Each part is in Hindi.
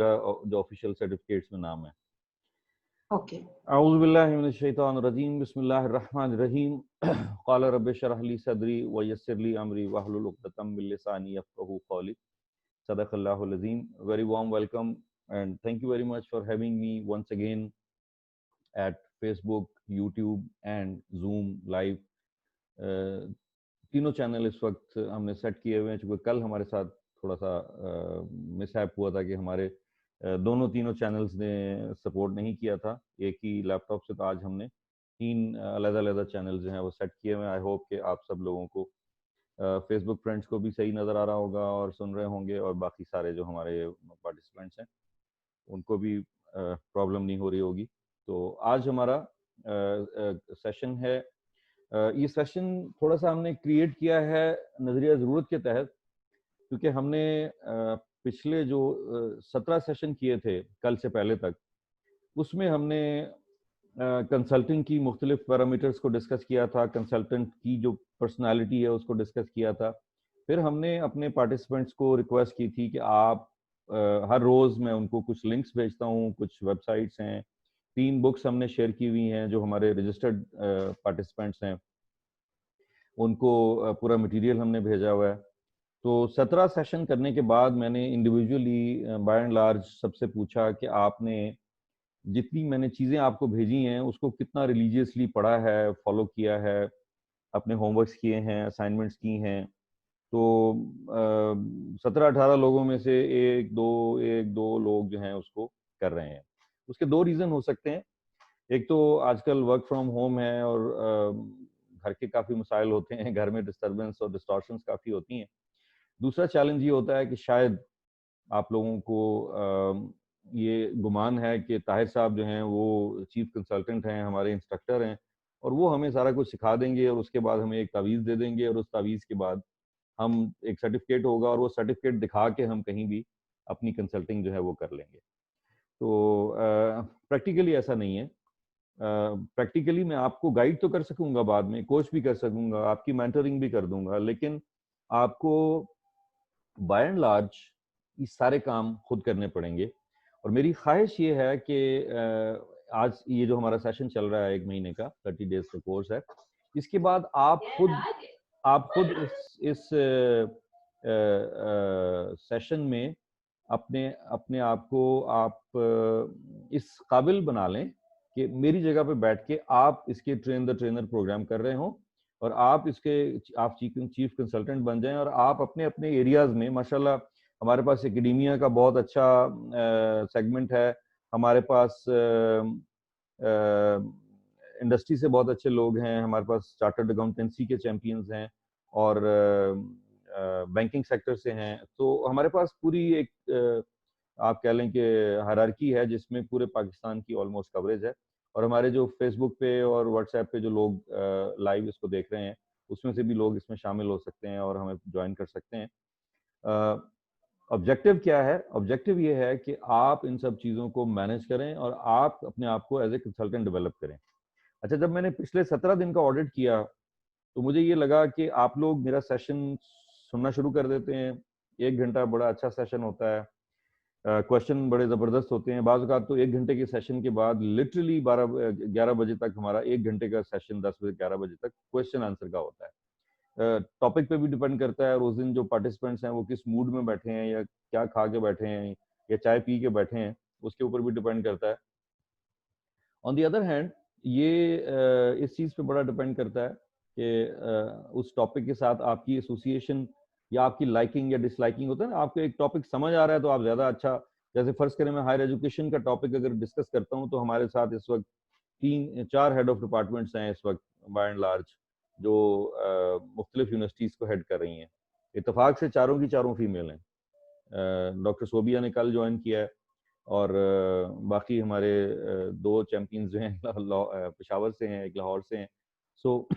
जो ऑफिशियल सर्टिफिकेट्स में नाम है। ओके। अऊज़ु बिल्लाहि मिनश शैतानिर रजीम, बिस्मिल्लाहिर रहमानिर रहीम। क़ाल रब्बि इश्रह ली सदरी व यस्सिर ली अमरी वहलुल उक़दतम मिन लिसानी यफ़क़हू क़ौली। सदक़ल्लाहुल अज़ीम। Very warm welcome and thank you very much for having me once again at Facebook, YouTube and Zoom live। तीनों चैनल इस वक्त हमने सेट किए हुए हैं, चूँकि कल हमारे साथ थोड़ा सा मिसहैप हुआ था कि हमारे दोनों तीनों चैनल्स ने सपोर्ट नहीं किया था एक ही लैपटॉप से, तो आज हमने 3 अलग-अलग चैनल जो हैं वो सेट किए हुए हैं। आई होप कि आप सब लोगों को फेसबुक फ्रेंड्स को भी सही नज़र आ रहा होगा और सुन रहे होंगे, और बाकी सारे जो हमारे पार्टिसिपेंट्स हैं उनको भी प्रॉब्लम नहीं हो रही होगी। तो आज हमारा सेशन है, ये सेशन थोड़ा सा हमने क्रिएट किया है नज़रिया ज़रूरत के तहत, क्योंकि हमने पिछले जो 17 सेशन किए थे कल से पहले तक, उसमें हमने कंसल्टिंग की मुख्तलिफ पैरामीटर्स को डिस्कस किया था, कंसल्टेंट की जो पर्सनालिटी है उसको डिस्कस किया था। फिर हमने अपने पार्टिसिपेंट्स को रिक्वेस्ट की थी कि आप हर रोज़ मैं उनको कुछ लिंक्स भेजता हूँ, कुछ वेबसाइट्स हैं, 3 बुक्स हमने शेयर की हुई हैं जो हमारे रजिस्टर्ड पार्टिसिपेंट्स हैं, उनको पूरा मटेरियल हमने भेजा हुआ है। तो 17 सेशन करने के बाद मैंने इंडिविजुअली बाय एंड लार्ज सबसे पूछा कि आपने जितनी मैंने चीज़ें आपको भेजी हैं उसको कितना रिलीजियसली पढ़ा है, फॉलो किया है, अपने होमवर्क्स किए हैं, असाइनमेंट्स की हैं। तो 17-18 लोगों में से एक दो लोग जो हैं उसको कर रहे हैं। उसके 2 रीज़न हो सकते हैं। एक तो आजकल वर्क फ्रॉम होम है और घर के काफ़ी मसाइल होते हैं, घर में डिस्टर्बेंस और डिस्टॉर्शंस काफ़ी होती हैं। दूसरा चैलेंज ये होता है कि शायद आप लोगों को ये गुमान है कि ताहिर साहब जो हैं वो चीफ कंसल्टेंट हैं, हमारे इंस्ट्रक्टर हैं, और वो हमें सारा कुछ सिखा देंगे और उसके बाद हमें एक तावीज़ दे देंगे, और उस तावीज़ के बाद हम एक सर्टिफिकेट होगा और वो सर्टिफिकेट दिखा के हम कहीं भी अपनी कंसल्टिंग जो है वो कर लेंगे। तो प्रैक्टिकली ऐसा नहीं है। प्रैक्टिकली मैं आपको गाइड तो कर सकूंगा, बाद में कोच भी कर सकूंगा, आपकी मेंटरिंग भी कर दूंगा, लेकिन आपको बाय एंड लार्ज ये सारे काम खुद करने पड़ेंगे। और मेरी ख्वाहिश ये है कि आज ये जो हमारा सेशन चल रहा है 1 महीने का 30 डेज का कोर्स है, इसके बाद आप खुद इस सेशन में अपने अपने आप को आप इस काबिल बना लें कि मेरी जगह पे बैठ के आप इसके ट्रेन द ट्रेनर प्रोग्राम कर रहे हो, और आप चीफ कंसल्टेंट बन जाएं, और आप अपने अपने एरियाज में माशाल्लाह हमारे पास एकेडेमिया का बहुत अच्छा सेगमेंट है, हमारे पास इंडस्ट्री से बहुत अच्छे लोग हैं, हमारे पास चार्टर्ड अकाउंटेंसी के चैंपियंस हैं और बैंकिंग सेक्टर से हैं। तो हमारे पास पूरी एक आप कह लें कि हायरार्की है जिसमें पूरे पाकिस्तान की ऑलमोस्ट कवरेज है, और हमारे जो फेसबुक पे और व्हाट्सएप पे जो लोग लाइव इसको देख रहे हैं उसमें से भी लोग इसमें शामिल हो सकते हैं और हमें ज्वाइन कर सकते हैं। ऑब्जेक्टिव क्या है? ऑब्जेक्टिव ये है कि आप इन सब चीज़ों को मैनेज करें और आप अपने आप को एज ए कंसल्टेंट डेवलप करें। अच्छा, जब मैंने पिछले 17 दिन का ऑडिट किया तो मुझे ये लगा कि आप लोग मेरा सेशन सुनना शुरू कर देते हैं। 1 घंटा बड़ा अच्छा सेशन होता है, क्वेश्चन बड़े ज़बरदस्त होते हैं। बाज़ औक़ात तो 1 घंटे के सेशन के बाद लिटरली 11 बजे तक हमारा 1 घंटे का सेशन 10 बजे 11 बजे तक क्वेश्चन आंसर का होता है। टॉपिक पे भी डिपेंड करता है और उस दिन जो पार्टिसिपेंट्स हैं वो किस मूड में बैठे हैं या क्या खा के बैठे हैं या चाय पी के बैठे हैं, उसके ऊपर भी डिपेंड करता है। ऑन द अदर हैंड ये इस चीज़ पे बड़ा डिपेंड करता है कि उस टॉपिक के साथ आपकी एसोसिएशन या आपकी लाइकिंग या डिसलाइकिंग होता है ना। आपको एक टॉपिक समझ आ रहा है तो आप ज़्यादा अच्छा, जैसे फर्ज करें मैं हायर एजुकेशन का टॉपिक अगर डिस्कस करता हूँ तो हमारे साथ इस वक्त 3-4 हेड ऑफ डिपार्टमेंट्स हैं इस वक्त बाय एंड लार्ज, जो मुख्तलिफ यूनिवर्सिटीज़ को हेड कर रही हैं। इत्तेफाक से चारों की चारों फीमेल हैं। डॉक्टर सोबिया ने कल ज्वाइन किया है और बाकी हमारे 2 चैंपियंस जो हैं पेशावर से हैं, एक लाहौर से हैं। सो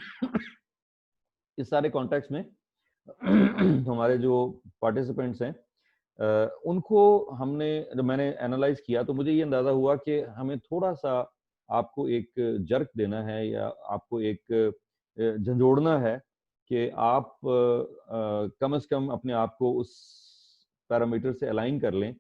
इस सारे कॉन्टेक्स्ट में हमारे जो पार्टिसिपेंट्स हैं उनको हमने, जब मैंने एनालाइज किया तो मुझे ये अंदाज़ा हुआ कि हमें थोड़ा सा आपको एक जर्क देना है या आपको एक झंझोड़ना है कि आप कम से कम अपने आप को उस पैरामीटर से अलाइन कर लें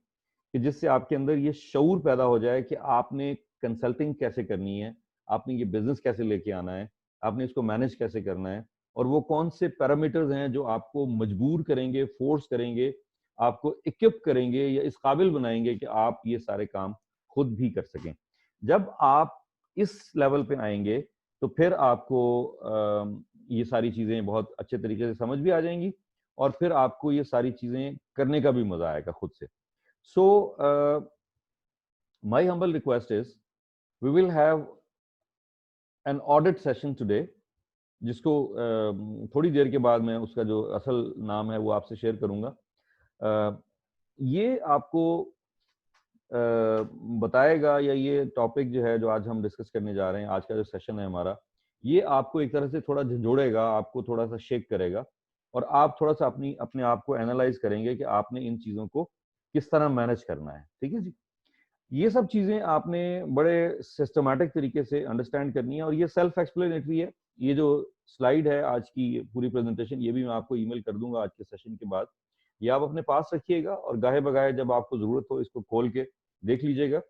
कि जिससे आपके अंदर ये शऊर पैदा हो जाए कि आपने कंसल्टिंग कैसे करनी है, आपने ये बिजनेस कैसे लेके आना है, आपने इसको मैनेज कैसे करना है, और वो कौन से पैरामीटर्स हैं जो आपको मजबूर करेंगे, फोर्स करेंगे, आपको इक्विप करेंगे या इस काबिल बनाएंगे कि आप ये सारे काम खुद भी कर सकें। जब आप इस लेवल पे आएंगे तो फिर आपको ये सारी चीजें बहुत अच्छे तरीके से समझ भी आ जाएंगी और फिर आपको ये सारी चीजें करने का भी मजा आएगा खुद से। So my humble request is we will have an audit session today, जिसको थोड़ी देर के बाद मैं उसका जो असल नाम है वो आपसे शेयर करूंगा। ये आपको बताएगा, या ये टॉपिक जो है जो आज हम डिस्कस करने जा रहे हैं, आज का जो सेशन है हमारा, ये आपको एक तरह से थोड़ा झंझोड़ेगा, आपको थोड़ा सा शेक करेगा और आप थोड़ा सा अपने आप को एनालाइज करेंगे कि आपने इन चीजों को किस तरह मैनेज करना है। ठीक है जी, ये सब चीजें आपने बड़े सिस्टमैटिक तरीके से अंडरस्टैंड करनी है और ये सेल्फ एक्सप्लेनेटरी है। ये जो स्लाइड है आज की पूरी प्रेजेंटेशन, ये भी मैं आपको ईमेल कर दूंगा आज के सेशन के बाद। ये आप अपने पास रखिएगा और गाहे बगाहे जब आपको जरूरत हो इसको खोल के देख लीजिएगा।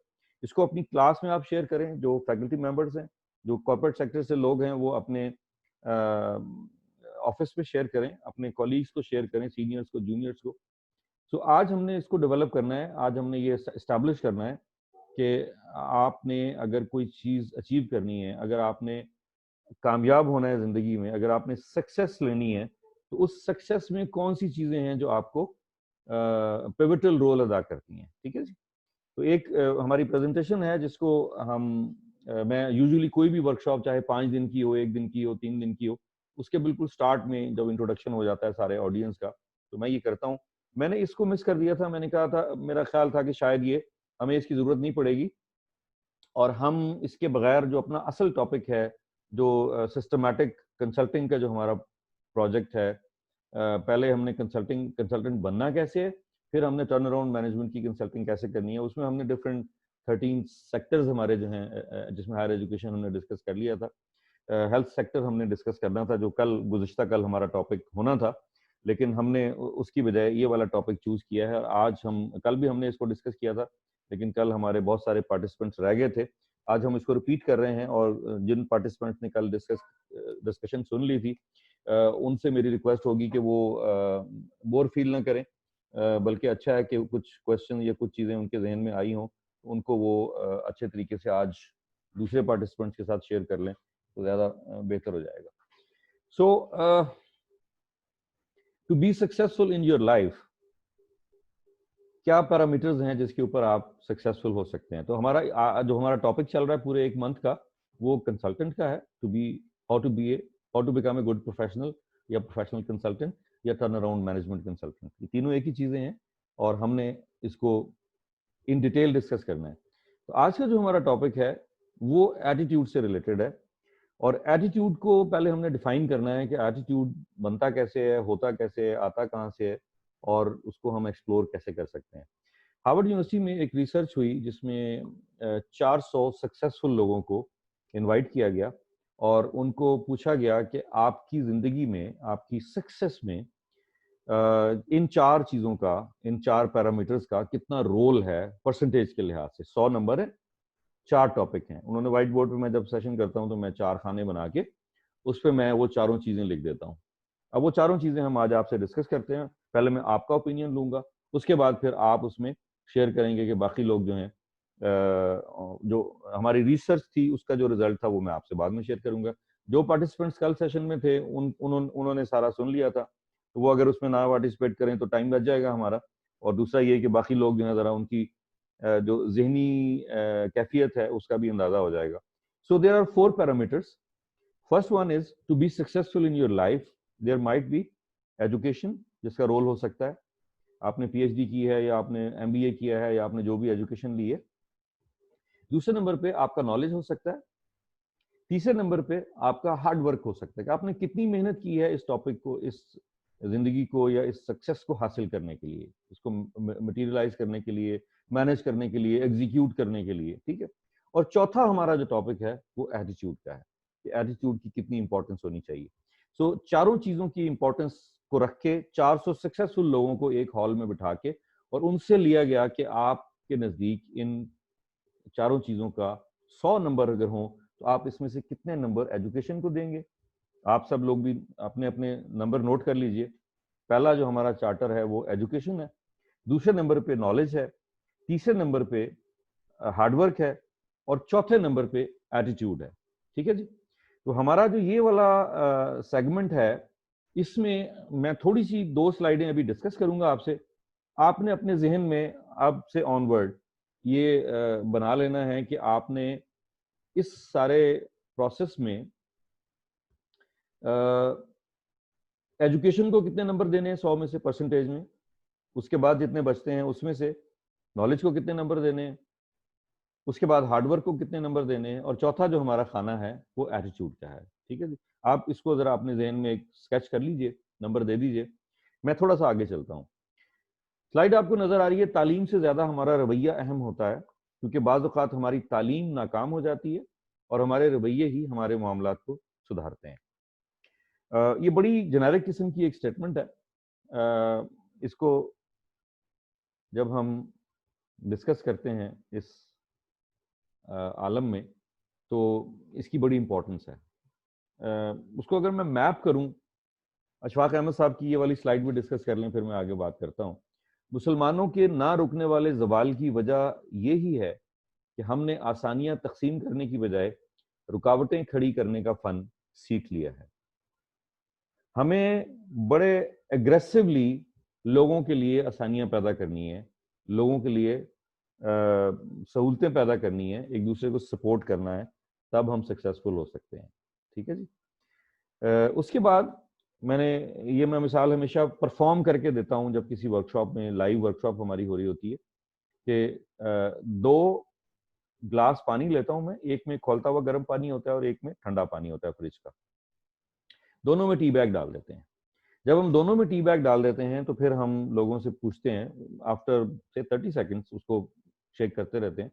इसको अपनी क्लास में आप शेयर करें, जो फैकल्टी मेंबर्स हैं, जो कॉर्पोरेट सेक्टर से लोग हैं, वो अपने ऑफिस में शेयर करें, अपने कॉलीग्स को शेयर करें, सीनियर्स को, जूनियर्स को। सो आज हमने इसको डेवलप करना है, आज हमने ये इस्टेब्लिश करना है कि आपने अगर कोई चीज अचीव करनी है, अगर आपने कामयाब होना है जिंदगी में, अगर आपने सक्सेस लेनी है, तो उस सक्सेस में कौन सी चीजें हैं जो आपको पिवटल रोल अदा करती हैं। ठीक है जी, तो एक हमारी प्रेजेंटेशन है जिसको हम मैं यूजुअली कोई भी वर्कशॉप चाहे 5 दिन की हो, 1 दिन की हो, 3 दिन की हो, उसके बिल्कुल स्टार्ट में जब इंट्रोडक्शन हो जाता है सारे ऑडियंस का, तो मैं ये करता हूँ। मैंने इसको मिस कर दिया था, मैंने कहा था, मेरा ख्याल था कि शायद ये हमें इसकी जरूरत नहीं पड़ेगी और हम इसके बगैर जो अपना असल टॉपिक है, जो सिस्टमैटिक कंसल्टिंग का जो हमारा प्रोजेक्ट है, पहले हमने कंसल्टेंट बनना कैसे है, फिर हमने टर्न अराउंड मैनेजमेंट की कंसल्टिंग कैसे करनी है। उसमें हमने डिफरेंट 13 सेक्टर्स हमारे जो हैं, जिसमें हायर एजुकेशन हमने डिस्कस कर लिया था, हेल्थ सेक्टर हमने डिस्कस करना था, जो गुज़िश्ता कल हमारा टॉपिक होना था, लेकिन हमने उसकी बजाय ये वाला टॉपिक चूज किया है। और आज कल भी हमने इसको डिस्कस किया था, लेकिन कल हमारे बहुत सारे पार्टिसिपेंट्स रह गए थे। आज हम इसको रिपीट कर रहे हैं और जिन पार्टिसिपेंट्स ने कल डिस्कशन सुन ली थी, उनसे मेरी रिक्वेस्ट होगी कि वो बोर फील ना करें, बल्कि अच्छा है कि कुछ क्वेश्चन या कुछ चीज़ें उनके जहन में आई हों, उनको वो अच्छे तरीके से आज दूसरे पार्टिसिपेंट्स के साथ शेयर कर लें, तो ज़्यादा बेहतर हो जाएगा। So to be successful in your life, क्या पैरामीटर्स हैं जिसके ऊपर आप सक्सेसफुल हो सकते हैं? तो जो हमारा टॉपिक चल रहा है पूरे एक मंथ का, वो कंसल्टेंट का है, how to become a good professional या प्रोफेशनल कंसल्टेंट या टर्न अराउंड मैनेजमेंट कंसल्टेंट। ये तीनों एक ही चीजें हैं और हमने इसको इन डिटेल डिस्कस करना है। तो आज का जो हमारा टॉपिक है वो एटीट्यूड से रिलेटेड है और एटीट्यूड को पहले हमने डिफाइन करना है कि एटीट्यूड बनता कैसे है, होता कैसे है, आता कहाँ से है और उसको हम एक्सप्लोर कैसे कर सकते हैं। हार्वर्ड यूनिवर्सिटी में एक रिसर्च हुई जिसमें 400 सक्सेसफुल लोगों को इनवाइट किया गया और उनको पूछा गया कि आपकी जिंदगी में, आपकी सक्सेस में इन 4 चीजों का, इन 4 पैरामीटर्स का कितना रोल है परसेंटेज के लिहाज से। 100 नंबर है, 4 टॉपिक हैं। उन्होंने व्हाइट बोर्ड पे, मैं जब सेशन करता हूं तो मैं 4 खाने बना के उस पर मैं वो चारों चीजें लिख देता हूँ। अब वो चारों चीजें हम आज आपसे डिस्कस करते हैं। पहले मैं आपका ओपिनियन लूंगा, उसके बाद फिर आप उसमें शेयर करेंगे कि बाकी लोग जो हैं, जो हमारी रिसर्च थी उसका जो रिजल्ट था वो मैं आपसे बाद में शेयर करूंगा। जो पार्टिसिपेंट्स कल सेशन में थे उन्होंने सारा सुन लिया था, तो वो अगर उसमें ना पार्टिसिपेट करें तो टाइम बच जाएगा हमारा। और दूसरा ये कि बाकी लोग जो है जरा उनकी जो जहनी कैफियत है उसका भी अंदाजा हो जाएगा। So there are 4 parameters. First one is to be successful in your life, there might be education, जिसका रोल हो सकता है, आपने पीएचडी की है या आपने एमबीए किया है या आपने जो भी एजुकेशन ली है। दूसरे नंबर पे आपका नॉलेज हो सकता है। तीसरे नंबर पे आपका हार्ड वर्क हो सकता है कि आपने कितनी मेहनत की है इस टॉपिक को, इस जिंदगी को या इस सक्सेस को हासिल करने के लिए, इसको मटेरियलाइज करने के लिए, मैनेज करने के लिए, एग्जीक्यूट करने के लिए। ठीक है। और चौथा हमारा जो टॉपिक है वो एटीट्यूड का है कि एटीट्यूड की कितनी इंपॉर्टेंस होनी चाहिए। सो चारों चीजों की इंपॉर्टेंस को रख के 400 सक्सेसफुल लोगों को एक हॉल में बिठा के और उनसे लिया गया कि आप के नज़दीक इन चारों चीज़ों का 100 नंबर अगर हों तो आप इसमें से कितने नंबर एजुकेशन को देंगे? आप सब लोग भी अपने अपने नंबर नोट कर लीजिए। पहला जो हमारा चार्टर है वो एजुकेशन है, दूसरे नंबर पे नॉलेज है, तीसरे नंबर पे हार्डवर्क है और चौथे नंबर पे एटीट्यूड है। ठीक है जी। तो हमारा जो ये वाला सेगमेंट है, इसमें मैं थोड़ी सी 2 स्लाइडें अभी डिस्कस करूंगा आपसे। आपने अपने जहन में अब से ऑनवर्ड ये बना लेना है कि आपने इस सारे प्रोसेस में एजुकेशन को कितने नंबर देने हैं 100 में से परसेंटेज में, उसके बाद जितने बचते हैं उसमें से नॉलेज को कितने नंबर देने हैं, उसके बाद हार्डवर्क को कितने नंबर देने हैं, और चौथा जो हमारा खाना है वो एटीट्यूड का है। ठीक है जी। आप इसको जरा अपने जहन में एक स्केच कर लीजिए, नंबर दे दीजिए। मैं थोड़ा सा आगे चलता हूँ। स्लाइड आपको नजर आ रही है। तालीम से ज्यादा हमारा रवैया अहम होता है, क्योंकि बाज़ औक़ात हमारी तालीम नाकाम हो जाती है और हमारे रवैये ही हमारे मामलात को सुधारते हैं। ये बड़ी जेनेरिक किस्म की एक स्टेटमेंट है। इसको जब हम डिस्कस करते हैं इस आलम में, तो इसकी बड़ी इंपॉर्टेंस है। उसको अगर मैं मैप करूं, अशफाक अहमद साहब की ये वाली स्लाइड भी डिस्कस कर लें, फिर मैं आगे बात करता हूं। मुसलमानों के ना रुकने वाले जवाल की वजह ये ही है कि हमने आसानियां तकसीम करने की बजाय रुकावटें खड़ी करने का फन सीख लिया है। हमें बड़े एग्रेसिवली लोगों के लिए आसानियां पैदा करनी है, लोगों के लिए सहूलतें पैदा करनी है, एक दूसरे को सपोर्ट करना है, तब हम सक्सेसफुल हो सकते हैं। ठीक है जी। उसके बाद मैं मिसाल हमेशा परफॉर्म करके देता हूं जब किसी वर्कशॉप में, लाइव वर्कशॉप हमारी हो रही होती है, कि 2 ग्लास पानी लेता हूं मैं, एक में खौलता हुआ गर्म पानी होता है और एक में ठंडा पानी होता है फ्रिज का। दोनों में टी बैग डाल देते हैं। जब हम दोनों में टी बैग डाल देते हैं तो फिर हम लोगों से पूछते हैं, आफ्टर से 30 सेकेंड्स उसको शेक करते रहते हैं,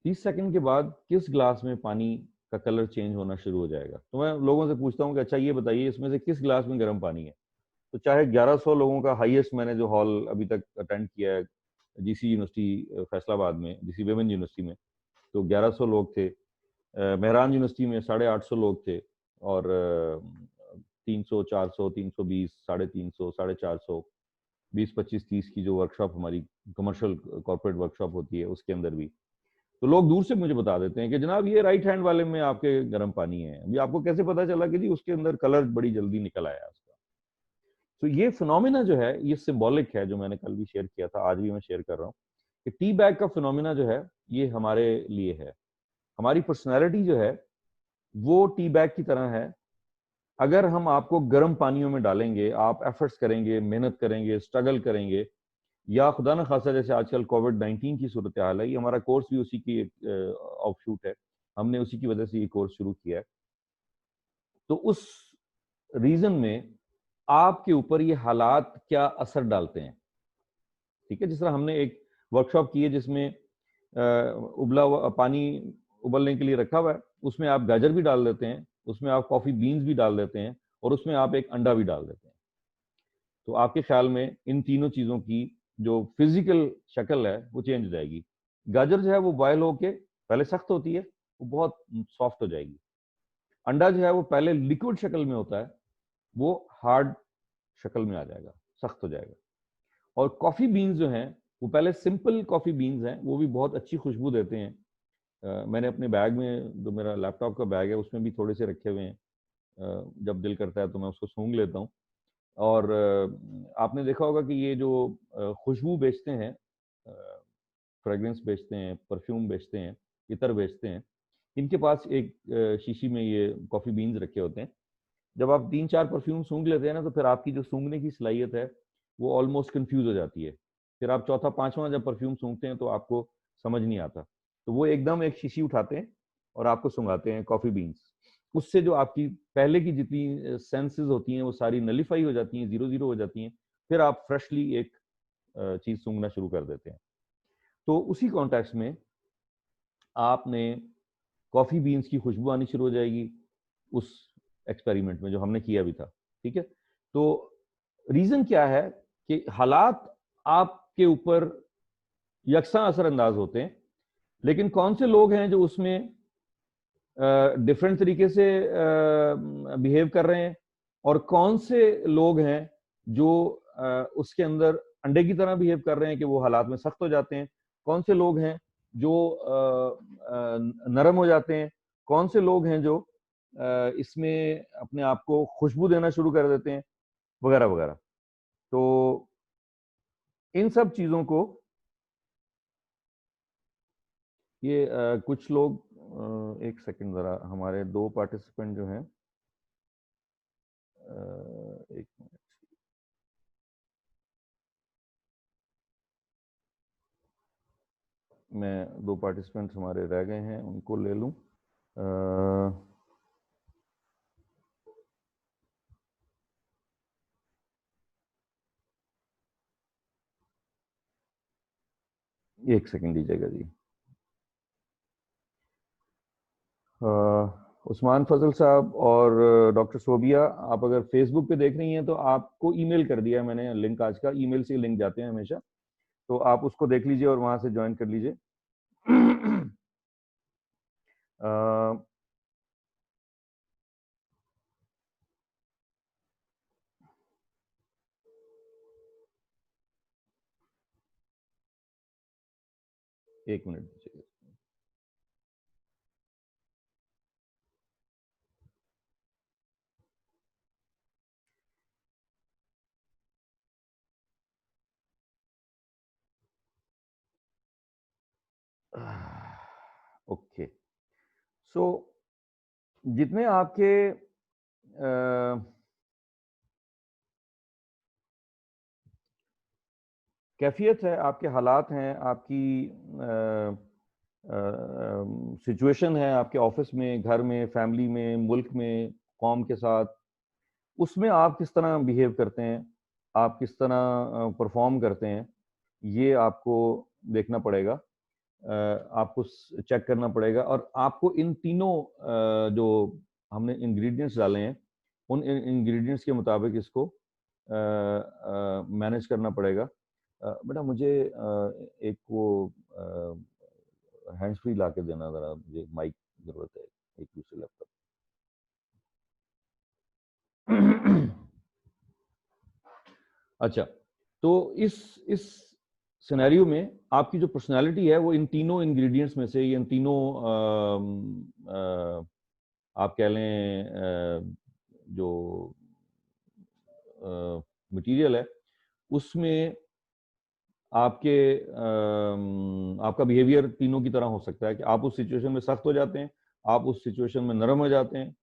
30 सेकंड के बाद किस ग्लास में पानी का कलर चेंज होना शुरू हो जाएगा। तो मैं लोगों से पूछता हूँ कि अच्छा ये बताइए इसमें से किस ग्लास में गर्म पानी है। तो चाहे 1100 लोगों का हाईएस्ट मैंने जो हॉल अभी तक अटेंड किया है जीसी यूनिवर्सिटी फैसलाबाद में, जीसी वेमेन यूनिवर्सिटी में, तो 1100 लोग थे। मेहरान यूनिवर्सिटी में 850 लोग थे, और 300, 400, 320, 350, 450, 20, 25, 30 की जो वर्कशॉप हमारी कमर्शियल कॉर्पोरेट वर्कशॉप होती है उसके अंदर भी, तो लोग दूर से मुझे बता देते हैं कि जनाब ये राइट हैंड वाले में आपके गर्म पानी है। अभी आपको कैसे पता चला? कि जी उसके अंदर कलर बड़ी जल्दी निकल आया उसका। तो ये फिनोमिना जो है ये सिंबॉलिक है, जो मैंने कल भी शेयर किया था, आज भी मैं शेयर कर रहा हूँ, कि टी बैग का फिनोमिना जो है ये हमारे लिए है। हमारी पर्सनैलिटी जो है वो टी बैग की तरह है। अगर हम आपको गर्म पानियों में डालेंगे, आप एफर्ट्स करेंगे, मेहनत करेंगे, स्ट्रगल करेंगे, या खुदा न खासा जैसे आजकल कोविड-19 की सूरत हाल है, ये हमारा कोर्स भी उसी की एक ऑफशूट है, हमने उसी की वजह से ये कोर्स शुरू किया है। तो उस रीजन में आपके ऊपर ये हालात क्या असर डालते हैं। ठीक है, जिस तरह हमने एक वर्कशॉप की है जिसमें उबला हुआ पानी उबलने के लिए रखा हुआ है, उसमें आप गाजर भी डाल देते हैं, उसमें आप कॉफी बीन्स भी डाल देते हैं, और उसमें आप एक अंडा भी डाल देते हैं। तो आपके ख्याल में इन तीनों चीजों की जो फिजिकल शक्ल है वो चेंज हो जाएगी। गाजर जो है वो बॉयल होके पहले सख्त होती है, वो बहुत सॉफ्ट हो जाएगी। अंडा जो है वो पहले लिक्विड शक्ल में होता है, वो हार्ड शक्ल में आ जाएगा, सख्त हो जाएगा। और कॉफी बीन्स जो हैं वो पहले सिंपल कॉफी बीन्स हैं, वो भी बहुत अच्छी खुशबू देते हैं। मैंने अपने बैग में, जो मेरा लैपटॉप का बैग है, उसमें भी थोड़े से रखे हुए हैं। जब दिल करता है तो मैं उसको सूंघ लेता हूँ। और आपने देखा होगा कि ये जो खुशबू बेचते हैं, फ्रेग्रेंस बेचते हैं, परफ्यूम बेचते हैं, इतर बेचते हैं, इनके पास एक शीशी में ये कॉफ़ी बीन्स रखे होते हैं। जब आप 3-4 परफ्यूम सूंघ लेते हैं ना, तो फिर आपकी जो सूंघने की सलाहियत है वो ऑलमोस्ट कंफ्यूज हो जाती है। फिर आप चौथा पांचवा जब परफ्यूम सूंघते हैं तो आपको समझ नहीं आता। तो वो एकदम एक शीशी उठाते हैं और आपको सूंघाते हैं कॉफ़ी बीन्स। उससे जो आपकी पहले की जितनी सेंसेस होती हैं वो सारी नलीफाई हो जाती हैं, जीरो जीरो हो जाती हैं। फिर आप फ्रेशली एक चीज़ सूंघना शुरू कर देते हैं। तो उसी कॉन्टेक्स्ट में आपने कॉफ़ी बीन्स की खुशबू आनी शुरू हो जाएगी उस एक्सपेरिमेंट में जो हमने किया भी था। ठीक है, तो रीज़न क्या है कि हालात आपके ऊपर यकसा असरअंदाज होते हैं, लेकिन कौन से लोग हैं जो उसमें डिफरेंट तरीके से बिहेव कर रहे हैं, और कौन से लोग हैं जो उसके अंदर अंडे की तरह बिहेव कर रहे हैं कि वो हालात में सख्त हो जाते हैं, कौन से लोग हैं जो नरम हो जाते हैं, कौन से लोग हैं जो इसमें अपने आप को खुशबू देना शुरू कर देते हैं, वगैरह वगैरह। तो इन सब चीज़ों को ये कुछ लोग एक सेकंड ज़रा, हमारे दो पार्टिसिपेंट जो हैं, एक मिनट, मैं दो पार्टिसिपेंट्स हमारे रह गए हैं, उनको ले लूं। एक सेकंड दीजिएगा जी। उस्मान फजल साहब और डॉक्टर सोबिया, आप अगर फेसबुक पे देख रही हैं तो आपको ईमेल कर दिया है मैंने लिंक, आज का ईमेल से लिंक जाते हैं हमेशा, तो आप उसको देख लीजिए और वहां से ज्वाइन कर लीजिए। एक मिनट दीजिए। ओके, सो जितने आपके कैफियत है, आपके हालात हैं, आपकी सिचुएशन है, आपके ऑफिस में, घर में, फैमिली में, मुल्क में, कौम के साथ, उसमें आप किस तरह बिहेव करते हैं, आप किस तरह परफॉर्म करते हैं, ये आपको देखना पड़ेगा, आपको चेक करना पड़ेगा, और आपको इन तीनों जो हमने इंग्रेडिएंट्स डाले हैं, उन इंग्रेडिएंट्स के मुताबिक इसको मैनेज करना पड़ेगा। बेटा मुझे एक वो हैंड्स फ्री ला के देना ज़रा, मुझे माइक ज़रूरत है एक दूसरे लैपटॉप। अच्छा, तो इस सिनेरियो में आपकी जो पर्सनालिटी है वो इन तीनों इंग्रेडिएंट्स में से, इन तीनों आप कह लें जो मटेरियल है, उसमें आपके आपका बिहेवियर तीनों की तरह हो सकता है कि आप उस सिचुएशन में सख्त हो जाते हैं, आप उस सिचुएशन में नरम हो जाते हैं,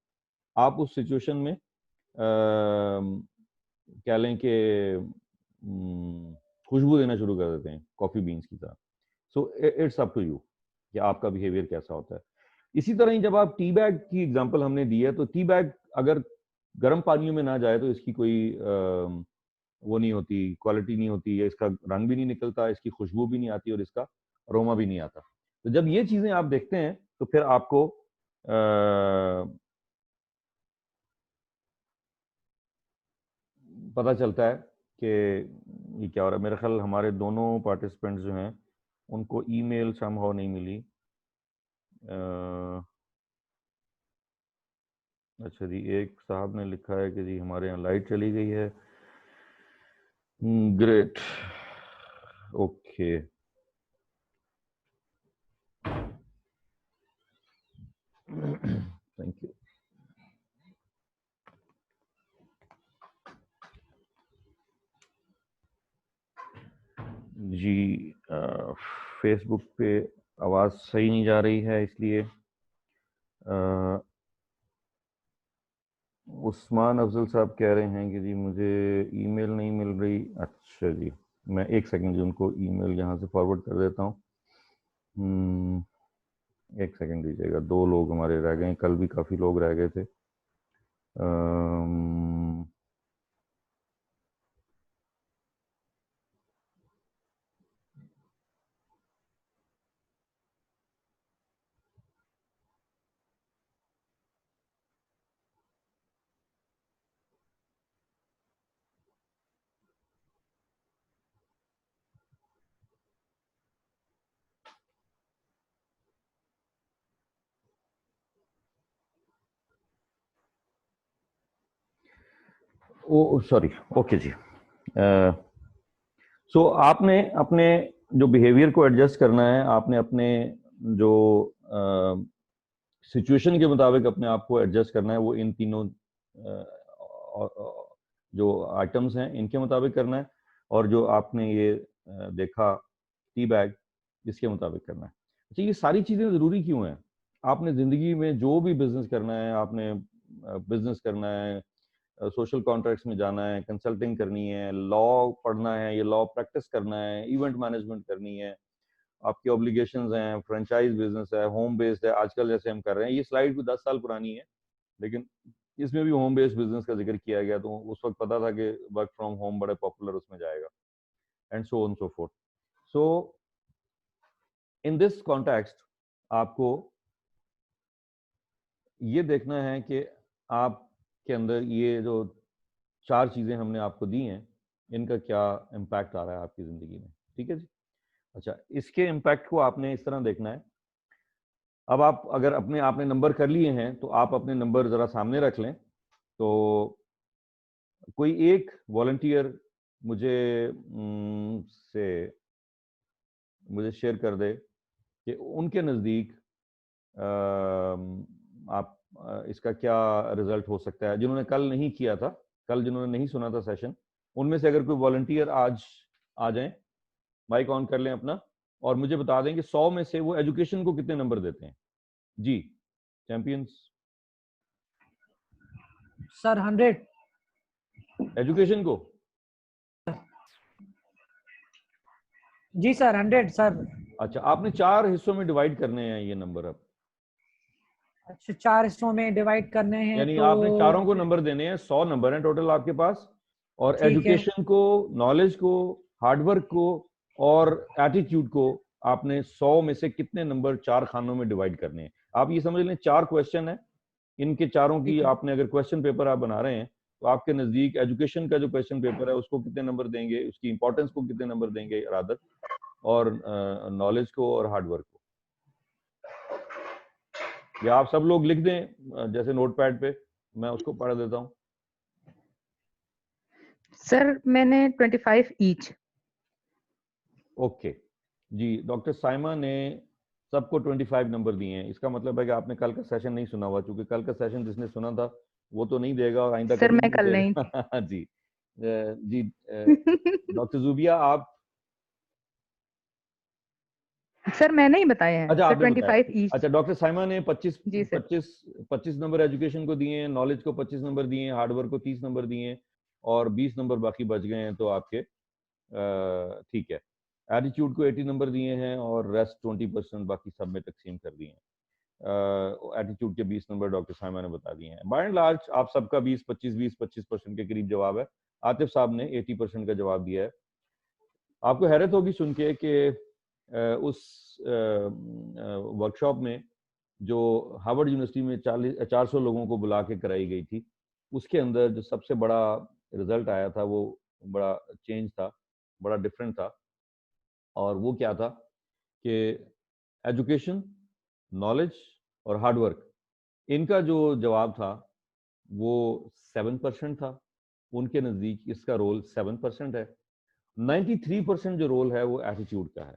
आप उस सिचुएशन में कह लें कि खुशबू देना शुरू कर देते हैं कॉफ़ी बीन्स की तरह। So it's up to you कि आपका बिहेवियर कैसा होता है। इसी तरह ही जब आप टी बैग की एग्जांपल हमने दी है, तो टी बैग अगर गर्म पानियों में ना जाए तो इसकी कोई वो नहीं होती, क्वालिटी नहीं होती, या इसका रंग भी नहीं निकलता, इसकी खुशबू भी नहीं आती, और इसका अरोमा भी नहीं आता। तो जब ये चीजें आप देखते हैं तो फिर आपको पता चलता है कि ये क्या हो रहा है। मेरे ख्याल हमारे दोनों पार्टिसिपेंट्स जो हैं उनको ईमेल समहाउ नहीं मिली। अच्छा जी, एक साहब ने लिखा है कि जी हमारे यहाँ लाइट चली गई है। Great, okay, thank you ji. Facebook पे आवाज़ सही नहीं जा रही है, इसलिए उस्मान अफजल साहब कह रहे हैं कि जी मुझे ईमेल नहीं मिल रही। अच्छा जी, मैं एक सेकंड जी उनको ईमेल यहाँ से फॉरवर्ड कर देता हूँ। एक सेकंड दीजिएगा, दो लोग हमारे रह गए हैं, कल भी काफ़ी लोग रह गए थे। ओ सॉरी, ओके जी। सो आपने अपने जो बिहेवियर को एडजस्ट करना है, आपने अपने जो सिचुएशन के मुताबिक अपने आप को एडजस्ट करना है, वो इन तीनों जो आइटम्स हैं इनके मुताबिक करना है, और जो आपने ये देखा टी बैग, इसके मुताबिक करना है। अच्छा, ये सारी चीज़ें ज़रूरी क्यों हैं? आपने ज़िंदगी में जो भी बिजनेस करना है, आपने बिजनेस करना है, सोशल कॉन्ट्रैक्ट्स में जाना है, कंसल्टिंग करनी है, लॉ पढ़ना है, ये लॉ प्रैक्टिस करना है, इवेंट मैनेजमेंट करनी है, आपकी ऑब्लिगेशंस हैं, फ्रेंचाइज बिजनेस है, होम बेस्ड है, आजकल जैसे हम कर रहे हैं। ये स्लाइड भी 10 साल पुरानी है, लेकिन इसमें भी होम बेस्ड बिजनेस का जिक्र किया गया, तो उस वक्त पता था कि वर्क फ्रॉम होम बड़े पॉपुलर उसमें जाएगा, and so on so fourth. So in this context आपको ये देखना है कि आपके अंदर ये जो 4 चीज़ें हमने आपको दी हैं, इनका क्या इम्पैक्ट आ रहा है आपकी ज़िंदगी में। ठीक है जी। अच्छा, इसके इम्पैक्ट को आपने इस तरह देखना है। अब आप अगर अपने आपने नंबर कर लिए हैं, तो आप अपने नंबर ज़रा सामने रख लें। तो कोई एक वॉलंटियर मुझे से मुझे शेयर कर दे कि उनके नज़दीक आप इसका क्या रिजल्ट हो सकता है। जिन्होंने कल नहीं किया था, कल जिन्होंने नहीं सुना था सेशन, उनमें से अगर कोई वॉलंटियर आज आ जाएं, माइक ऑन कर लें अपना, और मुझे बता दें कि 100 में से वो एजुकेशन को कितने नंबर देते हैं। जी, चैंपियंस। सर 100। एजुकेशन को? जी सर 100 सर। अच्छा, आपने 4 हिस्सों में डिवाइड करने हैं ये नंबर। अब अच्छा, 4 हिस्सों में डिवाइड करने हैं यानी तो आपने चारों को नंबर देने हैं। 100 नंबर हैं टोटल आपके पास, और ठीक है। एजुकेशन को, नॉलेज को, हार्डवर्क को और एटीट्यूड को आपने 100 में से कितने नंबर 4 खानों में डिवाइड करने हैं। आप ये समझ लें 4 क्वेश्चन है, इनके चारों की ठीक है। आपने अगर क्वेश्चन पेपर आप बना रहे हैं, तो आपके नजदीक एजुकेशन का जो क्वेश्चन पेपर है उसको कितने नंबर देंगे, उसकी इंपॉर्टेंस को कितने नंबर देंगे रादर, और नॉलेज को और हार्डवर्क को। या आप सब लोग लिख दें जैसे नोटपैड पे, मैं उसको पढ़ देता हूँ। सर मैंने 25 ईच। ओके जी, डॉक्टर साइमा ने सबको 25 नंबर दिए हैं। इसका मतलब है कि आपने कल का सेशन नहीं सुना हुआ, क्योंकि कल का सेशन जिसने सुना था वो तो नहीं देगा, और आइंदा सर कभी मैं नहीं कल नहीं देगा। जी जी। डॉक्टर जुबिया आप? सर मैंने ही बताया है अच्छा, सर, आपने बताया। 25 ईच। अच्छा, डॉक्टर साइमा ने 25 जी सर। 25 25 नंबर एजुकेशन को दिए हैं, नॉलेज को 25 नंबर दिए हैं, हार्डवर्क को 30 नंबर दिए हैं, और 20 नंबर बाकी बच गए हैं तो आपके, ठीक है। एटीट्यूड को 80 नंबर दिए हैं, और रेस्ट 20% बाकी सब में तकसीम कर दिए हैं। एटीट्यूड के 20 नंबर डॉक्टर साइमा ने बता दिए हैं। बाय एंड लार्ज आप सबका 20-25 के करीब जवाब है। आतिफ साहब ने 80% का जवाब दिया है। आपको हैरत होगी सुन के कि उस वर्कशॉप में जो हार्वर्ड यूनिवर्सिटी में 400 लोगों को बुला के कराई गई थी, उसके अंदर जो सबसे बड़ा रिजल्ट आया था वो बड़ा चेंज था, बड़ा डिफरेंट था। और वो क्या था कि एजुकेशन, नॉलेज और हार्डवर्क, इनका जो जवाब था वो 7% था। उनके नज़दीक इसका रोल 7% है। 93% जो रोल है वो एटीट्यूड का है।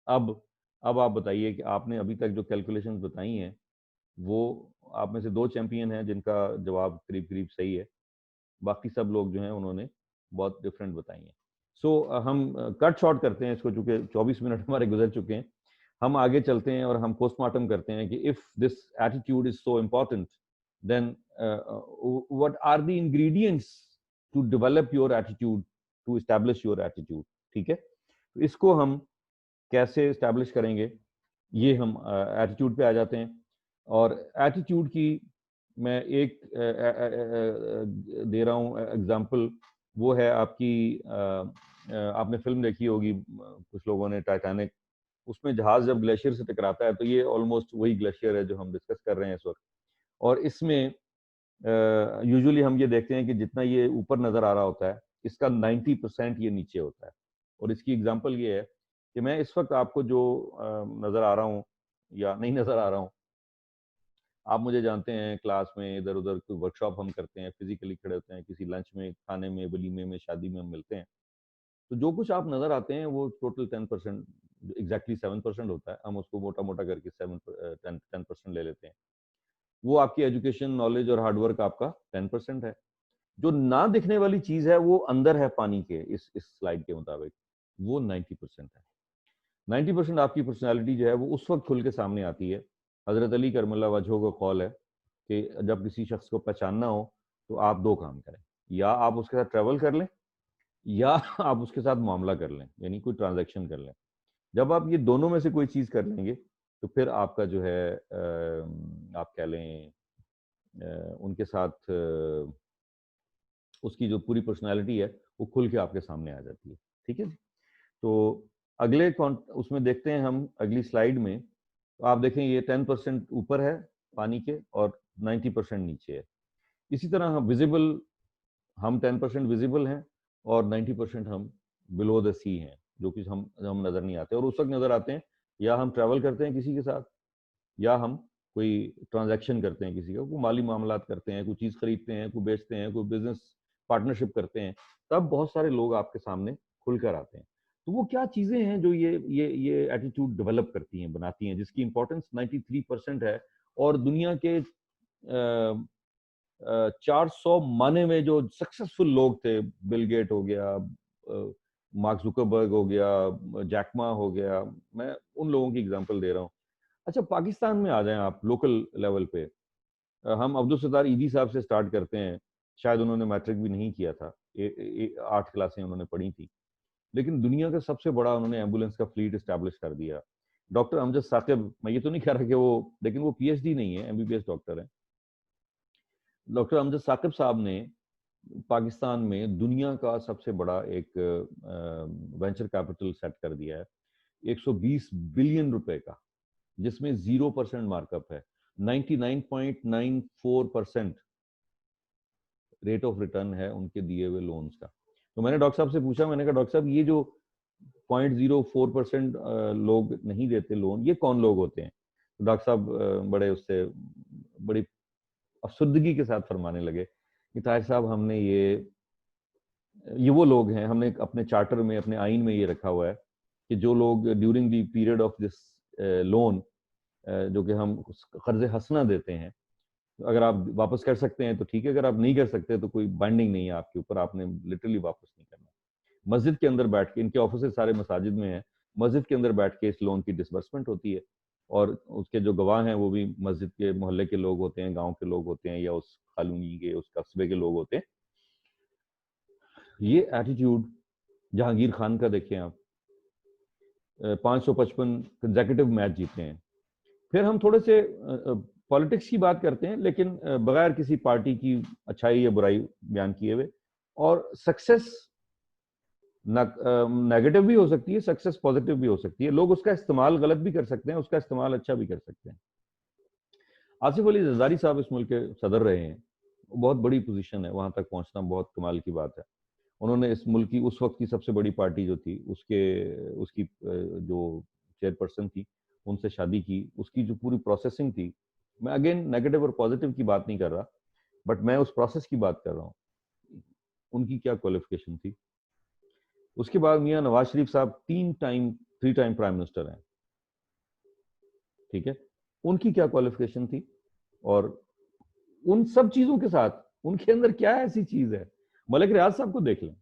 अब अब आप बताइए कि आपने अभी तक जो कैलकुलेशंस बताई हैं, वो आप में से 2 चैंपियन हैं जिनका जवाब करीब करीब सही है। बाकी सब लोग जो हैं उन्होंने बहुत डिफरेंट बताई हैं। सो हम कट शॉर्ट करते हैं इसको, चूंकि 24 मिनट हमारे गुजर चुके हैं। हम आगे चलते हैं और हम पोस्टमार्टम करते हैं कि if this attitude is so important, then what are the ingredients to develop your attitude, to establish your attitude. ठीक है, तो इसको हम कैसे एस्टैब्लिश करेंगे, ये हम एटीट्यूड पे आ जाते हैं। और एटीट्यूड की मैं एक दे रहा हूँ एग्जांपल। वो है आपकी, आपने फिल्म देखी होगी कुछ लोगों ने, टाइटैनिक। उसमें जहाज जब ग्लेशियर से टकराता है, तो ये ऑलमोस्ट वही ग्लेशियर है जो हम डिस्कस कर रहे हैं इस वक्त। और इसमें यूजुअली हम ये देखते हैं कि जितना ये ऊपर नजर आ रहा होता है, इसका 90% ये नीचे होता है। और इसकी एग्जांपल ये है कि मैं इस वक्त आपको जो नजर आ रहा हूँ या नहीं नजर आ रहा हूँ, आप मुझे जानते हैं, क्लास में इधर उधर कोई वर्कशॉप हम करते हैं, फिजिकली खड़े होते हैं, किसी लंच में, खाने में, वलीमे में, शादी में हम मिलते हैं, तो जो कुछ आप नजर आते हैं वो टोटल 10%, एग्जैक्टली 7% होता है। हम उसको मोटा मोटा करके 10% ले लेते हैं। वो आपकी एजुकेशन, नॉलेज और हार्डवर्क आपका 10% है। जो ना दिखने वाली चीज है वो अंदर है पानी के, इस स्लाइड के मुताबिक वो 90% है। 90% आपकी पर्सनैलिटी जो है वो उस वक्त खुल के सामने आती है। हजरत अली करमल्ला वजहो का कौल है कि जब किसी शख्स को पहचानना हो तो आप दो काम करें, या आप उसके साथ ट्रेवल कर लें या आप उसके साथ मामला कर लें, यानी कोई ट्रांजैक्शन कर लें। जब आप ये दोनों में से कोई चीज कर लेंगे तो फिर आपका जो है आप कह लें उनके साथ उसकी जो पूरी पर्सनालिटी है वो खुल के आपके सामने आ जाती है। ठीक है जी। तो अगले उसमें देखते हैं हम अगली स्लाइड में, तो आप देखें ये 10% ऊपर है पानी के और 90% नीचे है। इसी तरह हम विजिबल, हम 10% विजिबल हैं और 90% हम बिलो द सी हैं, जो कि हम नजर नहीं आते। और उस वक्त नजर आते हैं या हम ट्रैवल करते हैं किसी के साथ, या हम कोई ट्रांजैक्शन करते हैं किसी का, कोई माली मामलात करते हैं, कोई चीज खरीदते हैं, कोई बेचते हैं, कोई बिजनेस पार्टनरशिप करते हैं, तब बहुत सारे लोग आपके सामने खुलकर आते हैं। तो वो क्या चीजें हैं जो ये एटीट्यूड डेवलप करती हैं, बनाती हैं, जिसकी इंपॉर्टेंस 93% है। और दुनिया के 400 माने में जो सक्सेसफुल लोग थे, बिल गेट हो गया, मार्क जुकरबर्ग हो गया, जैकमा हो गया, मैं उन लोगों की एग्जांपल दे रहा हूँ। अच्छा, पाकिस्तान में आ जाएं आप लोकल लेवल पे। हम अब्दुल सत्तार ईदी साहब से स्टार्ट करते हैं। शायद उन्होंने मैट्रिक भी नहीं किया था, 8 क्लासें उन्होंने पढ़ी थी, लेकिन दुनिया का सबसे बड़ा उन्होंने एम्बुलेंस का फ्लीट इस्टेब्लिश कर दिया। डॉक्टर अमजद साकिब, मैं ये तो नहीं कह रहा कि वो, लेकिन वो पीएचडी नहीं है, एमबीबीएस डॉक्टर है। डॉक्टर अमजद साकिब साहब ने पाकिस्तान में दुनिया का सबसे बड़ा एक वेंचर कैपिटल सेट कर दिया है, 120 बिलियन रुपए का, जिसमें 0% मार्कअप है, 99.94% रेट ऑफ रिटर्न है उनके दिए हुए लोन्स का। तो मैंने डॉक्टर साहब से पूछा, मैंने कहा डॉक्टर साहब ये जो 0.04% लोग नहीं देते लोन, ये कौन लोग होते हैं? तो डॉक्टर साहब बड़े उससे बड़ी अफसुर्दगी के साथ फरमाने लगे कि ताहिर साहब, हमने ये वो लोग हैं, हमने अपने चार्टर में, अपने आइन में ये रखा हुआ है कि जो लोग during the period of this loan, जो कि हम कर्ज हसना देते हैं, अगर आप वापस कर सकते हैं तो ठीक है, अगर आप नहीं कर सकते तो कोई बाइंडिंग नहीं है आपके ऊपर, आपने लिटरली वापस नहीं करना। मस्जिद के अंदर बैठ के, इनके ऑफिस सारे मसाजिद में है, मस्जिद के अंदर बैठ के इस लोन की डिसबर्समेंट होती है, और उसके जो गवाह हैं वो भी मस्जिद के मोहल्ले के लोग होते हैं, गांव के लोग होते हैं, या उस कॉलोनी के, उस कस्बे के लोग होते हैं। ये एटीट्यूड जहांगीर खान का देखें आप, 555 कंसेक्यूटिव मैच जीते हैं। फिर हम थोड़े से पॉलिटिक्स की बात करते हैं, लेकिन बगैर किसी पार्टी की अच्छाई या बुराई बयान किए हुए। और सक्सेस नेगेटिव भी हो सकती है, सक्सेस पॉजिटिव भी हो सकती है, लोग उसका इस्तेमाल गलत भी कर सकते हैं, उसका इस्तेमाल अच्छा भी कर सकते हैं। आसिफ अली जरदारी साहब इस मुल्क के सदर रहे हैं, बहुत बड़ी पोजीशन है, वहां तक पहुंचना बहुत कमाल की बात है। उन्होंने इस मुल्क की उस वक्त की सबसे बड़ी पार्टी जो थी उसकी जो चेयरपर्सन थी, उनसे शादी की, उसकी जो पूरी प्रोसेसिंग थी, मैं अगेन नेगेटिव और पॉजिटिव की बात नहीं कर रहा, बट मैं उस प्रोसेस की बात कर रहा हूँ, उनकी क्या क्वालिफिकेशन थी। उसके बाद मियां नवाज शरीफ साहब 3 टाइम प्राइम मिनिस्टर हैं, ठीक है, उनकी क्या क्वालिफिकेशन थी। और उन सब चीजों के साथ उनके अंदर क्या ऐसी चीज है, मलिक रियाज साहब को देख लें,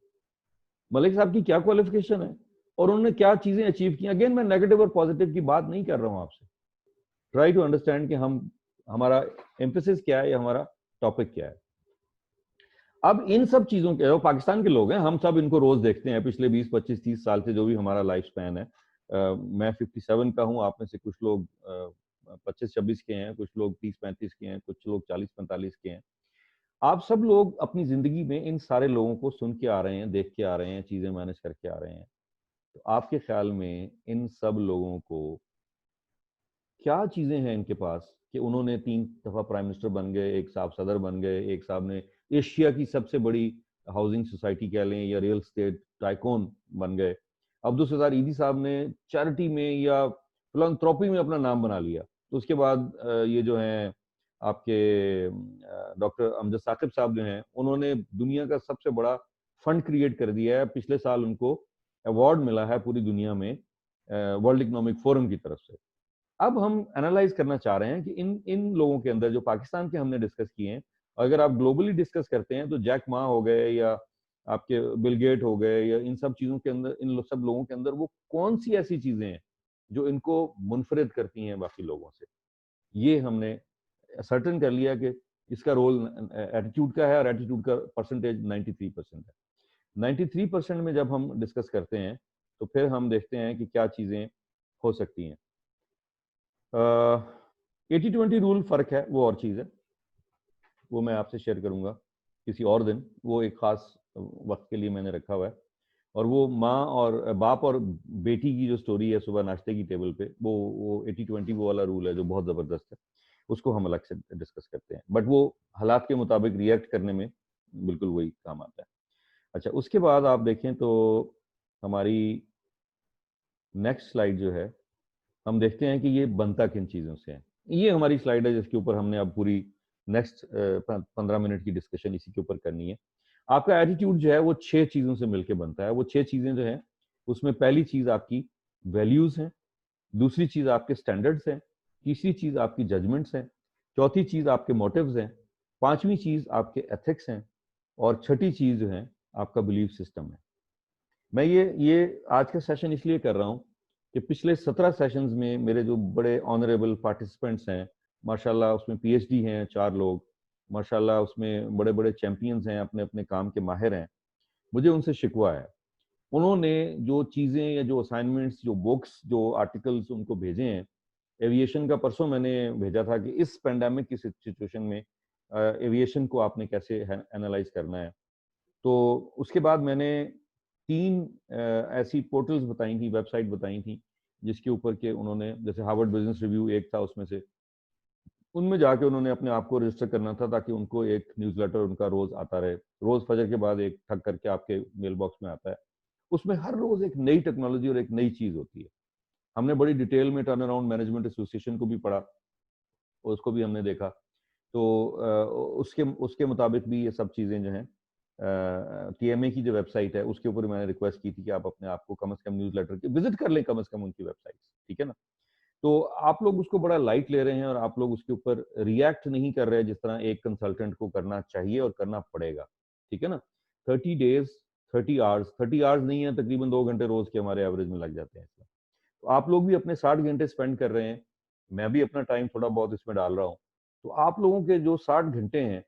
मलिक साहब की क्या क्वालिफिकेशन है और उन्होंने क्या चीजें अचीव की। अगेन मैं नेगेटिव और पॉजिटिव की बात नहीं कर रहा हूं आपसे, ट्राई टू अंडरस्टैंड कि हमारा एम्फेसिस क्या है या हमारा टॉपिक क्या है। अब इन सब चीजों के, पाकिस्तान के लोग हैं, हम सब इनको रोज देखते हैं पिछले 20, 25, 30 साल से, जो भी हमारा लाइफ स्पैन है। मैं 57 का हूं, आप में से कुछ लोग 25-26 के हैं, कुछ लोग 30-35 के हैं, कुछ लोग 40-45 के हैं। आप सब लोग अपनी जिंदगी में इन सारे लोगों को सुन के आ रहे हैं, देख के आ रहे हैं, चीजें मैनेज करके आ रहे हैं। तो आपके ख्याल में इन सब लोगों को क्या चीजें हैं इनके पास कि उन्होंने 3 दफा प्राइम मिनिस्टर बन गए, एक साहब सदर बन गए, एक साहब ने एशिया की सबसे बड़ी हाउसिंग सोसाइटी कह लें या रियल स्टेट टाइकोन बन गए। अब्दुल सत्तार ईदी साहब ने चैरिटी में या फिलॉन्थ्रोपी में अपना नाम बना लिया। तो उसके बाद ये जो है आपके डॉक्टर अमजद साकिब साहब जो हैं, उन्होंने दुनिया का सबसे बड़ा फंड क्रिएट कर दिया है। पिछले साल उनको अवार्ड मिला है पूरी दुनिया में वर्ल्ड इकोनॉमिक फोरम की तरफ से। अब हम एनालाइज करना चाह रहे हैं कि इन इन लोगों के अंदर जो पाकिस्तान के हमने डिस्कस किए हैं, अगर आप ग्लोबली डिस्कस करते हैं तो जैक मा हो गए या आपके बिल गेट हो गए या इन सब चीजों के अंदर, सब लोगों के अंदर वो कौन सी ऐसी चीजें हैं जो इनको मुनफरिद करती हैं बाकी लोगों से। ये हमने सर्टन कर लिया कि इसका रोल एटीट्यूड का है और एटीट्यूड का परसेंटेज 93% है। 93% में जब हम डिस्कस करते हैं तो फिर हम देखते हैं कि क्या चीजें हो सकती हैं। 80-20 रूल फर्क है, वो और चीज है, वो मैं आपसे शेयर करूंगा किसी और दिन। वो एक खास वक्त के लिए मैंने रखा हुआ है, और वो माँ और बाप और बेटी की जो स्टोरी है सुबह नाश्ते की टेबल पे, वो 80-20 वो वाला रूल है जो बहुत जबरदस्त है, उसको हम अलग से डिस्कस करते हैं। बट वो हालात के मुताबिक रिएक्ट करने में बिल्कुल वही काम आता है। अच्छा, उसके बाद आप देखें तो हमारी नेक्स्ट स्लाइड जो है, हम देखते हैं कि ये बनता किन चीज़ों से है। ये हमारी स्लाइड है जिसके ऊपर हमने अब पूरी नेक्स्ट 15 मिनट की डिस्कशन इसी के ऊपर करनी है। आपका एटीट्यूड जो है वो 6 चीज़ों से मिलकर बनता है। वो 6 चीज़ें जो हैं उसमें पहली चीज़ आपकी वैल्यूज़ हैं, दूसरी चीज़ आपके स्टैंडर्ड्स हैं, तीसरी चीज़ आपकी जजमेंट्स हैं, चौथी चीज़ आपके मोटिव्स हैं, पांचवी चीज़ आपके एथिक्स हैं, और छठी चीज़ जो है आपका बिलीफ सिस्टम है। मैं ये आज का सेशन इसलिए कर रहा हूँ कि पिछले 17 सेशंस में मेरे जो बड़े ऑनरेबल पार्टिसिपेंट्स हैं, माशाल्लाह उसमें पीएचडी हैं 4 लोग, माशाल्लाह उसमें बड़े बड़े चैंपियंस हैं, अपने अपने काम के माहिर हैं। मुझे उनसे शिकवा है, उन्होंने जो चीज़ें या जो असाइनमेंट्स, जो बुक्स, जो आर्टिकल्स उनको भेजे हैं। एविएशन का परसों मैंने भेजा था कि इस पेंडेमिक की सिचुएशन में एविएशन को आपने कैसे एनालाइज करना है। तो उसके बाद मैंने 3 ऐसी पोर्टल्स बताई थी, वेबसाइट बताई थी, जिसके ऊपर के उन्होंने, जैसे हार्वर्ड बिजनेस रिव्यू एक था उसमें से, उनमें जाके उन्होंने अपने आप को रजिस्टर करना था ताकि उनको एक न्यूज़लेटर उनका रोज आता रहे। रोज फजर के बाद एक ठग करके आपके मेल बॉक्स में आता है। उसमें हर रोज एक नई टेक्नोलॉजी और एक नई चीज होती है। हमने बड़ी डिटेल में टर्न अराउंड मैनेजमेंट एसोसिएशन को भी पढ़ा और उसको भी हमने देखा। तो उसके उसके मुताबिक भी ये सब चीज़ें जो हैं, टीएमए की जो वेबसाइट है उसके ऊपर मैंने रिक्वेस्ट की थी कि आप अपने आप को कम से कम न्यूज़लेटर की विजिट कर लें, कम से कम उनकी वेबसाइट, ठीक है ना। तो आप लोग उसको बड़ा लाइट ले रहे हैं और आप लोग उसके ऊपर रिएक्ट नहीं कर रहे जिस तरह एक कंसल्टेंट को करना चाहिए और करना पड़ेगा, ठीक है ना। 30 डेज 30 आवर्स, 30 आवर्स नहीं है, तकरीबन 2 घंटे रोज के हमारे एवरेज में लग जाते हैं इसमें। तो आप लोग भी अपने 60 घंटे स्पेंड कर रहे हैं, मैं भी अपना टाइम थोड़ा बहुत इसमें डाल रहा हूँ। तो आप लोगों के जो 60 घंटे हैं,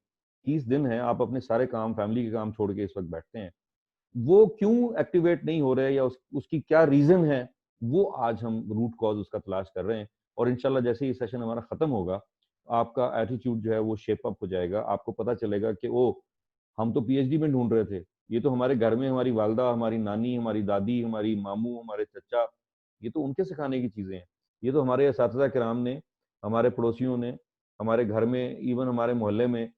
30 दिन हैं, आप अपने सारे काम, फैमिली के काम छोड़ के इस वक्त बैठते हैं, वो क्यों एक्टिवेट नहीं हो रहे या उसकी क्या रीजन है, वो आज हम रूट कॉज उसका तलाश कर रहे हैं। और इंशाल्लाह जैसे ही सेशन हमारा खत्म होगा, आपका एटीट्यूड जो है वो शेप अप हो जाएगा। आपको पता चलेगा कि ओ, हम तो पीएचडी में ढूंढ रहे थे, ये तो हमारे घर में हमारी वालदा, हमारी नानी, हमारी दादी, हमारी मामू, हमारे चचा, ये तो उनके सिखाने की चीजें हैं। ये तो हमारे असातिज़ा किराम ने, हमारे पड़ोसियों ने, हमारे घर में, इवन हमारे मोहल्ले में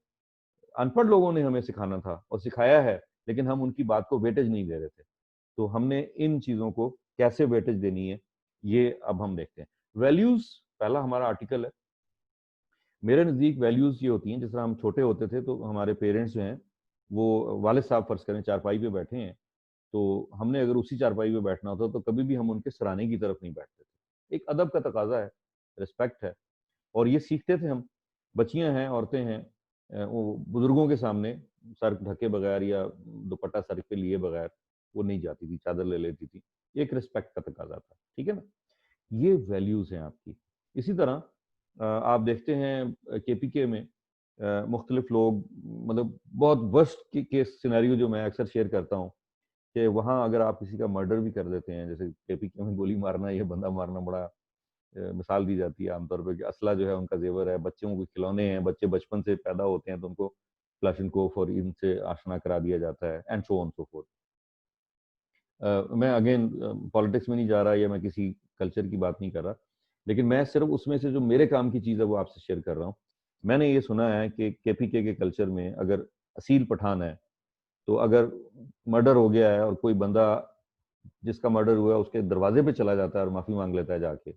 अनपढ़ लोगों ने हमें सिखाना था और सिखाया है, लेकिन हम उनकी बात को वेटेज नहीं दे रहे थे। तो हमने इन चीजों को कैसे वेटेज देनी है, ये अब हम देखते हैं। वैल्यूज पहला हमारा आर्टिकल है। मेरे नज़दीक वैल्यूज ये होती हैं, जिस तरह हम छोटे होते थे तो हमारे पेरेंट्स जो हैं, वो वालिद साहब फर्ज करें चारपाई पे बैठे हैं, तो हमने अगर उसी चारपाई पे बैठना होता तो कभी भी हम उनके सराहने की तरफ नहीं बैठते थे। एक अदब का तकाजा है, रिस्पेक्ट है, और ये सीखते थे हम। बच्चियां हैं, औरतें हैं, वो बुजुर्गों के सामने सर ढके बगैर या दुपट्टा सर पे लिए बगैर वो नहीं जाती थी, चादर ले लेती थी। एक रिस्पेक्ट का तकाजा था, ठीक है ना। ये वैल्यूज हैं आपकी। इसी तरह आप देखते हैं केपीके में मुख्तलिफ लोग, मतलब बहुत वर्स्ट केस सिनेरियो जो मैं अक्सर शेयर करता हूँ कि वहाँ अगर आप किसी का मर्डर भी कर देते हैं, जैसे केपीके में गोली मारना या बंदा मारना, बड़ा मिसाल दी जाती है आमतौर पे कि असला जो है उनका जेवर है, बच्चों को खिलौने हैं, बच्चे बचपन से पैदा होते हैं तो उनको क्लाशनकोफ और इनसे आशना करा दिया जाता है, and so on so fourth. मैं अगेन पॉलिटिक्स में नहीं जा रहा या मैं किसी कल्चर की बात नहीं कर रहा, लेकिन मैं सिर्फ उसमें से जो मेरे काम की चीज़ है वो आपसे शेयर कर रहा हूँ। मैंने ये सुना है कि केपीके के कल्चर में अगर असील पठान है, तो अगर मर्डर हो गया है और कोई बंदा जिसका मर्डर हुआ है उसके दरवाजे पे चला जाता है और माफ़ी मांग लेता है, जाके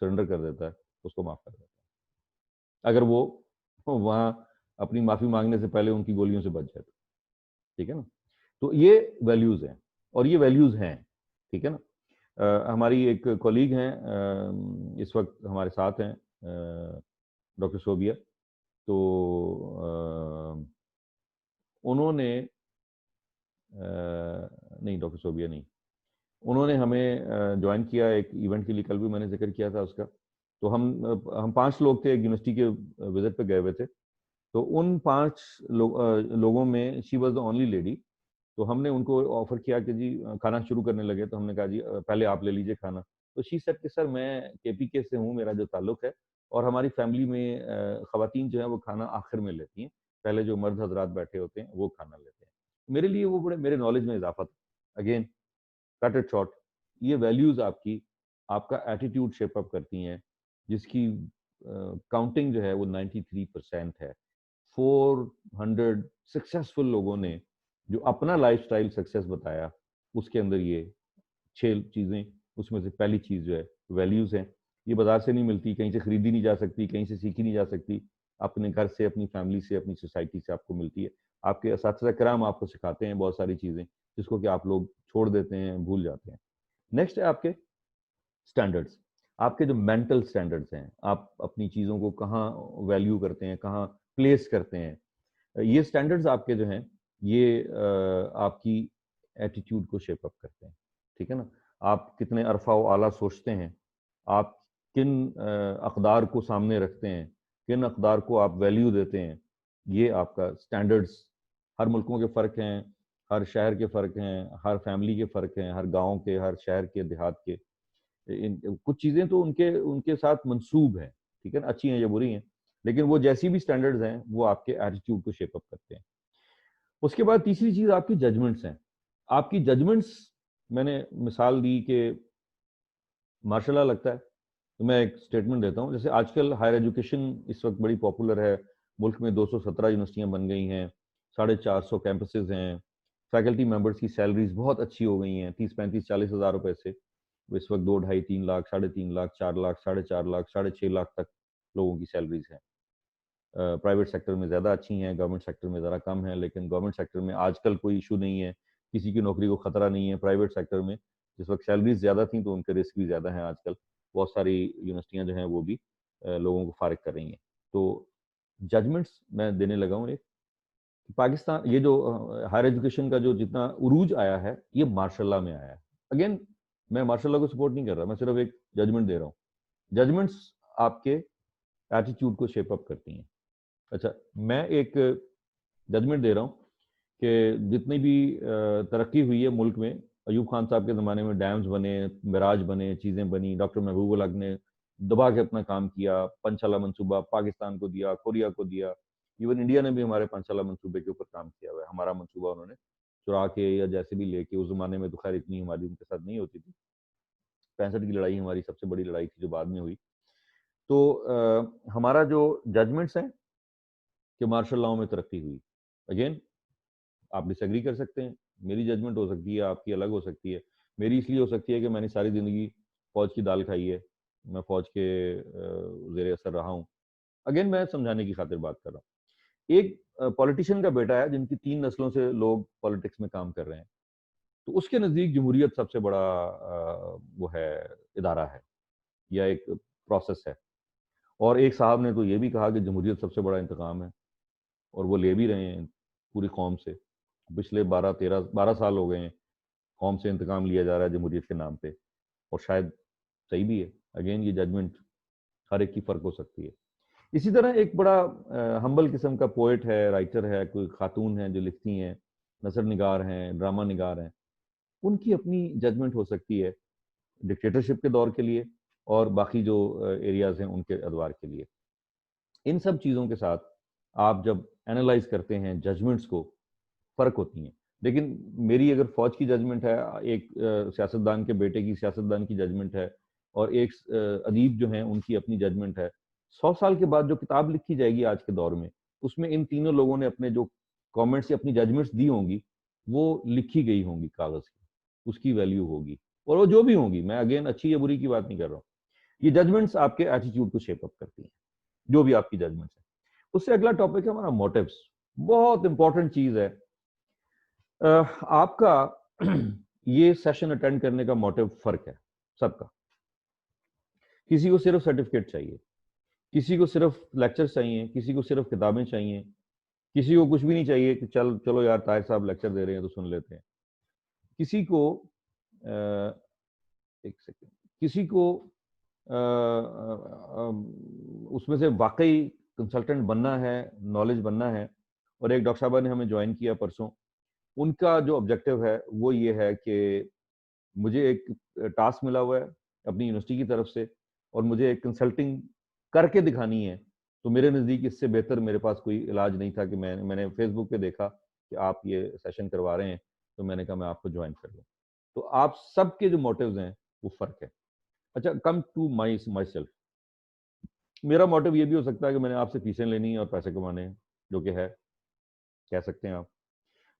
सरेंडर कर देता है, उसको माफ़ कर देता है, अगर वो वहां अपनी माफी मांगने से पहले उनकी गोलियों से बच जाते। ठीक है ना। तो ये वैल्यूज हैं और ये वैल्यूज हैं। ठीक है ना। हमारी एक कॉलीग हैं, इस वक्त हमारे साथ हैं, डॉक्टर शोबिया। तो उन्होंने नहीं, डॉक्टर शोबिया नहीं, उन्होंने हमें ज्वाइन किया एक इवेंट के लिए। कल भी मैंने जिक्र किया था उसका। तो हम 5 लोग थे, एक यूनिवर्सिटी के विजिट पे गए हुए थे। तो उन 5 लोगों में she was the only lady. तो हमने उनको ऑफर किया कि जी खाना शुरू करने लगे। तो हमने कहा जी पहले आप ले लीजिए खाना। तो शी सेड कि सर मैं केपीके से हूँ, मेरा जो ताल्लुक है, और हमारी फैमिली में खवातीन जो है वो खाना आखिर में लेती हैं, पहले जो मर्द हजरात बैठे होते हैं वो खाना लेते हैं। मेरे लिए वो बड़े मेरे नॉलेज में इजाफा था। अगेन कट इट शॉर्ट, ये वैल्यूज आपकी आपका एटीट्यूड शेप अप करती हैं, जिसकी काउंटिंग जो है वो 93% है। 400 सक्सेसफुल लोगों ने जो अपना लाइफस्टाइल सक्सेस बताया, उसके अंदर ये 6 चीजें, उसमें से पहली चीज जो है वैल्यूज हैं। ये बाजार से नहीं मिलती, कहीं से खरीदी नहीं जा सकती, कहीं से सीखी नहीं जा सकती, अपने घर से, अपनी फैमिली से, अपनी सोसाइटी से आपको मिलती है। आपके असातिज़ा किराम आपको सिखाते हैं बहुत सारी चीजें, जिसको कि आप लोग छोड़ देते हैं, भूल जाते हैं। नेक्स्ट है आपके स्टैंडर्ड्स। आपके जो मेंटल स्टैंडर्ड्स हैं, आप अपनी चीज़ों को कहाँ वैल्यू करते हैं, कहाँ प्लेस करते हैं, ये स्टैंडर्ड्स आपके जो हैं ये आपकी एटीट्यूड को शेप अप करते हैं। ठीक है ना। आप कितने अरफा व आला सोचते हैं, आप किन अक़दार को सामने रखते हैं, किन अक़दार को आप वैल्यू देते हैं, ये आपका स्टैंडर्ड्स। हर मुल्कों के फ़र्क हैं, हर शहर के फ़र्क हैं, हर फैमिली के फ़र्क हैं, हर गाँव के, हर शहर के, देहात के। कुछ चीज़ें तो उनके उनके साथ मंसूब हैं। ठीक है ना, अच्छी हैं या बुरी हैं, लेकिन वो जैसी भी स्टैंडर्ड्स हैं वो आपके एटीट्यूड को शेप अप करते हैं। उसके बाद तीसरी चीज़ आपकी जजमेंट्स हैं। आपकी जजमेंट्स, मैंने मिसाल दी कि माशाल्लाह लगता है, तो मैं एक स्टेटमेंट देता हूँ। जैसे आजकल हायर एजुकेशन इस वक्त बड़ी पॉपुलर है, मुल्क में 217 यूनिवर्सिटियाँ बन गई हैं, 450 कैंपसेस हैं, फैकल्टी मेंबर्स की सैलरीज बहुत अच्छी हो गई हैं, 30-35-40 हज़ार रुपए से इस वक्त 2, ढाई, 3 लाख, 3.5 लाख, 4 लाख, 4.5 लाख, 6.5 लाख तक लोगों की सैलरीज हैं। प्राइवेट सेक्टर में ज़्यादा अच्छी हैं, गवर्नमेंट सेक्टर में ज़रा कम है, लेकिन गवर्नमेंट सेक्टर में आजकल कोई इशू नहीं है, किसी की नौकरी को खतरा नहीं है। प्राइवेट सेक्टर में जिस वक्त सैलरीज ज़्यादा थी तो उनके रिस्क भी ज़्यादा हैं। आजकल बहुत सारी यूनिवर्सिटियाँ जो हैं वो भी लोगों को फारिग कर रही हैं। तो जजमेंट्स मैं देने लगा हूँ एक, पाकिस्तान ये जो हायर एजुकेशन का जो जितना उरूज आया है, ये मार्शल में आया है। अगेन मैं मार्शल को सपोर्ट नहीं कर रहा, मैं सिर्फ एक जजमेंट दे रहा हूँ। जजमेंट्स आपके एटीट्यूड को शेप अप करती हैं। अच्छा, मैं एक जजमेंट दे रहा हूँ कि जितनी भी तरक्की हुई है मुल्क में, अयूब खान साहब के ज़माने में डैम्स बने, मिराज बने, चीज़ें बनी, डॉक्टर महबूब हक ने दबा के अपना काम किया, पंचशाला मंसूबा पाकिस्तान को दिया, कोरिया को दिया, इवन इंडिया ने भी हमारे पंचशाला मंसूबे के ऊपर काम किया हुआ है। हमारा मंसूबा उन्होंने चुरा के या जैसे भी लेके, उस ज़माने में तो खैर इतनी हमारी उनके साथ नहीं होती थी। 65 की लड़ाई हमारी सबसे बड़ी लड़ाई थी जो बाद में हुई। तो हमारा जो जजमेंट्स हैं कि मार्शल लॉ में तरक्की हुई। अगेन आप डिसएग्री कर सकते हैं, मेरी जजमेंट हो सकती है, आपकी अलग हो सकती है। मेरी इसलिए हो सकती है कि मैंने सारी ज़िंदगी फ़ौज की दाल खाई है, मैं फ़ौज के ज़ेर असर रहा हूँ। अगेन मैं समझाने की खातिर बात कर रहा हूँ। एक पॉलिटिशियन का बेटा है जिनकी 3 नस्लों से लोग पॉलिटिक्स में काम कर रहे हैं, तो उसके नज़दीक जमहूरियत सबसे बड़ा वो है, इदारा है या एक प्रोसेस है। और एक साहब ने तो ये भी कहा कि जमहूरियत सबसे बड़ा इंतकाम है, और वो ले भी रहे हैं पूरी कौम से। पिछले 12 साल हो गए हैं कौम से इंतकाम लिया जा रहा है जमहूरियत के नाम पे, और शायद सही भी है। अगेन ये जजमेंट हर एक की फ़र्क हो सकती है। इसी तरह एक बड़ा हम्बल किस्म का पोएट है, राइटर है, कोई खातून है जो लिखती हैं, नसर निगार हैं, ड्रामा निगार हैं, उनकी अपनी जजमेंट हो सकती है डिक्टेटरशिप के दौर के लिए और बाकी जो एरियाज़ हैं उनके अदवार के लिए। इन सब चीज़ों के साथ आप जब एनालाइज करते हैं जजमेंट्स को, फ़र्क होती हैं। लेकिन मेरी अगर फ़ौज की जजमेंट है, एक सियासतदान के बेटे की सियासतदान की जजमेंट है, और एक अदीब जो हैं उनकी अपनी जजमेंट है, 100 साल के बाद जो किताब लिखी जाएगी आज के दौर में, उसमें इन तीनों लोगों ने अपने जो कमेंट्स या अपनी जजमेंट्स दी होंगी, वो लिखी गई होंगी कागज़ पे, उसकी वैल्यू होगी। और वो जो भी होंगी, मैं अगेन अच्छी या बुरी की बात नहीं कर रहा हूँ। ये जजमेंट्स आपके एटीट्यूड को शेप अप करती हैं, जो भी आपकी जजमेंट्स हैं। उससे अगला टॉपिक है हमारा मोटिव्स। बहुत इंपॉर्टेंट चीज है। आपका ये सेशन अटेंड करने का मोटिव फर्क है सबका। किसी को सिर्फ सर्टिफिकेट चाहिए, किसी को सिर्फ लेक्चर चाहिए, किसी को सिर्फ किताबें चाहिए, किसी को कुछ भी नहीं चाहिए कि चलो यार ताहिर साहब लेक्चर दे रहे हैं तो सुन लेते हैं। किसी को एक सेकेंड, किसी को उसमें से वाकई कंसल्टेंट बनना है, नॉलेज बनना है। और एक डॉक्टर साहब ने हमें ज्वाइन किया परसों, उनका जो ऑब्जेक्टिव है वो ये है कि मुझे एक टास्क मिला हुआ है अपनी यूनिवर्सिटी की तरफ से और मुझे एक कंसल्टिंग करके दिखानी है। तो मेरे नज़दीक इससे बेहतर मेरे पास कोई इलाज नहीं था कि मैंने फेसबुक पे देखा कि आप ये सेशन करवा रहे हैं, तो मैंने कहा मैं आपको ज्वाइन कर लूँ। तो आप सबके जो मोटिव्स हैं वो फर्क है। अच्छा, कम टू माई सेल्फ। मेरा मोटिव ये भी हो सकता है कि मैंने आपसे फीसें लेनी है और पैसे कमाने हैं, जो कि है, कह सकते हैं आप।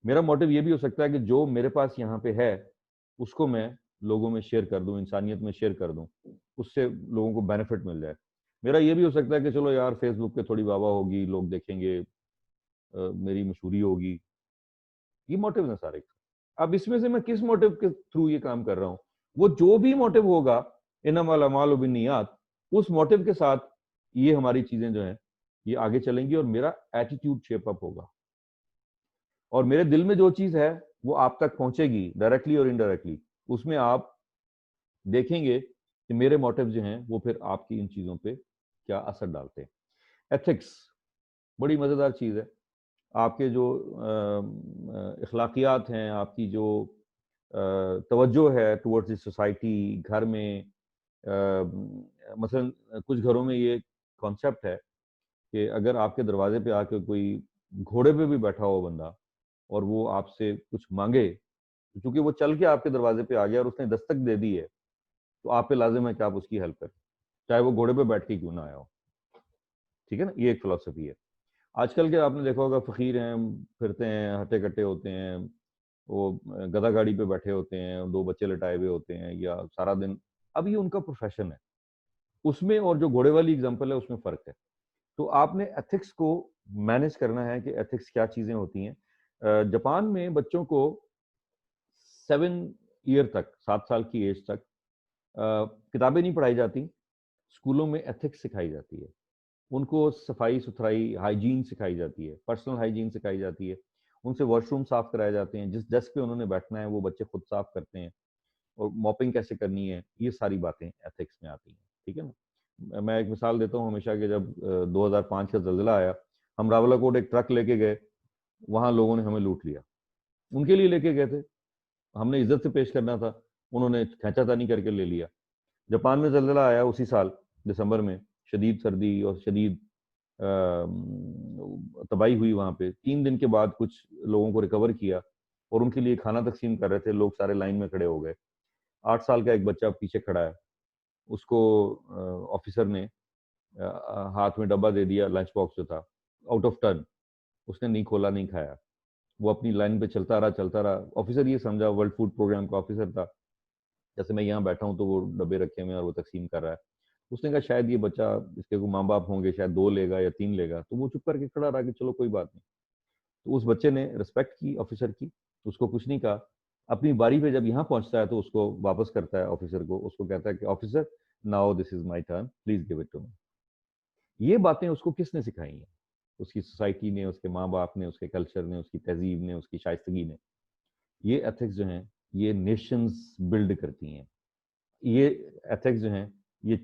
मेरा मोटिव ये भी हो सकता है कि जो मेरे पास यहाँ पे है उसको मैं लोगों में शेयर कर दूं, इंसानियत में शेयर कर दूं, उससे लोगों को बेनिफिट मिल जाए। मेरा ये भी हो सकता है कि चलो यार फेसबुक पे थोड़ी वाहवाह होगी, लोग देखेंगे, मेरी मशहूरी होगी। ये मोटिव है सारे। अब इसमें से मैं किस मोटिव के थ्रू ये काम कर रहा हूँ, वो जो भी मोटिव होगा, इन्नमल अमालु बिन्नियात, उस मोटिव के साथ ये हमारी चीजें जो हैं ये आगे चलेंगी और मेरा एटीट्यूड शेप अप होगा। और मेरे दिल में जो चीज है वो आप तक पहुंचेगी डायरेक्टली और इनडायरेक्टली। उसमें आप देखेंगे कि मेरे मोटिव जो हैं वो फिर आपकी इन चीजों पे क्या असर डालते हैं। एथिक्स बड़ी मजेदार चीज है। आपके जो अखलाकियात हैं, आपकी जो तवज्जो है टुवर्ड्स द सोसाइटी, घर में मसलन कुछ घरों में ये कॉन्सेप्ट है कि अगर आपके दरवाजे पे आके कोई घोड़े पे भी बैठा हो बंदा और वो आपसे कुछ मांगे, क्योंकि वो चल के आपके दरवाजे पे आ गया और उसने दस्तक दे दी है, तो आप पे लाजिम है कि आप उसकी हेल्प करें, चाहे वो घोड़े पे बैठ के क्यों ना आया हो। ठीक है ना, ये एक फिलोसफी है। आजकल के आपने देखा होगा फकीर हैं, फिरते हैं, हट्टे कट्टे होते हैं, वो गधा गाड़ी पे बैठे होते हैं, दो बच्चे लटाए हुए होते हैं, या सारा दिन, अब ये उनका प्रोफेशन है। उसमें और जो घोड़े वाली एग्जांपल है उसमें फर्क है। तो आपने एथिक्स को मैनेज करना है कि एथिक्स क्या चीजें होती हैं। जापान में बच्चों को 7 ईयर तक, 7 साल की एज तक किताबें नहीं पढ़ाई जाती, स्कूलों में एथिक्स सिखाई जाती है। उनको सफाई सुथराई, हाइजीन सिखाई जाती है, पर्सनल हाइजीन सिखाई जाती है। उनसे वॉशरूम साफ कराए जाते हैं, जिस डेस्क पे उन्होंने बैठना है वो बच्चे खुद साफ करते हैं, और मॉपिंग कैसे करनी है, ये सारी बातें एथिक्स में आती हैं। ठीक है ना। मैं एक मिसाल देता हूँ हमेशा कि जब 2005 का जल्जला आया, हम रावलाकोट एक ट्रक लेके गए, वहां लोगों ने हमें लूट लिया। उनके लिए लेके गए थे, हमने इज्जत से पेश करना था, उन्होंने खैंचातानी करके ले लिया। जापान में जल्जला आया उसी साल दिसंबर में, शदीद सर्दी और शदीद तबाही हुई वहां पे। 3 दिन के बाद कुछ लोगों को रिकवर किया और उनके लिए खाना तकसीम कर रहे थे, लोग सारे लाइन में खड़े हो गए। 8 साल का एक बच्चा पीछे खड़ा है, उसको ऑफिसर ने हाथ में डब्बा दे दिया, लंच बॉक्स जो था, आउट ऑफ टर्न, उसने नहीं खोला, नहीं खाया। वो अपनी लाइन पे चलता रहा चलता रहा। ऑफिसर ये समझा, वर्ल्ड फूड प्रोग्राम का ऑफिसर था, जैसे मैं यहाँ बैठा हूँ तो वो डब्बे रखे हुए और वो तकसीम कर रहा है। उसने कहा शायद ये बच्चा, इसके को माँ बाप होंगे, शायद 2 लेगा या 3 लेगा, तो वो चुप करके खड़ा रहा कि चलो कोई बात नहीं। तो उस बच्चे ने रिस्पेक्ट की ऑफिसर की, उसको कुछ नहीं कहा। अपनी बारी पे जब यहाँ पहुंचता है तो उसको वापस करता है ऑफिसर को, उसको कहता है कि officer, now this is my turn, please give it to me. ये बातें उसको किसने सिखाई हैं? उसकी सोसाइटी ने, उसके माँ बाप ने, उसके कल्चर ने, उसकी तहजीब ने, उसकी शाइस्तगी ने। ये एथिक्स जो हैं ये नेशंस बिल्ड करती हैं। ये एथिक्स जो हैं, ये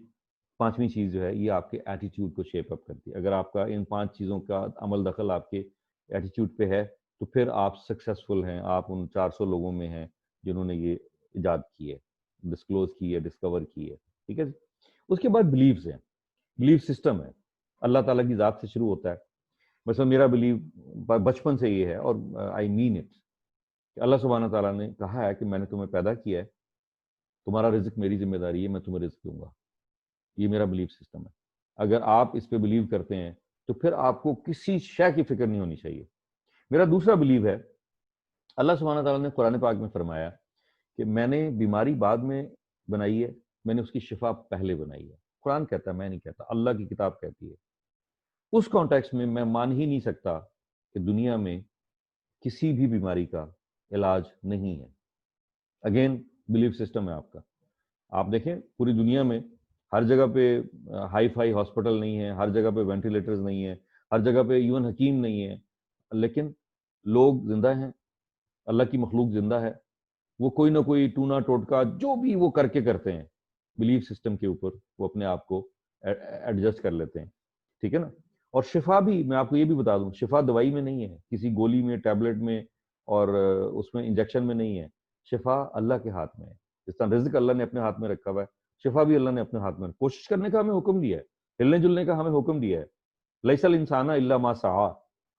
पांचवी चीज जो है, ये आपके एटीट्यूड को शेप अप करती है। अगर आपका इन 5 चीजों का अमल दखल आपके एटीट्यूड पे है तो फिर आप सक्सेसफुल हैं, आप उन 400 लोगों में हैं जिन्होंने ये इजाद की है, डिस्क्लोज की है, डिस्कवर की है। ठीक है। उसके बाद बिलीव्स हैं, बिलीफ सिस्टम है, अल्लाह ताला की ज़ात से शुरू होता है। वैसे मेरा बिलीव बचपन से ये है और आई मीन इट, अल्लाह सुब्हाना ताला ने कहा है कि मैंने तुम्हें पैदा किया है, तुम्हारा रिज्क मेरी जिम्मेदारी है, मैं तुम्हें रिज्क दूंगा। ये मेरा बिलीफ सिस्टम है। अगर आप इस पे बिलीव करते हैं तो फिर आपको किसी शय की फिक्र नहीं होनी चाहिए। मेरा दूसरा बिलीव है, अल्लाह सुब्हाना ताला ने कुरान पाक में फरमाया कि मैंने बीमारी बाद में बनाई है, मैंने उसकी शिफा पहले बनाई है। कुरान कहता है, मैं नहीं कहता, अल्लाह की किताब कहती है। उस कॉन्टेक्स्ट में मैं मान ही नहीं सकता कि दुनिया में किसी भी बीमारी का इलाज नहीं है। अगेन बिलीफ सिस्टम है आपका। आप देखें पूरी दुनिया में हर जगह पे हाई फाई हॉस्पिटल नहीं है, हर जगह पे वेंटिलेटर्स नहीं है, हर जगह पे इवन हकीम नहीं है, लेकिन लोग जिंदा हैं, अल्लाह की मखलूक जिंदा है। वो कोई ना कोई टूना टोटका जो भी वो करके करते हैं, बिलीफ सिस्टम के ऊपर वो अपने आप को एडजस्ट कर लेते हैं, ठीक है ना। और शिफा भी मैं आपको ये भी बता दूं, शिफा दवाई में नहीं है, किसी गोली में, टैबलेट में और उसमें इंजेक्शन में नहीं है। शिफा अल्लाह के हाथ में है। जिस तरह रिज्क अल्लाह ने अपने हाथ में रखा हुआ है, शिफा भी अल्लाह ने अपने हाथ में। कोशिश करने का हमें हुक्म दिया है, हिलने जुलने का हमें हुक्म दिया है। लैसल इंसाना इल्ला मा सआ,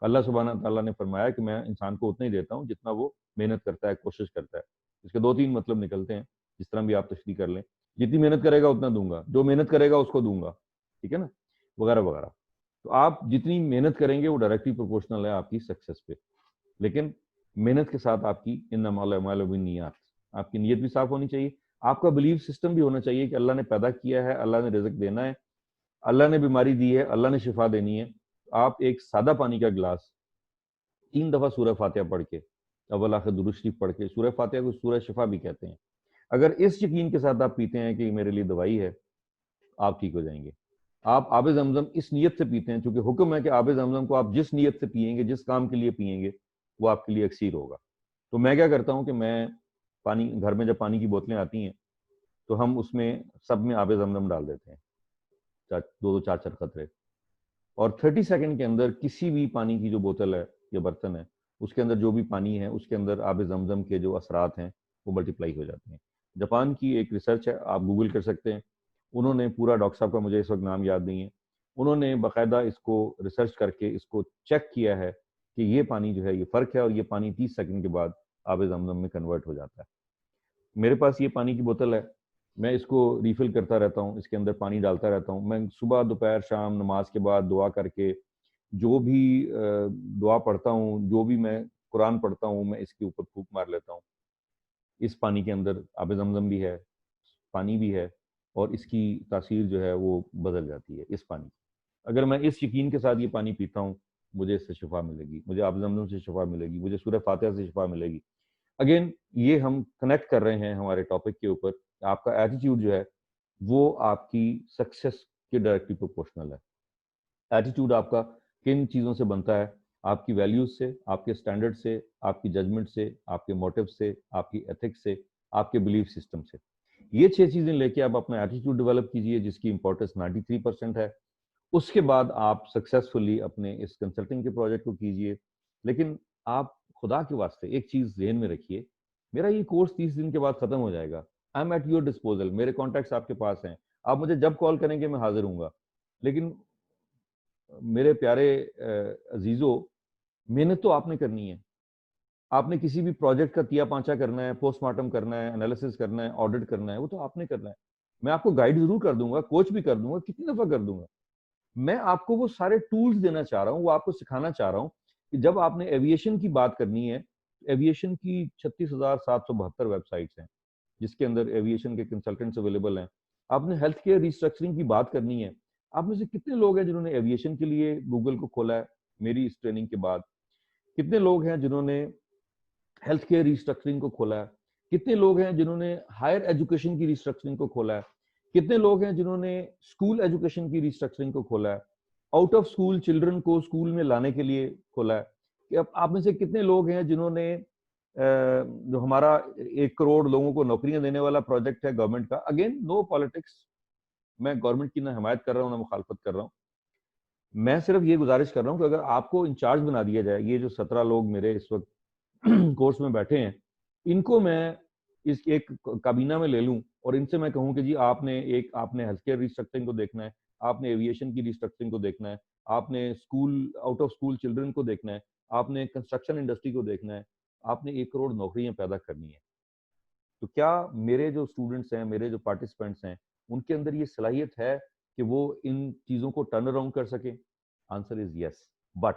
अल्लाह सुब्हानहू तआला ने फरमाया कि मैं इंसान को उतना ही देता हूँ जितना वो मेहनत करता है, कोशिश करता है। इसके 2-3 मतलब निकलते हैं, जिस तरह भी आप तशरीह कर लें। जितनी मेहनत करेगा उतना दूंगा, जो मेहनत करेगा उसको दूंगा, ठीक है ना, वगैरह वगैरह। तो आप जितनी मेहनत करेंगे वो डायरेक्टली प्रोपोर्शनल है आपकी सक्सेस पे। लेकिन मेहनत के साथ आपकी इन्नमल अमालु बिन्नियात, आपकी नीयत भी साफ होनी चाहिए। आपका बिलीफ सिस्टम भी होना चाहिए कि अल्लाह ने पैदा किया है, अल्लाह ने रिज़्क देना है, अल्लाह ने बीमारी दी है, अल्लाह ने शिफा देनी है। आप एक सादा पानी का गिलास 3 दफा सूरह फातिहा पढ़ के, अव्वल आखिर दुरूद शरीफ पढ़ के, सूरह फातिहा को सूरह शिफा भी कहते हैं, अगर इस यकीन के साथ आप पीते हैं कि मेरे लिए दवाई है, आप ठीक हो जाएंगे। आप आब ज़मज़म इस नीयत से पीते हैं, क्योंकि हुक्म है कि आब ज़मज़म को आप जिस नीयत से पिएंगे, जिस काम के लिए पिएंगे, वो आपके लिए अक्सीर होगा। तो मैं क्या करता हूँ कि मैं पानी, घर में जब पानी की बोतलें आती हैं तो हम उसमें सब में आब ज़मज़म डाल देते हैं, 2-2 4-4 कतरे, और 30 सेकंड के अंदर किसी भी पानी की जो बोतल है या बर्तन है, उसके अंदर जो भी पानी है, उसके अंदर आब ज़मज़म के जो असरात हैं वो मल्टीप्लाई हो जाते हैं। जापान की एक रिसर्च है, आप गूगल कर सकते हैं। उन्होंने पूरा, डॉक्टर साहब का मुझे इस वक्त नाम याद नहीं है, उन्होंने बाकायदा इसको रिसर्च करके इसको चेक किया है कि ये पानी जो है ये फ़र्क है, और ये पानी 30 सेकंड के बाद आब ज़मज़म में कन्वर्ट हो जाता है। मेरे पास ये पानी की बोतल है, मैं इसको रिफ़िल करता रहता हूँ, इसके अंदर पानी डालता रहता हूँ। मैं सुबह, दोपहर, शाम नमाज के बाद दुआ करके जो भी दुआ पढ़ता हूँ, जो भी मैं कुरान पढ़ता हूँ, मैं इसके ऊपर फूंक मार लेता हूँ। इस पानी के अंदर आब ज़मज़म भी है, पानी भी है, और इसकी तासीर जो है वो बदल जाती है इस पानी की। अगर मैं इस यकीन के साथ ये पानी पीता हूँ, मुझे इससे शिफा मिलेगी, मुझे आब ज़मज़म से शिफा मिलेगी, मुझे सूरह फातिहा से शिफा मिलेगी। अगेन ये हम कनेक्ट कर रहे हैं हमारे टॉपिक के ऊपर, आपका एटीट्यूड जो है वो आपकी सक्सेस के डायरेक्टली प्रोपोर्शनल है। एटीट्यूड आपका किन चीज़ों से बनता है? आपकी वैल्यूज से, आपके स्टैंडर्ड से, आपकी जजमेंट से, आपके मोटिव से, आपकी एथिक्स से, आपके बिलीफ सिस्टम से। ये 6 चीज़ें लेके आप अपना एटीट्यूड डेवलप कीजिए, जिसकी इंपॉर्टेंस 93% है। उसके बाद आप सक्सेसफुली अपने इस कंसल्टिंग के प्रोजेक्ट को कीजिए। लेकिन आप खुदा के वास्ते एक चीज़ ज़हन में रखिए, मेरा ये कोर्स 30 दिन के बाद ख़त्म हो जाएगा। I am at your disposal, मेरे कॉन्टैक्ट्स आपके पास हैं, आप मुझे जब कॉल करेंगे मैं हाज़िर हूँगा। लेकिन मेरे प्यारे अजीज़ों, मेहनत तो आपने करनी है। आपने किसी भी प्रोजेक्ट का तिया पांचा करना है, पोस्टमार्टम करना है, एनालिसिस करना है, ऑडिट करना है, वो तो आपने करना है। मैं आपको गाइड जरूर कर दूंगा, कोच भी कर दूंगा, कितनी दफा कर दूंगा। मैं आपको वो सारे टूल्स देना चाह रहा हूँ, वो आपको सिखाना चाह रहा हूँ कि जब आपने एविएशन की बात करनी है, एविएशन की 36,772 वेबसाइट्स हैं, जिसके अंदर एविएशन के कंसल्टेंट्स अवेलेबल हैं। आपने हेल्थ केयर रिस्ट्रक्चरिंग की बात करनी है, आप में से कितने लोग हैं जिन्होंने एविएशन के लिए गूगल को खोला है मेरी इस ट्रेनिंग के बाद? कितने लोग हैं जिन्होंने हेल्थ केयर रिस्ट्रक्चरिंग को खोला है? कितने लोग हैं जिन्होंने हायर एजुकेशन की रिस्ट्रक्चरिंग को खोला है? कितने लोग हैं जिन्होंने स्कूल एजुकेशन की रिस्ट्रक्चरिंग को खोला है? आउट ऑफ स्कूल चिल्ड्रन को स्कूल में लाने के लिए खोला है? कि अब आप में से कितने लोग हैं जिन्होंने जो हमारा 1 करोड़ लोगों को नौकरियां देने वाला प्रोजेक्ट है गवर्नमेंट का, अगेन नो पॉलिटिक्स, मैं गवर्नमेंट की ना हिमायत कर रहा हूँ ना मुखालफत कर रहा हूँ, मैं सिर्फ ये गुजारिश कर रहा हूँ कि अगर आपको इंचार्ज बना दिया जाए, ये जो 17 लोग मेरे इस वक्त कोर्स में बैठे हैं, इनको मैं इस एक काबीना में ले लूं और इनसे मैं कहूं कि जी आपने हेल्थ केयर रिस्ट्रक्चरिंग को देखना है, आपने एविएशन की रिस्ट्रक्चरिंग को देखना है, आपने school, out of school children को देखना है, आपने कंस्ट्रक्शन इंडस्ट्री को देखना है, आपने 1 करोड़ नौकरियां पैदा करनी है। तो क्या मेरे जो स्टूडेंट्स हैं, मेरे जो पार्टिसिपेंट्स हैं, उनके अंदर ये सलाहियत है कि वो इन चीज़ों को टर्न अराउंड कर सके? Answer is yes. बट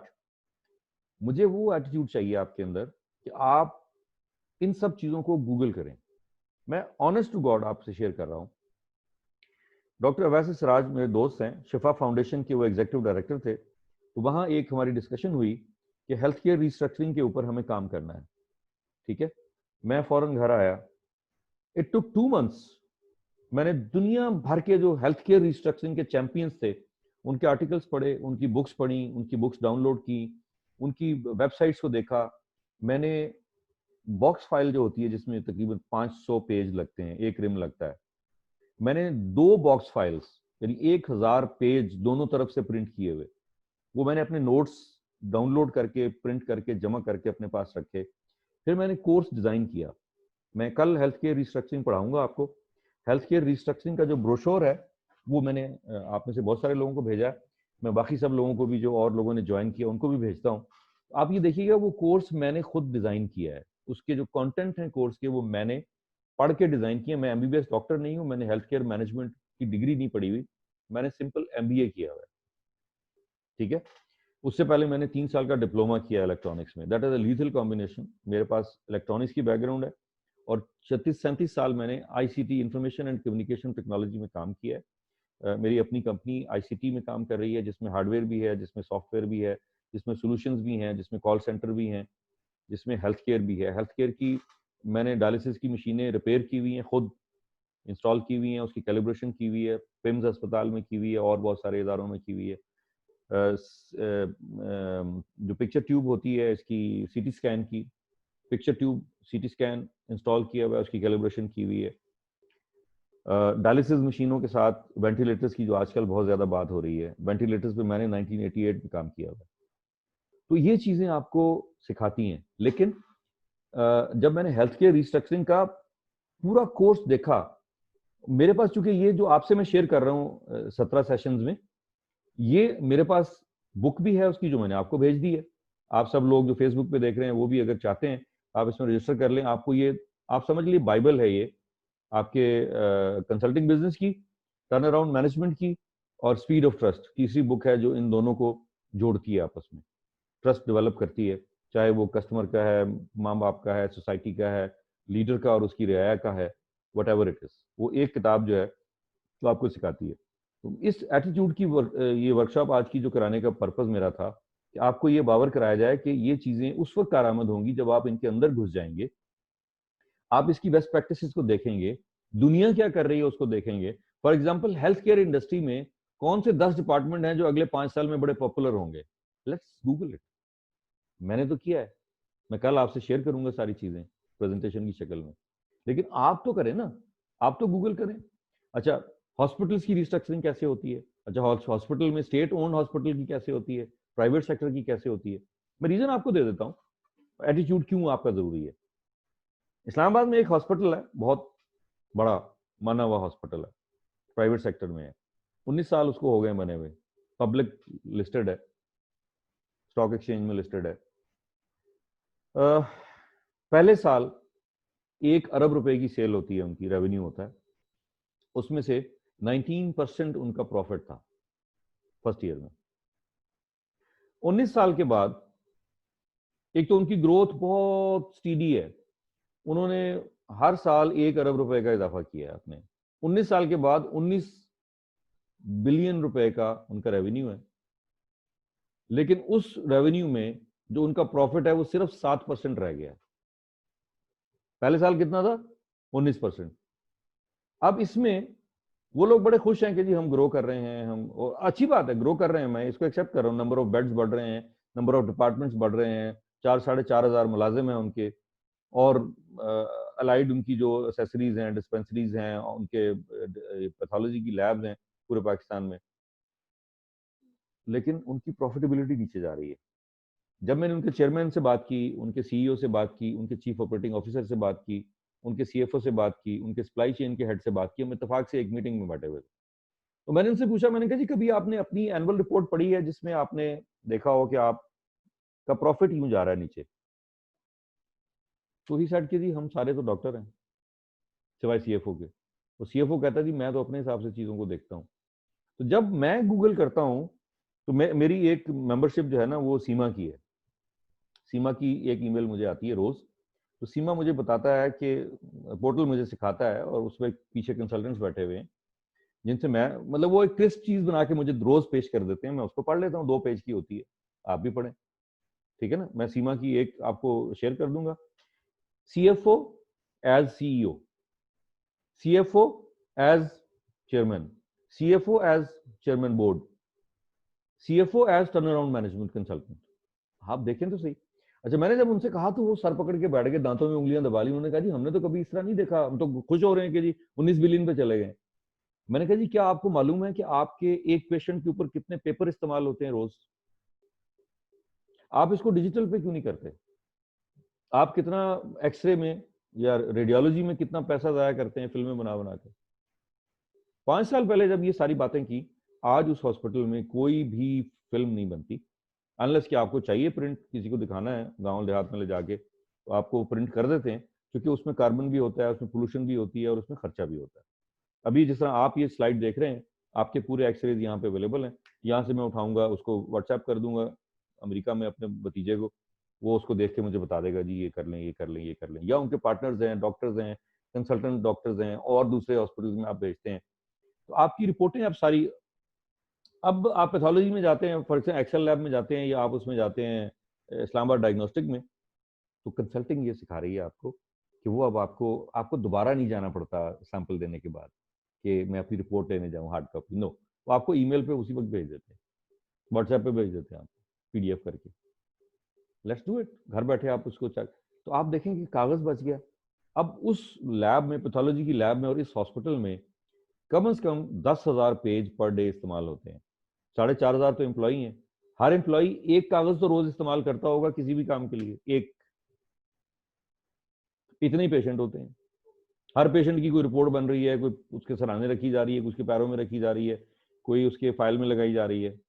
मुझे वो एटीट्यूड चाहिए आपके अंदर कि आप इन सब चीज़ों को गूगल करें। मैं ऑनेस्ट टू गॉड आपसे शेयर कर रहा हूँ। डॉक्टर अवैस सिराज मेरे दोस्त हैं, शिफा फाउंडेशन के वो एग्जीक्यूटिव डायरेक्टर थे। तो वहाँ एक हमारी डिस्कशन हुई कि हेल्थ केयर रिस्ट्रक्चरिंग के ऊपर हमें काम करना है, ठीक है। मैं फौरन घर आया, इट टुक 2 मंथ्स। मैंने दुनिया भर के जो हेल्थ केयर रिस्ट्रक्चरिंग के चैंपियंस थे उनके आर्टिकल्स पढ़े, उनकी बुक्स पढ़ी, उनकी बुक्स डाउनलोड की, उनकी वेबसाइट्स को देखा। मैंने बॉक्स फाइल जो होती है जिसमें तकरीबन 500 पेज लगते हैं, एक रिम लगता है, मैंने 2 बॉक्स फाइल्स यानी 1000 पेज दोनों तरफ से प्रिंट किए हुए, वो मैंने अपने नोट्स डाउनलोड करके प्रिंट करके जमा करके अपने पास रखे। फिर मैंने कोर्स डिजाइन किया। मैं कल हेल्थ केयर रिस्ट्रक्चरिंग पढ़ाऊंगा आपको। हेल्थ केयर रिस्ट्रक्चरिंग का जो ब्रोशोर है वो मैंने आप में से बहुत सारे लोगों को भेजा है। मैं बाकी सब लोगों को भी, जो और लोगों ने ज्वाइन किया, उनको भी भेजता हूँ। आप ये देखिएगा, वो कोर्स मैंने खुद डिजाइन किया है। उसके जो कंटेंट हैं कोर्स के, वो मैंने पढ़ के डिजाइन किए। मैं एमबीबीएस डॉक्टर नहीं हूँ, मैंने हेल्थ केयर मैनेजमेंट की डिग्री नहीं पढ़ी हुई, मैंने सिंपल एमबीए किया हुआ है, ठीक है। उससे पहले मैंने 3 साल का डिप्लोमा किया इलेक्ट्रॉनिक्स में। That is a lethal combination. मेरे पास इलेक्ट्रॉनिक्स की बैकग्राउंड है और 36-37 साल मैंने ICT, information and communication technology में काम किया है। मेरी अपनी कंपनी आईसीटी में काम कर रही है, जिसमें हार्डवेयर भी है, जिसमें सॉफ्टवेयर भी है, जिसमें सॉल्यूशंस भी हैं, जिसमें कॉल सेंटर भी हैं, जिसमें हेल्थ केयर भी है। हेल्थ केयर की मैंने डायलिसिस की मशीनें रिपेयर की हुई हैं, खुद इंस्टॉल की हुई हैं, उसकी कैलिब्रेशन की हुई है, पिम्स अस्पताल में की हुई है और बहुत सारे इदारों में की हुई है। जो पिक्चर ट्यूब होती है इसकी सीटी स्कैन की, picture tube CT scan install किया हुआ है, उसकी कैलिब्रेशन की हुई है। डायलिसिस मशीनों के साथ वेंटिलेटर्स की जो आजकल बहुत ज़्यादा बात हो रही है, वेंटिलेटर्स पे मैंने 1988 में काम किया हुआ है। तो ये चीज़ें आपको सिखाती हैं। लेकिन जब मैंने हेल्थ केयर रिस्ट्रक्चरिंग का पूरा कोर्स देखा, मेरे पास चूंकि ये जो आपसे मैं शेयर कर रहा हूँ 17 सेशंस में, ये मेरे पास बुक भी है उसकी, जो मैंने आपको भेज दी है। आप सब लोग जो फेसबुक पे देख रहे हैं वो भी अगर चाहते हैं आप इसमें रजिस्टर कर लें। आपको ये, आप समझ लीजिए बाइबल है ये आपके कंसल्टिंग बिजनेस की, टर्न अराउंड मैनेजमेंट की और स्पीड ऑफ ट्रस्ट, तीसरी बुक है जो इन दोनों को जोड़ती है आपस में, ट्रस्ट डेवलप करती है, चाहे वो कस्टमर का है, माँ बाप का है, सोसाइटी का है, लीडर का और उसकी रियाया का है, वट एवर इट इज। वो एक किताब जो है तो आपको सिखाती है। तो इस एटीट्यूड की ये वर्कशॉप आज की जो कराने का पर्पज मेरा था कि आपको ये बावर कराया जाए कि ये चीजें उस वक्त कारआमद होंगी जब आप इनके अंदर घुस जाएंगे, आप इसकी बेस्ट प्रैक्टिसेस को देखेंगे, दुनिया क्या कर रही है उसको देखेंगे। For example health care industry में कौन से 10 डिपार्टमेंट हैं जो अगले 5 साल में बड़े पॉपुलर होंगे, लेट्स गूगल इट। मैंने तो किया है, मैं कल आपसे शेयर करूंगा सारी चीजें प्रेजेंटेशन की शक्ल में। लेकिन आप तो करें ना, आप तो गूगल करें। अच्छा, हॉस्पिटल्स की रिस्ट्रक्चरिंग कैसे होती है? अच्छा, हॉस्पिटल में स्टेट ओन्ड हॉस्पिटल की कैसे होती है, प्राइवेट सेक्टर की कैसे होती है? मैं रीजन आपको दे देता हूँ एटीट्यूड क्यों आपका जरूरी है। इस्लामाबाद में एक हॉस्पिटल है, बहुत बड़ा माना हुआ हॉस्पिटल है, प्राइवेट सेक्टर में है, 19 साल उसको हो गए बने हुए, पब्लिक लिस्टेड है, स्टॉक एक्सचेंज में लिस्टेड है। पहले साल 1 अरब रुपए की सेल होती है, उनकी रेवेन्यू होता है, उसमें से 19% उनका प्रॉफिट था फर्स्ट ईयर में। 19 साल के बाद एक तो उनकी ग्रोथ बहुत स्टीडी है, उन्होंने हर साल 1 अरब रुपए का इजाफा किया है अपने। 19 साल के बाद 19 बिलियन रुपए का उनका रेवेन्यू है, लेकिन उस रेवेन्यू में जो उनका प्रॉफिट है वो सिर्फ 7% रह गया है। पहले साल कितना था? 19%। अब इसमें वो लोग बड़े खुश हैं कि जी हम ग्रो कर रहे हैं, हम, और अच्छी बात है ग्रो कर रहे हैं, मैं इसको एक्सेप्ट कर रहा हूँ। नंबर ऑफ बेड्स बढ़ रहे हैं, नंबर ऑफ डिपार्टमेंट्स बढ़ रहे हैं, 4-4.5 हजार मुलाजिम हैं उनके, और अलाइड उनकी जो एसेसरीज हैं, डिस्पेंसरीज हैं, उनके पैथोलॉजी की लैब्स हैं पूरे पाकिस्तान में। लेकिन उनकी प्रॉफिटेबिलिटी नीचे जा रही है। जब मैंने उनके चेयरमैन से बात की, उनके सीईओ से बात की, उनके चीफ ऑपरेटिंग ऑफिसर से बात की, उनके सीएफओ से बात की, उनके सप्लाई चेन के हेड से बात की, हम इत्तेफाक से एक मीटिंग में बैठे हुए थे। तो मैंने उनसे पूछा, मैंने कहा जी कभी आपने अपनी एनुअल रिपोर्ट पढ़ी है जिसमें आपने देखा हो कि आपका प्रॉफिट क्यों जा रहा है नीचे? तो ही सेड कि जी हम सारे तो डॉक्टर हैं सिवाय सीएफओ के। तो सीएफओ कहता है जी मैं तो अपने हिसाब से चीजों को देखता हूँ। तो जब मैं गूगल करता हूँ तो मेरी एक मेंबरशिप जो है ना वो सीमा की है। सीमा की एक ईमेल मुझे आती है रोज। तो सीमा मुझे बताता है कि पोर्टल मुझे सिखाता है और उसमें पीछे कंसल्टेंट्स बैठे हुए हैं जिनसे मैं मतलब वो एक क्रिस्प चीज बना के मुझे रोज पेश कर देते हैं, मैं उसको पढ़ लेता हूँ, 2 पेज की होती है, आप भी पढ़ें, ठीक है ना। मैं सीमा की एक आपको शेयर कर दूंगा, CFO as CEO, CFO as chairman, CFO as chairman board, CFO as turn around management consultant. आप देखें तो सही। अच्छा, मैंने जब उनसे कहा तो वो सर पकड़ के बैठ गए, दांतों में उंगलियां दबा ली। उन्होंने कहा जी हमने तो कभी इस तरह नहीं देखा, हम तो खुश हो रहे हैं कि जी 19 बिलियन पे चले गए। मैंने कहा जी क्या आपको मालूम है कि आपके एक पेशेंट के ऊपर कितने पेपर इस्तेमाल होते हैं रोज? आप इसको डिजिटल पे क्यों नहीं करते? आप कितना एक्सरे में या रेडियोलॉजी में कितना पैसा जाया करते हैं फिल्में बना बना के। 5 साल पहले जब ये सारी बातें की, आज उस हॉस्पिटल में कोई भी फिल्म नहीं बनती, अनलेस कि आपको चाहिए प्रिंट, किसी को दिखाना है गांव देहात में ले जाके, तो आपको प्रिंट कर देते हैं, क्योंकि उसमें कार्बन भी होता है, उसमें पोल्यूशन भी होती है और उसमें खर्चा भी होता है। अभी जिस तरह आप ये स्लाइड देख रहे हैं, आपके पूरे एक्सरेज यहाँ पे अवेलेबल हैं, यहाँ से मैं उठाऊंगा, उसको व्हाट्सएप कर दूंगा अमेरिका में अपने भतीजे को, वो उसको देख के मुझे बता देगा जी ये कर लें, ये कर लें, ये कर लें। या उनके पार्टनर्स हैं, डॉक्टर्स हैं, कंसल्टेंट डॉक्टर्स हैं, और दूसरे हॉस्पिटल में आप भेजते हैं, तो आपकी रिपोर्टें आप सारी, अब आप पैथोलॉजी में जाते हैं, फॉर एग्जाम्पल एक्सेल लैब में जाते हैं, या आप उसमें जाते हैं इस्लामाबाद डायग्नोस्टिक में, तो कंसल्टिंग ये सिखा रही है आपको कि वो अब आपको आपको दोबारा नहीं जाना पड़ता सैंपल देने के बाद कि मैं अपनी रिपोर्ट लेने जाऊँ हार्ड कॉपी, नो, वो आपको ईमेल पे उसी वक्त भेज देते हैं, व्हाट्सएप पे भेज देते हैं आपको PDF करके। लेट्स डू इट, घर बैठे आप उसको चेक, तो आप देखेंगे कागज बच गया। अब उस लैब में, पैथोलॉजी की लैब में और इस हॉस्पिटल में कम से कम 10,000 पेज पर डे इस्तेमाल होते हैं। 4,500 तो एम्प्लॉई हैं, हर एम्प्लॉई एक कागज तो रोज इस्तेमाल करता होगा किसी भी काम के लिए, एक, इतने ही पेशेंट होते हैं, हर पेशेंट की कोई रिपोर्ट बन रही है, कोई उसके सराहने रखी जा रही है, उसके पैरों में रखी जा रही है, कोई उसके फाइल में लगाई जा रही है,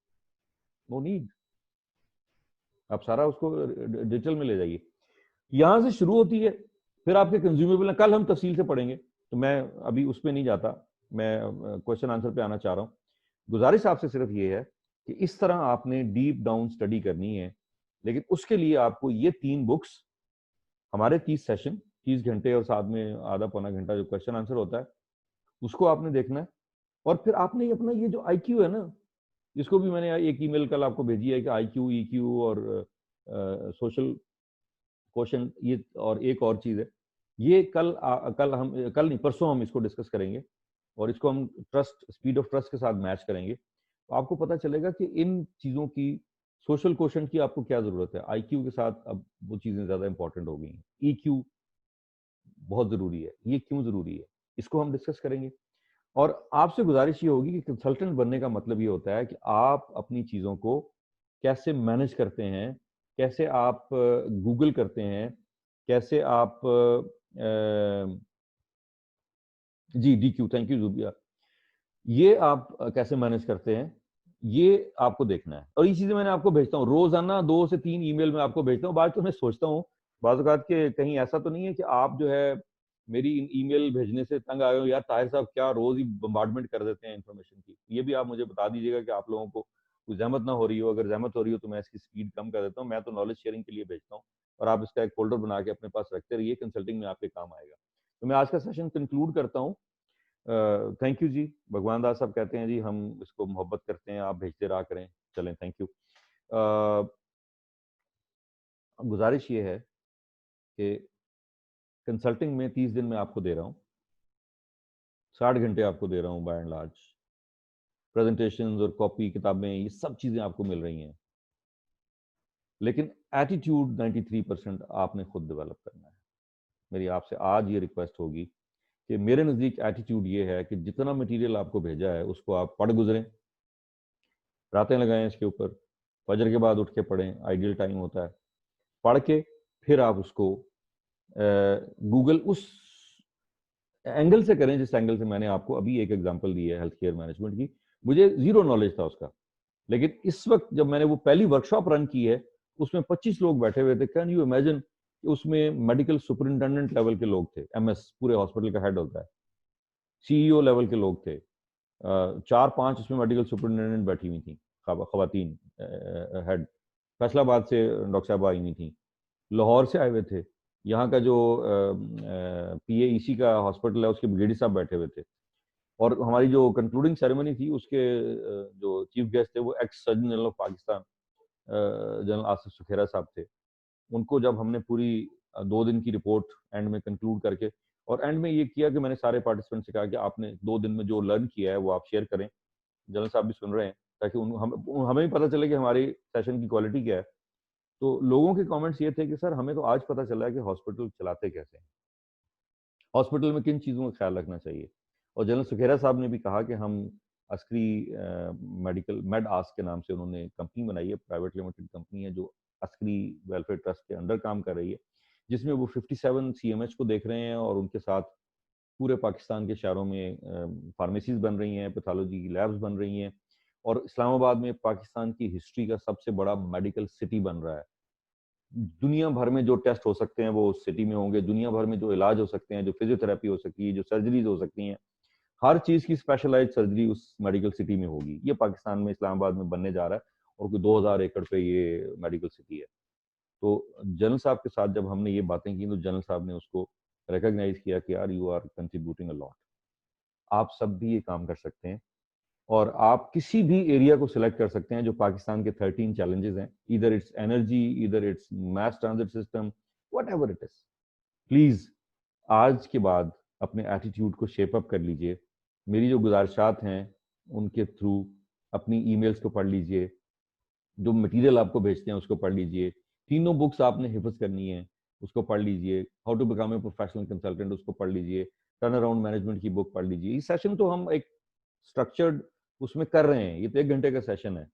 नो नीड, आप सारा उसको डिजिटल में ले जाइए। यहां से शुरू होती है, फिर आपके कंज्यूमेबल, कल हम तफसील से पढ़ेंगे, तो मैं अभी उस पर नहीं जाता, मैं क्वेश्चन आंसर पे आना चाह रहा हूँ। गुजारिश आपसे सिर्फ ये है कि इस तरह आपने डीप डाउन स्टडी करनी है, लेकिन उसके लिए आपको ये 3 बुक्स, हमारे 30 सेशन, 30 घंटे और साथ में आधा पौना घंटा जो क्वेश्चन आंसर होता है, उसको आपने देखना है। और फिर आपने अपना ये जो IQ है ना, इसको भी मैंने एक ईमेल कल आपको भेजी है कि IQ, EQ और सोशल क्वेश्चन, ये और एक और चीज है, ये कल नहीं परसों हम इसको डिस्कस करेंगे, और इसको हम ट्रस्ट, स्पीड ऑफ ट्रस्ट के साथ मैच करेंगे, तो आपको पता चलेगा कि इन चीजों की, सोशल क्वेश्चन की आपको क्या जरूरत है। IQ के साथ अब वो चीजें ज्यादा इंपॉर्टेंट हो गई हैं, EQ बहुत जरूरी है, ये क्यों जरूरी है, इसको हम डिस्कस करेंगे। और आपसे गुजारिश ये होगी कि कंसल्टेंट बनने का मतलब ये होता है कि आप अपनी चीजों को कैसे मैनेज करते हैं, कैसे आप गूगल करते हैं, कैसे आप जी DQ, थैंक यू जुबिया, ये आप कैसे मैनेज करते हैं, ये आपको देखना है। और ये चीजें मैंने आपको भेजता हूँ रोजाना, 2 से 3 ईमेल में आपको भेजता हूँ। बाद तो मैं सोचता हूँ बाज़ औक़ात के कहीं ऐसा तो नहीं है कि आप जो है मेरी इन ईमेल भेजने से तंग आ गए हो, यार ताहिर साहब क्या रोज ही बम्बार्डमेंट कर देते हैं इन्फॉर्मेशन की। ये भी आप मुझे बता दीजिएगा कि आप लोगों को कोई ज़हमत ना हो रही हो, अगर ज़हमत हो रही हो तो मैं इसकी स्पीड कम कर देता हूँ। मैं तो नॉलेज शेयरिंग के लिए भेजता हूँ, और आप इसका एक फोल्डर बना के अपने पास रखते रहिए, कंसल्टिंग में आपके काम आएगा। तो मैं आज का सेशन कंक्लूड करता हूँ। थैंक यू जी। भगवान दास साहब कहते हैं जी हम इसको मोहब्बत करते हैं, आप भेजते रहा करें, चलें, थैंक यू। गुजारिश ये है कि कंसल्टिंग में 30 दिन में आपको दे रहा हूँ, 60 घंटे आपको दे रहा हूँ बाय एंड लार्ज, प्रेजेंटेशंस और कॉपी किताबें ये सब चीजें आपको मिल रही हैं, लेकिन एटीट्यूड 93% आपने खुद डेवलप करना है। मेरी आपसे आज ये रिक्वेस्ट होगी कि मेरे नज़दीक एटीट्यूड ये है कि जितना मटेरियल आपको भेजा है उसको आप पढ़ गुजरें, रातें लगाएं इसके ऊपर, फजर के बाद उठ के पढ़ें, आइडियल टाइम होता है, पढ़ के फिर आप उसको गूगल उस एंगल से करें जिस एंगल से मैंने आपको अभी एक एग्जांपल दी है हेल्थ केयर मैनेजमेंट की। मुझे जीरो नॉलेज था उसका, लेकिन इस वक्त जब मैंने वो पहली वर्कशॉप रन की है, उसमें 25 लोग बैठे हुए थे। कैन यू इमेजिन, उसमें मेडिकल सुपरिटेंडेंट लेवल के लोग थे, MS पूरे हॉस्पिटल का हेड होता है, CEO लेवल के लोग थे, 4-5 उसमें मेडिकल सुपरिटेंडेंट बैठी हुई थी, खवातीन हेड। फैसलाबाद से डॉक्टर साहब आई हुई थी, लाहौर से आए हुए थे, यहाँ का जो PAEC का हॉस्पिटल है उसके ब्रिगेडियर साहब बैठे हुए थे। और हमारी जो कंक्लूडिंग सेरेमनी थी उसके जो चीफ गेस्ट थे वो x surgeon general of Pakistan general Asif Sukhera साहब थे। उनको जब हमने पूरी 2 दिन की रिपोर्ट एंड में कंक्लूड करके और एंड में ये किया कि मैंने सारे पार्टिसिपेंट से कहा कि आपने 2 दिन में जो लर्न किया है वो आप शेयर करें, जनरल साहब भी सुन रहे हैं, ताकि हमें भी पता चले कि हमारी सेशन की क्वालिटी क्या है। तो लोगों के कमेंट्स ये थे कि सर हमें तो आज पता चला है कि हॉस्पिटल चलाते कैसे हैं, हॉस्पिटल में किन चीज़ों का ख्याल रखना चाहिए। और जनरल सुखेरा साहब ने भी कहा कि हम अस्करी मेडिकल मेड आस के नाम से उन्होंने कंपनी बनाई है, प्राइवेट लिमिटेड कंपनी है जो अस्करी वेलफेयर ट्रस्ट के अंडर काम कर रही है, जिसमें वो 57 CMH को देख रहे हैं और उनके साथ पूरे पाकिस्तान के शहरों में फार्मेसीज बन रही हैं, पैथोलॉजी की लैब्स बन रही हैं, और इस्लामाबाद में पाकिस्तान की हिस्ट्री का सबसे बड़ा मेडिकल सिटी बन रहा है। दुनिया भर में जो टेस्ट हो सकते हैं वो उस सिटी में होंगे, दुनिया भर में जो इलाज हो सकते हैं, जो फिजियोथेरेपी हो सकती है, जो सर्जरीज हो सकती हैं, हर चीज की स्पेशलाइज्ड सर्जरी उस मेडिकल सिटी में होगी। ये पाकिस्तान में इस्लामाबाद में बनने जा रहा है और कोई 2000 एकड़ पे ये मेडिकल सिटी है। तो जनरल साहब के साथ जब हमने ये बातें की तो जनरल साहब ने उसको रिकॉग्नाइज किया कि यार you are contributing a lot, आप सब भी ये काम कर सकते हैं और आप किसी भी एरिया को सिलेक्ट कर सकते हैं जो पाकिस्तान के 13 चैलेंजेस हैं, इधर इट्स एनर्जी, इधर it's mass transit system, whatever it is. Please आज के बाद अपने एटीट्यूड को शेप अप कर लीजिए। मेरी जो गुजारिशात हैं उनके थ्रू अपनी ईमेल्स को पढ़ लीजिए, जो मटेरियल आपको भेजते हैं उसको पढ़ लीजिए, 3 बुक्स आपने हिफ्ज करनी है उसको पढ़ लीजिए, how to become a professional consultant उसको पढ़ लीजिए, टर्न अराउंड मैनेजमेंट की बुक पढ़ लीजिए। ये सेशन तो हम एक स्ट्रक्चर्ड उसमें कर रहे हैं, ये तो 1 घंटे का सेशन है,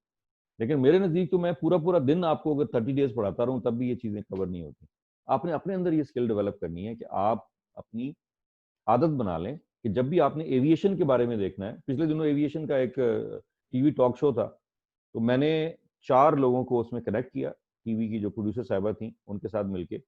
लेकिन मेरे नजदीक तो मैं पूरा पूरा दिन आपको अगर 30 डेज पढ़ाता रहूं तब भी ये चीजें कवर नहीं होती। आपने अपने अंदर ये स्किल डेवलप करनी है कि आप अपनी आदत बना लें कि जब भी आपने एविएशन के बारे में देखना है, पिछले दिनों एविएशन का एक टीवी टॉक शो था, तो मैंने 4 लोगों को उसमें कनेक्ट किया, टीवी की जो प्रोड्यूसर साहिबा थी उनके साथ मिलके।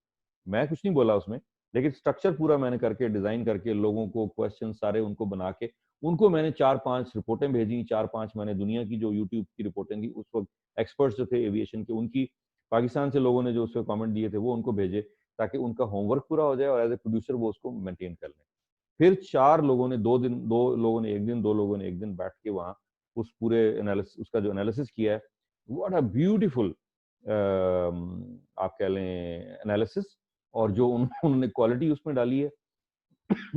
मैं कुछ नहीं बोला उसमें, लेकिन स्ट्रक्चर पूरा मैंने करके डिजाइन करके लोगों को क्वेश्चन सारे उनको बना के उनको मैंने 4-5 रिपोर्टें भेजी, 4-5 मैंने दुनिया की जो यूट्यूब की रिपोर्टें थी उस वक्त एक्सपर्ट्स जो थे एविएशन के उनकी, पाकिस्तान से लोगों ने जो उसके कमेंट दिए थे वो उनको भेजे, ताकि उनका होमवर्क पूरा हो जाए और एज ए प्रोड्यूसर वो उसको मेंटेन कर लें। फिर 4 लोगों ने 2 दिन, 2 लोगों ने 1 दिन, 2 लोगों ने 1 दिन बैठ के वहां उस पूरे एनालिसिस, उसका जो एनालिसिस किया है, व्हाट अ ब्यूटीफुल आप कह लें एनालिसिस। और जो उन्होंने क्वालिटी उसमें डाली है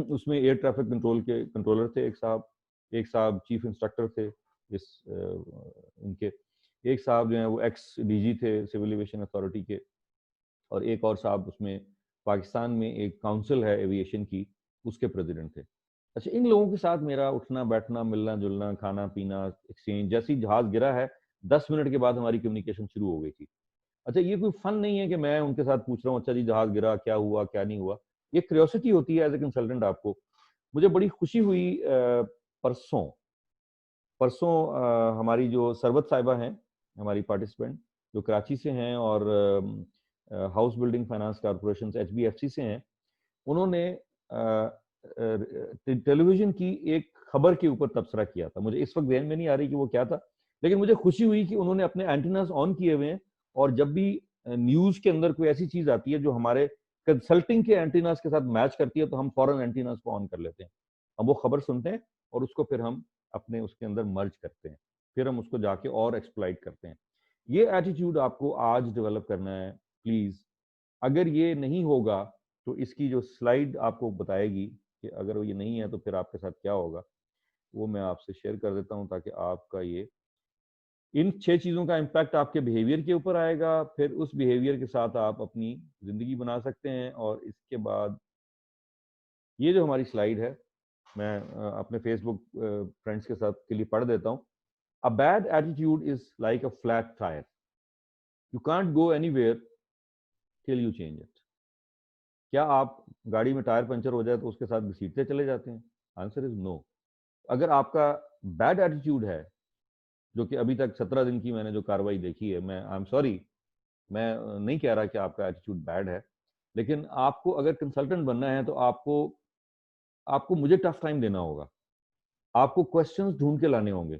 उसमें एयर ट्रैफिक कंट्रोल के कंट्रोलर थे एक साहब चीफ इंस्ट्रक्टर थे इस इनके, एक साहब जो है वो एक्स डीजी थे सिविल एविएशन अथॉरिटी के, और एक और साहब उसमें पाकिस्तान में एक काउंसिल है एविएशन की, उसके प्रेसिडेंट थे। अच्छा, इन लोगों के साथ मेरा उठना बैठना, मिलना जुलना, खाना पीना, एक्सचेंज, जैसे ही जहाज गिरा है 10 मिनट के बाद हमारी कम्युनिकेशन शुरू हो गई थी। अच्छा, ये कोई फन नहीं है कि मैं उनके साथ पूछ रहा हूँ अच्छा जी जहाज गिरा, क्या हुआ क्या नहीं हुआ, ये क्यूरियोसिटी होती है एज ए कंसल्टेंट आपको। मुझे बड़ी खुशी हुई परसों परसों हमारी जो सरबत साहिबा हैं, हमारी पार्टिसिपेंट जो कराची से हैं और हाउस बिल्डिंग फाइनेंस कॉरपोरेशन से HBFC से हैं, उन्होंने टेलीविजन की एक खबर के ऊपर तबसरा किया था। मुझे इस वक्त ध्यान में नहीं आ रही कि वो क्या था, लेकिन मुझे खुशी हुई कि उन्होंने अपने एंटीनास ऑन किए हुए हैं, और जब भी न्यूज के अंदर कोई ऐसी चीज आती है जो हमारे कंसल्टिंग के एंटीनास के साथ मैच करती है तो हम फॉरन एंटीनास को ऑन कर लेते हैं, हम वो खबर सुनते हैं और उसको फिर हम अपने उसके अंदर मर्ज करते हैं, फिर हम उसको जाके और एक्सप्लॉइट करते हैं। ये एटीट्यूड आपको आज डेवलप करना है प्लीज। अगर ये नहीं होगा तो इसकी जो स्लाइड आपको बताएगी कि अगर ये नहीं है तो फिर आपके साथ क्या होगा, वो मैं आपसे शेयर कर देता हूं, ताकि आपका ये इन 6 चीजों का इम्पैक्ट आपके बिहेवियर के ऊपर आएगा, फिर उस बिहेवियर के साथ आप अपनी जिंदगी बना सकते हैं। और इसके बाद ये जो हमारी स्लाइड है, मैं अपने फेसबुक फ्रेंड्स के साथ के लिए पढ़ देता हूँ। A bad attitude is like a flat tyre, you can't go anywhere till you change it. क्या आप गाड़ी में टायर पंचर हो जाए तो उसके साथ घसीटते चले जाते हैं? Answer is no. अगर आपका बैड एटीट्यूड है, जो कि अभी तक 17 दिन की मैंने जो कार्रवाई देखी है, मैं आई एम सॉरी, मैं नहीं कह रहा कि आपका एटीट्यूड बैड है, लेकिन आपको अगर कंसल्टेंट बनना है तो आपको आपको मुझे टफ टाइम देना होगा, आपको क्वेश्चंस ढूंढ के लाने होंगे,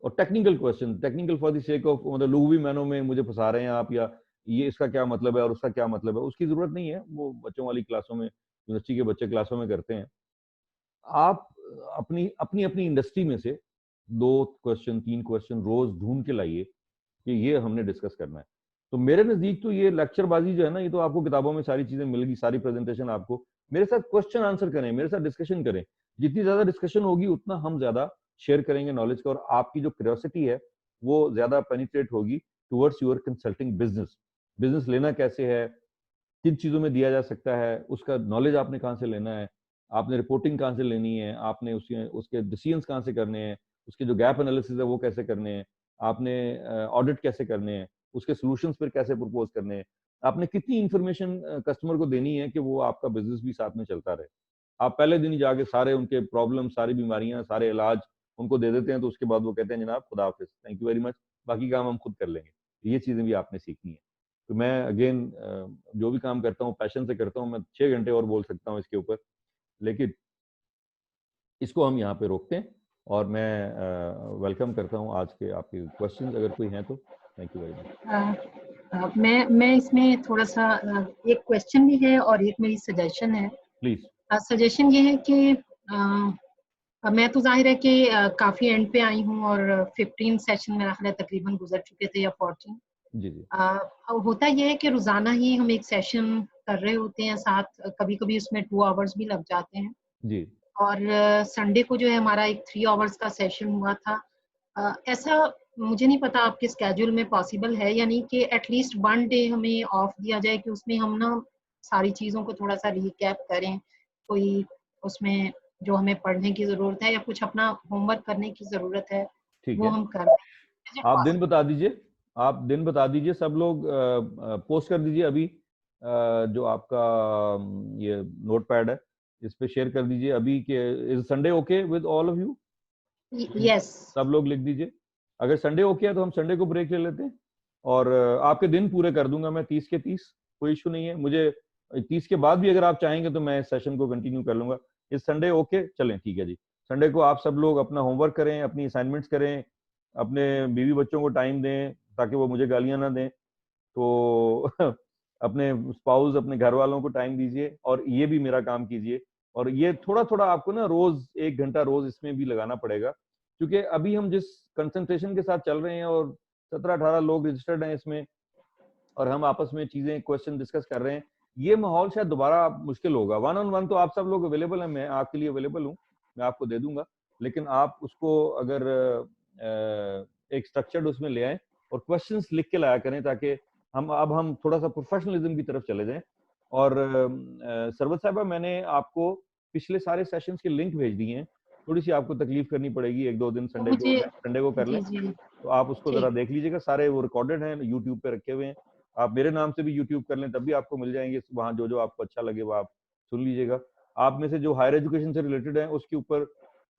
और technical question, technical for the sake of, मतलब लुगवी मैनों में मुझे फंसा रहे हैं आप, या ये इसका क्या मतलब है और उसका क्या मतलब है, उसकी जरूरत नहीं है, वो बच्चों वाली क्लासों में, यूनिवर्सिटी के बच्चे क्लासों में करते हैं। आप अपनी अपनी अपनी इंडस्ट्री में से 2 क्वेश्चन 3 क्वेश्चन रोज ढूंढ के लाइए कि ये हमने डिस्कस करना है। तो मेरे नजदीक तो ये लेक्चरबाजी जो है ना, ये तो आपको किताबों में सारी चीजें मिलेगी, सारी प्रेजेंटेशन आपको। मेरे साथ क्वेश्चन आंसर करें, मेरे साथ डिस्कशन करें। जितनी ज्यादा डिस्कशन होगी उतना हम ज्यादा शेयर करेंगे नॉलेज का, और आपकी जो क्यूरियोसिटी है वो ज्यादा पेनिट्रेट होगी towards your consulting business. Business लेना कैसे है, किन चीजों में दिया जा सकता है, उसका नॉलेज आपने कहाँ से लेना है, आपने रिपोर्टिंग कहाँ से लेनी है, आपने उसके डिसीजंस कहाँ से करने हैं, उसके जो गैप एनालिसिस है वो कैसे करने हैं, आपने ऑडिट कैसे करने हैं, उसके सॉल्यूशंस फिर कैसे प्रपोज करने हैं, आपने कितनी इंफॉर्मेशन कस्टमर को देनी है कि वो आपका बिजनेस भी साथ में चलता रहे। आप पहले दिन ही जाके सारे उनके प्रॉब्लम, सारी बीमारियां, सारे इलाज उनको दे देते हैं, तो उसके बाद वो कहते हैं जनाब खुदा हाफिज, थैंक यू वेरी मच, बाकी काम हम खुद कर लेंगे। ये चीजें भी आपने सीखनी है। तो मैं अगेन जो भी काम करता हूँ पैशन से करता हूँ। मैं 6 घंटे और बोल सकता हूँ इसके ऊपर, लेकिन इसको हम यहाँ पे रोकते हैं। और मैं वेलकम करता हूँ आज के आपके क्वेश्चंस, अगर कोई हैं तो। Thank you very much. मैं इसमें थोड़ा सा एक क्वेश्चन भी है और एक मेरी सजेशन है। प्लीज। सजेशन ये है कि मैं तो जाहिर है कि काफ़ी एंड पे आई हूँ और 15 सेशन मेरा ख्याल है तकरीबन गुजर चुके थे, या 14। जी जी। होता ये है कि रोज़ाना ही हम एक सेशन कर रहे होते हैं साथ, कभी-कभी उसमें 2 आवर्स भी लग जाते हैं। जी। और संडे को जो है हमारा एक 3 आवर्स का सेशन हुआ था। ऐसा मुझे नहीं पता आपके स्केड्यूल में पॉसिबल है या नहीं कि एटलीस्ट 1 डे हमें ऑफ दिया जाए कि उसमें हम ना सारी चीज़ों को थोड़ा-सा रिकैप करें। कोई उसमें जो हमें पढ़ने की ज़रूरत है या कुछ अपना होमवर्क करने की ज़रूरत है, ठीक वो है, हम कर लें। इज़ इट आप दिन पॉसिबल? बता दीजिए, आप दिन बता दीजिए, सब लोग पोस्ट कर दीजिए अभी। जो आपका ये नोटपैड है इस पे शेयर कर दीजिए अभी कि is Sunday okay with all of you. Yes. सब लोग लिख दीजिए। अगर संडे ओके है तो हम संडे को ब्रेक ले लेते हैं, और आपके दिन पूरे कर दूंगा मैं 30 के 30, कोई इशू नहीं है मुझे। 30 के बाद भी अगर आप चाहेंगे तो मैं सेशन को कंटिन्यू कर लूंगा। इस संडे ओके, चलें ठीक है जी। संडे को आप सब लोग अपना होमवर्क करें, अपनी असाइनमेंट्स करें, अपने बीवी बच्चों को टाइम दें ताकि वो मुझे गालियां ना दें, तो अपने स्पाउस, अपने घर वालों को टाइम दीजिए, और ये भी मेरा काम कीजिए। और ये थोड़ा थोड़ा आपको ना रोज 1 घंटा रोज इसमें भी लगाना पड़ेगा, क्योंकि अभी हम जिस कंसंट्रेशन के साथ चल रहे हैं, और 17-18 लोग रजिस्टर्ड हैं इसमें, और हम आपस में चीजें क्वेश्चन डिस्कस कर रहे हैं, ये माहौल शायद दोबारा मुश्किल होगा। 1-on-1 तो आप सब लोग अवेलेबल हैं, मैं आपके लिए अवेलेबल हूँ, मैं आपको दे दूंगा। लेकिन आप उसको अगर एक स्ट्रक्चर्ड उसमें ले आए और क्वेश्चंस लिख के लाया करें, ताकि हम थोड़ा सा प्रोफेशनलिज्म की तरफ चले जाएं। और सरवत साहबा, मैंने आपको पिछले सारे सेशंस के लिंक भेज दिए हैं। थोड़ी सी आपको तकलीफ करनी पड़ेगी 1-2 दिन, संडे को मुझे संडे को कर जी, लें, जी, तो आप उसको जरा ठीक। देख लीजिएगा। सारे वो रिकॉर्डेड हैं, यूट्यूब पे रखे हुए हैं। आप मेरे नाम से भी यूट्यूब कर लें, तब भी आपको मिल जाएंगे। वहाँ जो जो आपको अच्छा लगे वो आप सुन लीजिएगा। आप में से जो हायर एजुकेशन से रिलेटेड है उसके ऊपर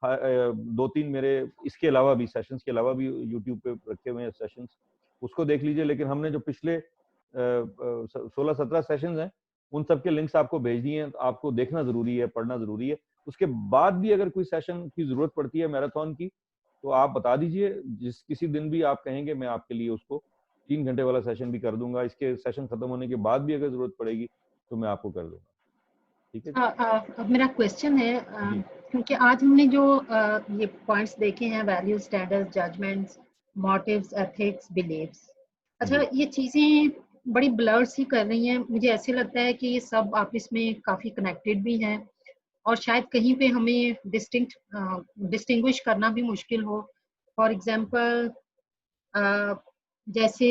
2-3 मेरे इसके अलावा भी, सेशंस के अलावा भी यूट्यूब पे रखे हुए हैं सेशंस, उसको देख लीजिए। लेकिन हमने जो पिछले 16-17 सेशंस हैं उन सब के लिंक्स आपको भेज दिए हैं, तो आपको देखना जरूरी है, पढ़ना जरूरी है। उसके बाद भी अगर कोई सेशन की जरूरत पड़ती है मैराथन की, तो आप बता दीजिए, जिस किसी दिन भी आप कहेंगे मैं आपके लिए उसको 3 घंटे वाला सेशन भी कर दूंगा। इसके सेशन खत्म होने के बाद भी अगर जरूरत पड़ेगी तो मैं आपको कर दूंगा। ठीक है अब मेरा क्वेश्चन है, जी। क्योंकि आज हमने जो ये पॉइंट्स देखे हैं, values, standards, judgements, motives, ethics, believes, अच्छा जी ये चीज़ें बड़ी ब्लर सी कर रही हैं। मुझे ऐसे लगता है कि ये सब आपस में काफ़ी कनेक्टेड भी हैं और शायद कहीं पे हमें डिस्टिंग्विश करना भी मुश्किल हो। फॉर एग्जांपल जैसे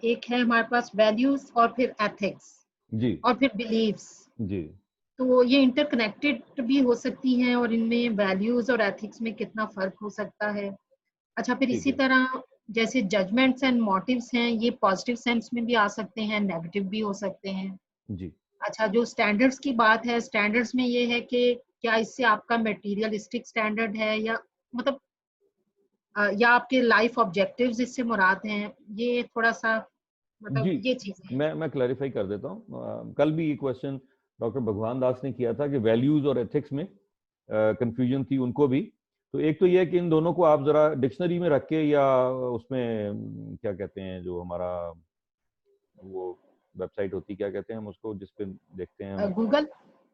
एक है हमारे पास वैल्यूज और फिर एथिक्स जी और फिर बिलीव्स, जी। तो ये इंटरकनेक्टेड भी हो सकती हैं और इनमें वैल्यूज और एथिक्स में कितना फर्क हो सकता है। अच्छा, फिर ठीक इसी है तरह जैसे जजमेंट्स एंड मोटिव्स हैं, ये पॉजिटिव सेंस में भी आ सकते हैं, नेगेटिव भी हो सकते हैं। जी। अच्छा, जो स्टैंडर्ड्स की बात है, स्टैंडर्ड्स में ये है कि क्या इससे आपका मटेरियलिस्टिक स्टैंडर्ड है या मतलब या आपके लाइफ ऑब्जेक्टिव्स इससे मुराद हैं, ये थोड़ा सा मतलब जी, ये चीजें हैं। मैं क्लैरिफाई कर देता हूँ। कल भी ये क्वेश्चन डॉक्टर भगवान दास ने किया था कि वैल्यूज और एथिक्स में कंफ्यूजन थी उनको भी। तो एक तो ये है कि इन दोनों को आप जरा डिक्शनरी में रख के, या उसमें क्या कहते हैं, जो हमारा वो वेबसाइट होती, क्या कहते हैं हम उसको, जिसपे देखते हैं हम, गूगल।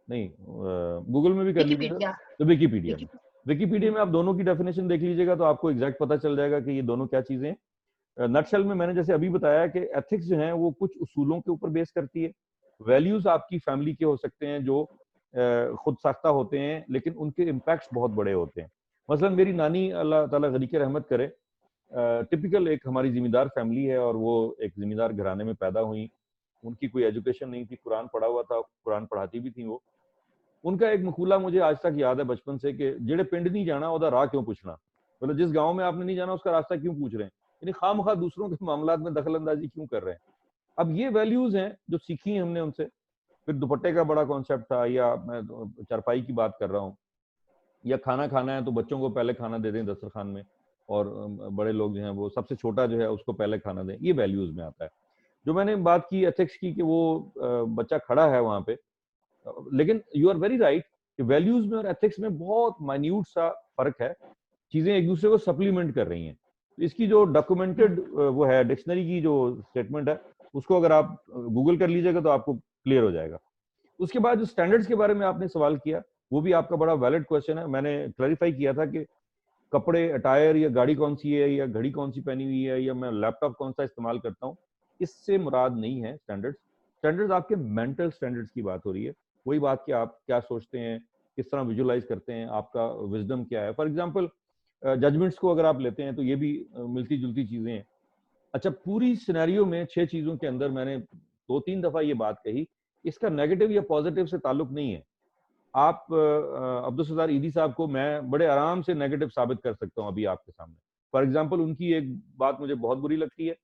नहीं, गूगल में भी कर लीजिएगा विकिपीडिया। तो विकिपीडिया में, विकिपीडिया में आप दोनों की डेफिनेशन देख लीजिएगा तो आपको एग्जैक्ट पता चल जाएगा कि ये दोनों क्या चीजें हैं। नटशेल में मैंने जैसे अभी बताया कि एथिक्स जो है वो कुछ उसूलों के ऊपर बेस करती है। वैल्यूज आपकी फैमिली के हो सकते हैं जो खुद साख्ता होते हैं, लेकिन उनके इम्पैक्ट्स बहुत बड़े होते हैं। मसलन मेरी नानी, अल्लाह ताला गनी के रहमत करे, टिपिकल एक हमारी जिम्मेदार फैमिली है और वो एक जिम्मेदार घराने में पैदा हुई। उनकी कोई एजुकेशन नहीं थी, कुरान पढ़ा हुआ था, कुरान पढ़ाती भी थी वो। उनका एक मकूला मुझे आज तक याद है बचपन से कि जेड़े पिंड नहीं जाना ओदा राह क्यों पूछना, मतलब जिस गांव में आपने नहीं जाना उसका रास्ता क्यों पूछ रहे हैं, यानी खामखा दूसरों के मामलात में दखल अंदाजी क्यों कर रहे हैं। अब ये वैल्यूज हैं जो सीखी हैं हमने उनसे। फिर दुपट्टे का बड़ा कॉन्सेप्ट था, या मैं चारपाई की बात कर रहा हूँ, या खाना खाना है तो बच्चों को पहले खाना दे दें दस्तरखान में, और बड़े लोग जो हैं वो सबसे छोटा जो है उसको पहले खाना दें, ये वैल्यूज में आता है। जो मैंने बात की एथिक्स की कि वो बच्चा खड़ा है वहां पे, लेकिन यू आर वेरी राइट कि वैल्यूज में और एथिक्स में बहुत माइन्यूट सा फर्क है, चीजें एक दूसरे को सप्लीमेंट कर रही हैं। इसकी जो डॉक्यूमेंटेड वो है डिक्शनरी की जो स्टेटमेंट है, उसको अगर आप गूगल कर लीजिएगा तो आपको क्लियर हो जाएगा। उसके बाद जो स्टैंडर्ड्स के बारे में आपने सवाल किया, वो भी आपका बड़ा वैलिड क्वेश्चन है। मैंने क्लैरिफाई किया था कि कपड़े, अटायर, या गाड़ी कौन सी है, या घड़ी कौन सी पहनी हुई है, या मैं लैपटॉप कौन सा इस्तेमाल करता हूँ, इससे मुराद नहीं है स्टैंडर्ड्स। स्टैंडर्ड्स आपके मेंटल स्टैंडर्ड्स की बात हो रही है, वही बात कि आप क्या सोचते हैं, किस तरह विजुअलाइज करते हैं, आपका विजडम क्या है। फॉर एग्जाम्पल जजमेंट्स को अगर आप लेते हैं तो ये भी मिलती जुलती चीजें हैं। अच्छा, पूरी सिनेरियो में 6 चीजों के अंदर मैंने 2-3 दफा ये बात कही, इसका नेगेटिव या पॉजिटिव से ताल्लुक नहीं है। आप अब्दुल सत्तार ईदी साहब को मैं बड़े आराम से नेगेटिव साबित कर सकता हूँ अभी आपके सामने। फॉर एग्जाम्पल, उनकी एक बात मुझे बहुत बुरी लगती है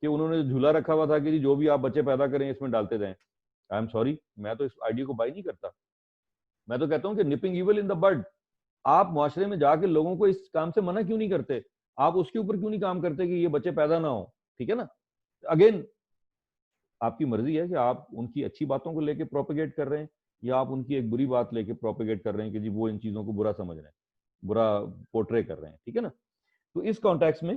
कि उन्होंने झूला रखा हुआ था कि जी जो भी आप बच्चे पैदा करें इसमें डालते जाएं। आई एम सॉरी, मैं तो इस आइडिया को बाय नहीं करता। मैं तो कहता हूँ कि nipping evil in the bud. आप मुआशरे में जाके लोगों को इस काम से मना क्यों नहीं करते, आप उसके ऊपर क्यों नहीं काम करते कि ये बच्चे पैदा ना हो, ठीक है ना। अगेन, आपकी मर्जी है कि आप उनकी अच्छी बातों को लेके प्रोपेगेट कर रहे हैं, या आप उनकी एक बुरी बात लेके प्रोपेगेट कर रहे हैं कि जी वो इन चीजों को बुरा समझ रहे हैं, बुरा पोर्ट्रे कर रहे हैं, ठीक है ना। तो इस कॉन्टेक्स्ट में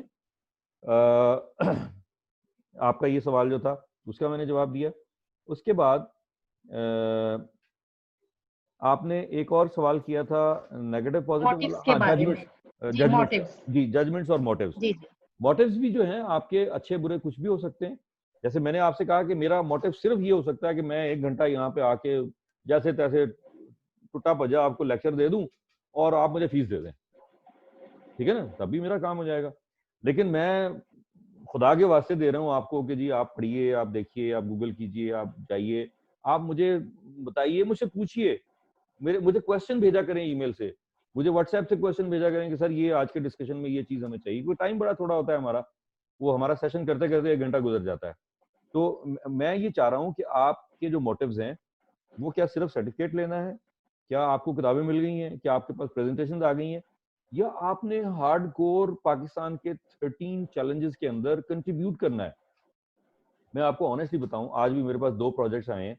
आपका ये सवाल जो था उसका मैंने जवाब दिया। उसके बाद आपने एक और सवाल किया था नेगेटिव पॉजिटिव वाला, हाँ, जजमेंट्स जी, जजमेंट्स और मोटिव्स। मोटिव्स भी जो हैं आपके अच्छे बुरे कुछ भी हो सकते हैं। जैसे मैंने आपसे कहा कि मेरा मोटिव सिर्फ ये हो सकता है कि मैं 1 घंटा यहाँ पे आके जैसे तैसे टुटा भजा आपको लेक्चर दे दूं और आप मुझे फीस दे दें, ठीक है ना, तब भी मेरा काम हो जाएगा। लेकिन मैं खुदा के वास्ते दे रहा हूँ आपको कि जी आप पढ़िए, आप देखिए, आप गूगल कीजिए, आप जाइए, आप मुझे बताइए, मुझसे पूछिए, मुझे क्वेश्चन भेजा करें ईमेल से, मुझे व्हाट्सएप से क्वेश्चन भेजा करें कि सर ये आज के डिस्कशन में ये चीज हमें चाहिए, क्योंकि टाइम बड़ा थोड़ा होता है हमारा, वो हमारा सेशन करते करते 1 घंटा गुजर जाता है। तो मैं ये चाह रहा हूँ कि आपके जो मोटिव्स हैं वो क्या सिर्फ सर्टिफिकेट लेना है, क्या आपको किताबें मिल गई हैं, क्या आपके पास प्रेजेंटेशन आ गई हैं, या आपने हार्डकोर पाकिस्तान के 13 चैलेंजेस के अंदर कंट्रीब्यूट करना है। मैं आपको ऑनेस्टली बताऊं, आज भी मेरे पास 2 प्रोजेक्ट्स आए हैं,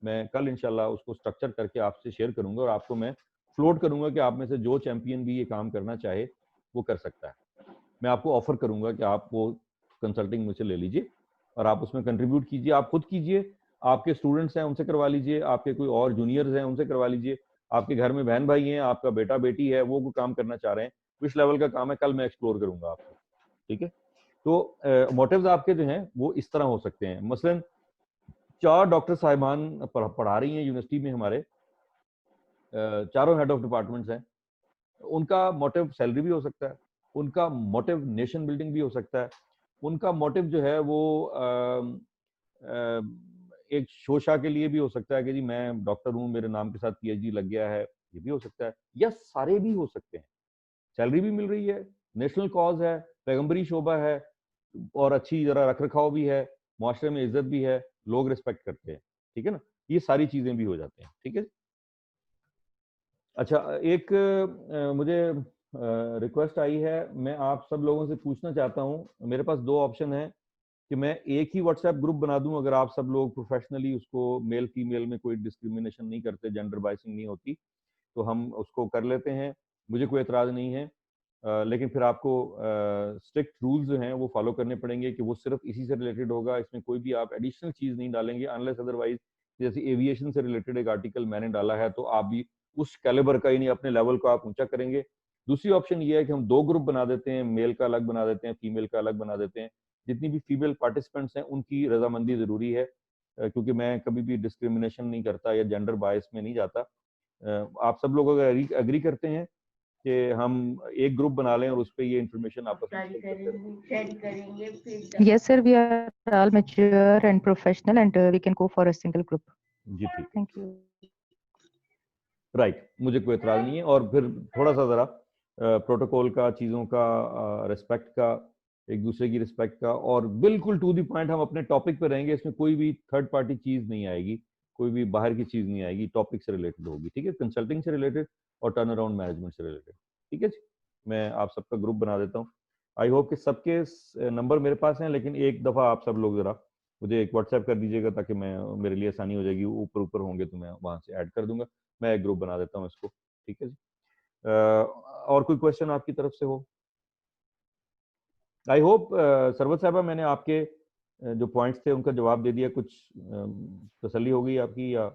मैं कल इंशाल्लाह उसको स्ट्रक्चर करके आपसे शेयर करूंगा और आपको मैं फ्लोट करूंगा कि आप में से जो चैंपियन भी ये काम करना चाहे वो कर सकता है। मैं आपको ऑफर करूंगा कि आप वो कंसल्टिंग मुझसे ले लीजिए और आप उसमें कंट्रीब्यूट कीजिए, आप खुद कीजिए, आपके स्टूडेंट्स हैं उनसे करवा लीजिए, आपके कोई और जूनियर्स हैं उनसे करवा लीजिए, आपके घर में बहन भाई हैं, आपका बेटा बेटी है वो कोई काम करना चाह रहे हैं, विच लेवल का काम है कल मैं एक्सप्लोर करूंगा आपको, ठीक है। तो मोटिव्स आपके जो हैं वो इस तरह हो सकते हैं। मसलन 4 डॉक्टर साहिबान पढ़ा रही हैं यूनिवर्सिटी में हमारे, चारों हेड ऑफ डिपार्टमेंट्स हैं, उनका मोटिव सैलरी भी हो सकता है, उनका मोटिव नेशन बिल्डिंग भी हो सकता है, उनका मोटिव जो है वो एक शोशा के लिए भी हो सकता है कि जी मैं डॉक्टर हूँ, मेरे नाम के साथ पीएचडी लग गया है, ये भी हो सकता है, या सारे भी हो सकते हैं। सैलरी भी मिल रही है, नेशनल कॉज है, पैगंबरी शोबा है, और अच्छी जरा रख रखाव भी है, मुआशरे में इज्जत भी है, लोग रिस्पेक्ट करते हैं, ठीक है ना, ये सारी चीजें भी हो जाती हैं, ठीक है। अच्छा, एक मुझे रिक्वेस्ट आई है, मैं आप सब लोगों से पूछना चाहता हूँ, मेरे पास 2 ऑप्शन है कि मैं एक ही व्हाट्सएप ग्रुप बना दूं, अगर आप सब लोग प्रोफेशनली उसको मेल फीमेल में कोई डिस्क्रिमिनेशन नहीं करते, जेंडर बाइसिंग नहीं होती, तो हम उसको कर लेते हैं, मुझे कोई एतराज नहीं है। लेकिन फिर आपको स्ट्रिक्ट रूल्स जो हैं वो फॉलो करने पड़ेंगे कि वो सिर्फ इसी से रिलेटेड होगा, इसमें कोई भी आप एडिशनल चीज नहीं डालेंगे अनलेस अदरवाइज जैसे एविएशन से रिलेटेड एक आर्टिकल मैंने डाला है तो आप भी उस कैलिबर का, यानी अपने लेवल को आप ऊंचा करेंगे। दूसरी ऑप्शन ये है कि हम 2 ग्रुप बना देते हैं, मेल का अलग बना देते हैं, फीमेल का अलग बना देते हैं। जितनी भी फीमेल पार्टिसिपेंट्स हैं उनकी रजामंदी जरूरी है, क्योंकि मैं कभी भी डिस्क्रिमिनेशन नहीं करता या जेंडर बायस में नहीं जाता। आप सब लोग अगर एग्री करते हैं कि हम एक ग्रुप बना लें और उस पर ये इंफॉर्मेशन आपस में शेयर करेंगे। Yes sir, we are all mature and professional and we can go for a single group. जी ठीक, थैंक यू। राइट, मुझे कोई एतराज नहीं है। और फिर थोड़ा सा जरा प्रोटोकॉल का, चीज़ों का, रिस्पेक्ट का, एक दूसरे की रिस्पेक्ट का, और बिल्कुल टू द पॉइंट हम अपने टॉपिक पे रहेंगे। इसमें कोई भी थर्ड पार्टी चीज़ नहीं आएगी, कोई भी बाहर की चीज़ नहीं आएगी, टॉपिक से रिलेटेड होगी, ठीक है, कंसल्टिंग से रिलेटेड और टर्न अराउंड मैनेजमेंट से रिलेटेड, ठीक है जी। मैं आप सबका ग्रुप बना देता हूँ। आई होप कि सबके नंबर मेरे पास हैं, लेकिन एक दफ़ा आप सब लोग ज़रा मुझे एक व्हाट्सएप कर दीजिएगा ताकि मैं, मेरे लिए आसानी हो जाएगी। ऊपर ऊपर होंगे तो मैं वहाँ से ऐड कर दूंगा। मैं एक ग्रुप बना देता हूँ इसको, ठीक है जी। और कोई क्वेश्चन आपकी तरफ से हो? आई होप सरवत साहबा मैंने आपके जो पॉइंट्स थे उनका जवाब दे दिया। कुछ तसल्ली हो गई आपकी या?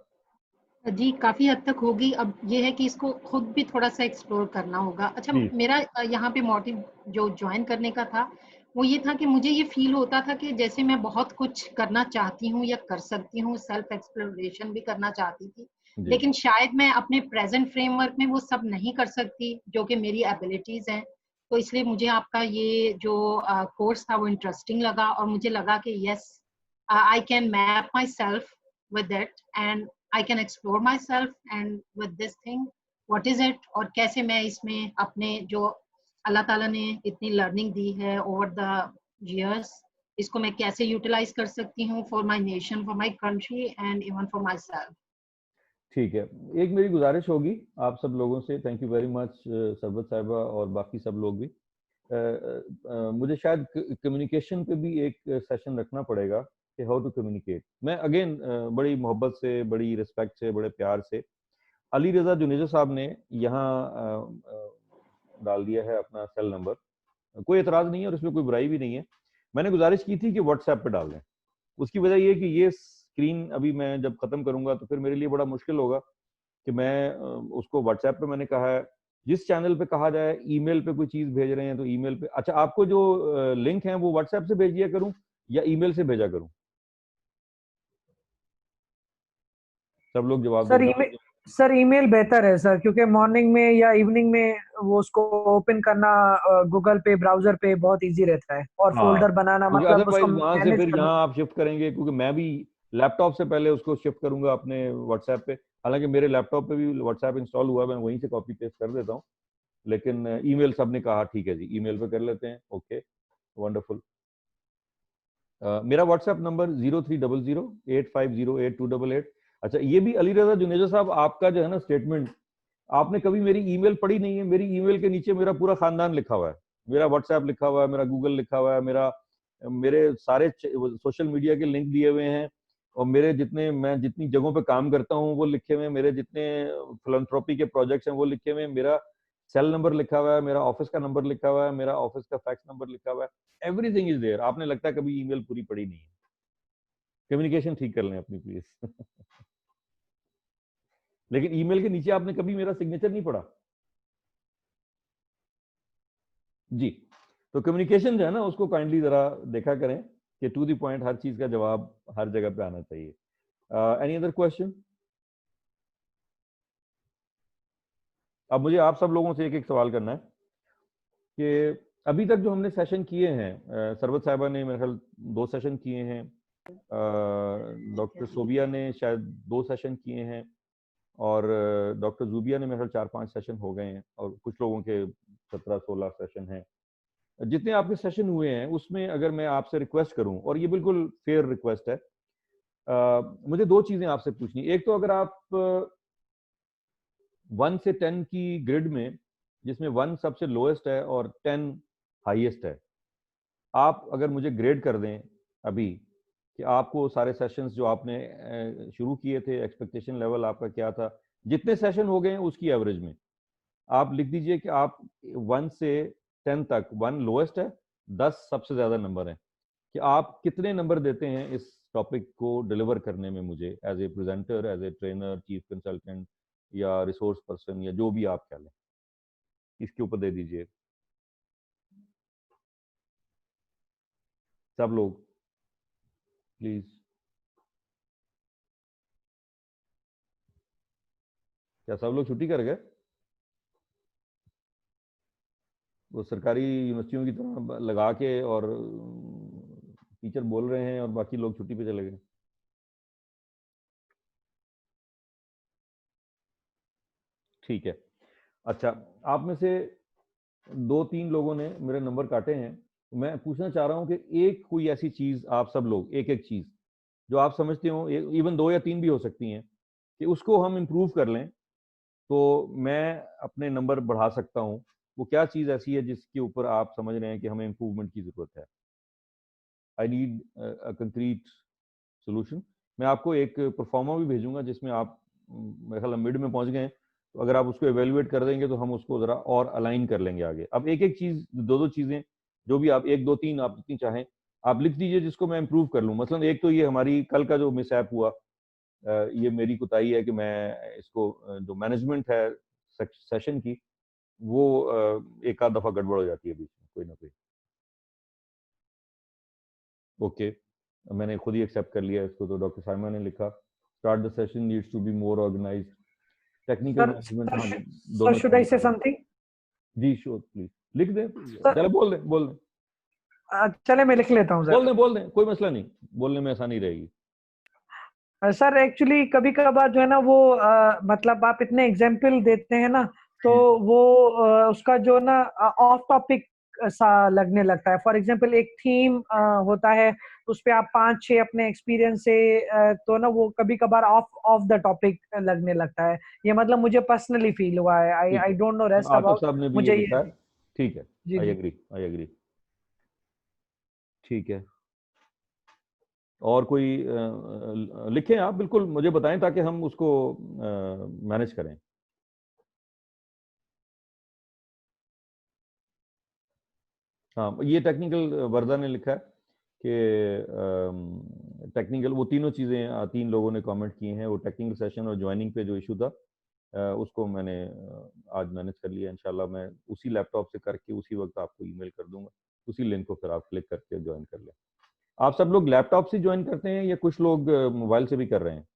जी काफी हद तक होगी। अब ये है कि इसको खुद भी थोड़ा सा एक्सप्लोर करना होगा। अच्छा, मेरा यहाँ पे मोटिव जो ज्वाइन करने का था वो ये था कि मुझे ये फील होता था कि जैसे मैं बहुत कुछ करना चाहती हूँ या कर सकती हूँ, सेल्फ एक्सप्लोरेशन भी करना चाहती थी, लेकिन शायद मैं अपने प्रेजेंट फ्रेमवर्क में वो सब नहीं कर सकती जो कि मेरी एबिलिटीज हैं। तो इसलिए मुझे आपका ये जो कोर्स था वो इंटरेस्टिंग लगा और मुझे लगा कि yes, I can map my self with it and I can explore myself and with this thing what is it, और कैसे मैं इसमें अपने जो अल्लाह ताला ने इतनी लर्निंग दी है ओवर द years, इसको मैं कैसे यूटिलाइज कर सकती हूँ for my nation, for my country and even for my self. ठीक है, एक मेरी गुजारिश होगी आप सब लोगों से। थैंक यू वेरी मच सरबत साहिबा और बाकी सब लोग भी। मुझे शायद कम्युनिकेशन पे भी एक सेशन रखना पड़ेगा कि हाउ टू कम्युनिकेट। मैं अगेन बड़ी मोहब्बत से, बड़ी रिस्पेक्ट से, बड़े प्यार से, अली रजा जुनेजो साहब ने यहाँ डाल दिया है अपना सेल नंबर। कोई एतराज नहीं है और इसमें कोई बुराई भी नहीं है। मैंने गुजारिश की थी कि व्हाट्सएप पे डाल दें। उसकी वजह ये कि ये स्क्रीन अभी मैं जब खत्म करूंगा तो फिर मेरे लिए बड़ा मुश्किल होगा कि मैं उसको व्हाट्सएप पे, मैंने कहा है जिस चैनल पे कहा जाए ईमेल पे कोई चीज भेज रहे हैं तो ईमेल पे। अच्छा, आपको जो लिंक है वो व्हाट्सएप से भेज दिया करूं या ईमेल से भेजा करूं? सब लोग जवाब दें। सर ईमेल बेहतर है सर, क्योंकि मॉर्निंग में या इवनिंग में वो उसको ओपन करना गूगल पे, ब्राउजर पे बहुत इजी रहता है, और फोल्डर बनाना, मतलब उसको वहां से मैनेज फिर करना। यहाँ आप शिफ्ट करेंगे, क्योंकि मैं भी लैपटॉप से पहले उसको शिफ्ट करूंगा अपने व्हाट्सएप पे। हालांकि मेरे लैपटॉप पे भी व्हाट्सएप इंस्टॉल हुआ है, मैं वहीं से कॉपी पेस्ट कर देता हूँ, लेकिन ईमेल सबने कहा ठीक है जी ईमेल पे कर लेते हैं। Okay, wonderful. मेरा व्हाट्सएप नंबर 030085082288। अच्छा, ये भी अली रजा जुनेजो साहब, आपका जो है ना स्टेटमेंट, आपने कभी मेरी ईमेल पढ़ी नहीं है। मेरी ईमेल के नीचे मेरा पूरा खानदान लिखा हुआ है, मेरा व्हाट्सएप लिखा हुआ है, मेरा गूगल लिखा हुआ है, मेरे सारे सोशल मीडिया के लिंक दिए हुए हैं, और मेरे जितने, मैं जितनी जगहों पे काम करता हूँ वो लिखे हुए हैं, मेरे जितने फिलैंथ्रोपी के प्रोजेक्ट्स हैं वो लिखे हुए हैं, मेरा सेल नंबर लिखा हुआ है, मेरा ऑफिस का नंबर लिखा हुआ है, मेरा ऑफिस का फैक्स नंबर लिखा हुआ है, एवरीथिंग इज देयर। आपने लगता है कभी ईमेल पूरी पढ़ी नहीं है। कम्युनिकेशन ठीक कर लें अपनी प्लीज। लेकिन ईमेल के नीचे आपने कभी मेरा सिग्नेचर नहीं पढ़ा जी। तो कम्युनिकेशन जो है ना उसको काइंडली जरा देखा करें कि टू द पॉइंट हर चीज का जवाब हर जगह पे आना चाहिए। Any other question? अब मुझे आप सब लोगों से एक एक सवाल करना है कि अभी तक जो हमने सेशन किए हैं, सरवत साहिबा ने मेरे ख्याल 2 सेशन किए हैं, डॉक्टर सोबिया ने शायद 2 सेशन किए हैं, और डॉक्टर जूबिया ने मेरे ख्याल 4-5 सेशन हो गए हैं, और कुछ लोगों के 17-16 सेशन हैं। जितने आपके सेशन हुए हैं उसमें अगर मैं आपसे रिक्वेस्ट करूं, और ये बिल्कुल फेयर रिक्वेस्ट है, मुझे 2 चीजें आपसे पूछनी। एक तो अगर आप 1 से 10 की ग्रिड में, जिसमें 1 सबसे लोएस्ट है और 10 हाईएस्ट है, आप अगर मुझे ग्रेड कर दें अभी कि आपको सारे सेशंस जो आपने शुरू किए थे, एक्सपेक्टेशन लेवल आपका क्या था, जितने सेशन हो गए हैं उसकी एवरेज में आप लिख दीजिए कि आप 1 से 10 तक, 1 लोएस्ट है, 10 सबसे ज्यादा नंबर है। कि आप कितने नंबर देते हैं इस टॉपिक को डिलीवर करने में मुझे, as a presenter, as a trainer, chief consultant या रिसोर्स पर्सन या जो भी आप कह लें, इसके ऊपर दे दीजिए सब लोग प्लीज। क्या सब लोग छुट्टी कर गए? वो सरकारी यूनिवर्सिटियों की तरह लगा के और टीचर बोल रहे हैं और बाकी लोग छुट्टी पे चले गए। ठीक है, अच्छा, आप में से 2-3 लोगों ने मेरे नंबर काटे हैं। मैं पूछना चाह रहा हूं कि एक कोई ऐसी चीज, आप सब लोग एक एक चीज जो आप समझते हो, इवन 2 या 3 भी हो सकती हैं, कि उसको हम इम्प्रूव कर लें तो मैं अपने नंबर बढ़ा सकता हूं। वो क्या चीज ऐसी है जिसके ऊपर आप समझ रहे हैं कि हमें इम्प्रूवमेंट की जरूरत है? I need a concrete solution. मैं आपको एक परफॉर्मा भी भेजूंगा जिसमें आप मेरे ख्याल मिड में पहुंच गए हैं, तो अगर आप उसको एवेल्युएट कर देंगे तो हम उसको जरा और अलाइन कर लेंगे आगे। अब एक एक चीज, दो चीजें, जो भी आप 1-2-3 आप जितनी चाहें आप लिख दीजिए जिसको मैं इम्प्रूव कर लूँ। मसलन एक तो ये हमारी कल का जो मिसहैप हुआ, ये मेरी कोताही है कि मैं इसको जो मैनेजमेंट है सेशन की, वो एक आध दफा गड़बड़ हो जाती है बीच में कोई ना कोई। ओके, मैंने खुद ही एक्सेप्ट कर लिया इसको। तो डॉक्टर साइमा ने लिखा start the session needs to be more organised, technical management. हाँ, दोनों शुड आई से समथिंग? जी श्योर, प्लीज लिख दें। चलो बोल दें। चले मैं लिख लेता हूँ सर। बोल दें, कोई मसला नहीं, बोलने में आसानी रहेगी। सर एक्चुअली कभी कभार जो है ना वो मतलब आप इतने एग्जाम्पल देते हैं ना, तो वो उसका जो ना ऑफ टॉपिक सा लगने लगता है। फॉर एग्जाम्पल एक थीम होता है, उस पे आप 5-6 अपने एक्सपीरियंस से तो ना वो कभी कभार ऑफ द टॉपिक लगने लगता है। ये मतलब मुझे पर्सनली फील हुआ है। I don't know rest Atif about, साहब ने भी ये मुझे लिखा ये है। ठीक है, जी आई जी। एग्री। ठीक है, और कोई लिखें आप, बिल्कुल मुझे बताएं ताकि हम उसको मैनेज करें। हाँ, ये टेक्निकल वर्दा ने लिखा है कि टेक्निकल, वो तीनों चीज़ें 3 लोगों ने कमेंट किए हैं। वो टेक्निकल सेशन और ज्वाइनिंग पे जो इशू था उसको मैंने आज मैनेज कर लिया। इंशाल्लाह मैं उसी लैपटॉप से करके उसी वक्त आपको ईमेल कर दूंगा, उसी लिंक को फिर आप क्लिक करके ज्वाइन कर लें। आप सब लोग लैपटॉप से ज्वाइन करते हैं या कुछ लोग मोबाइल से भी कर रहे हैं?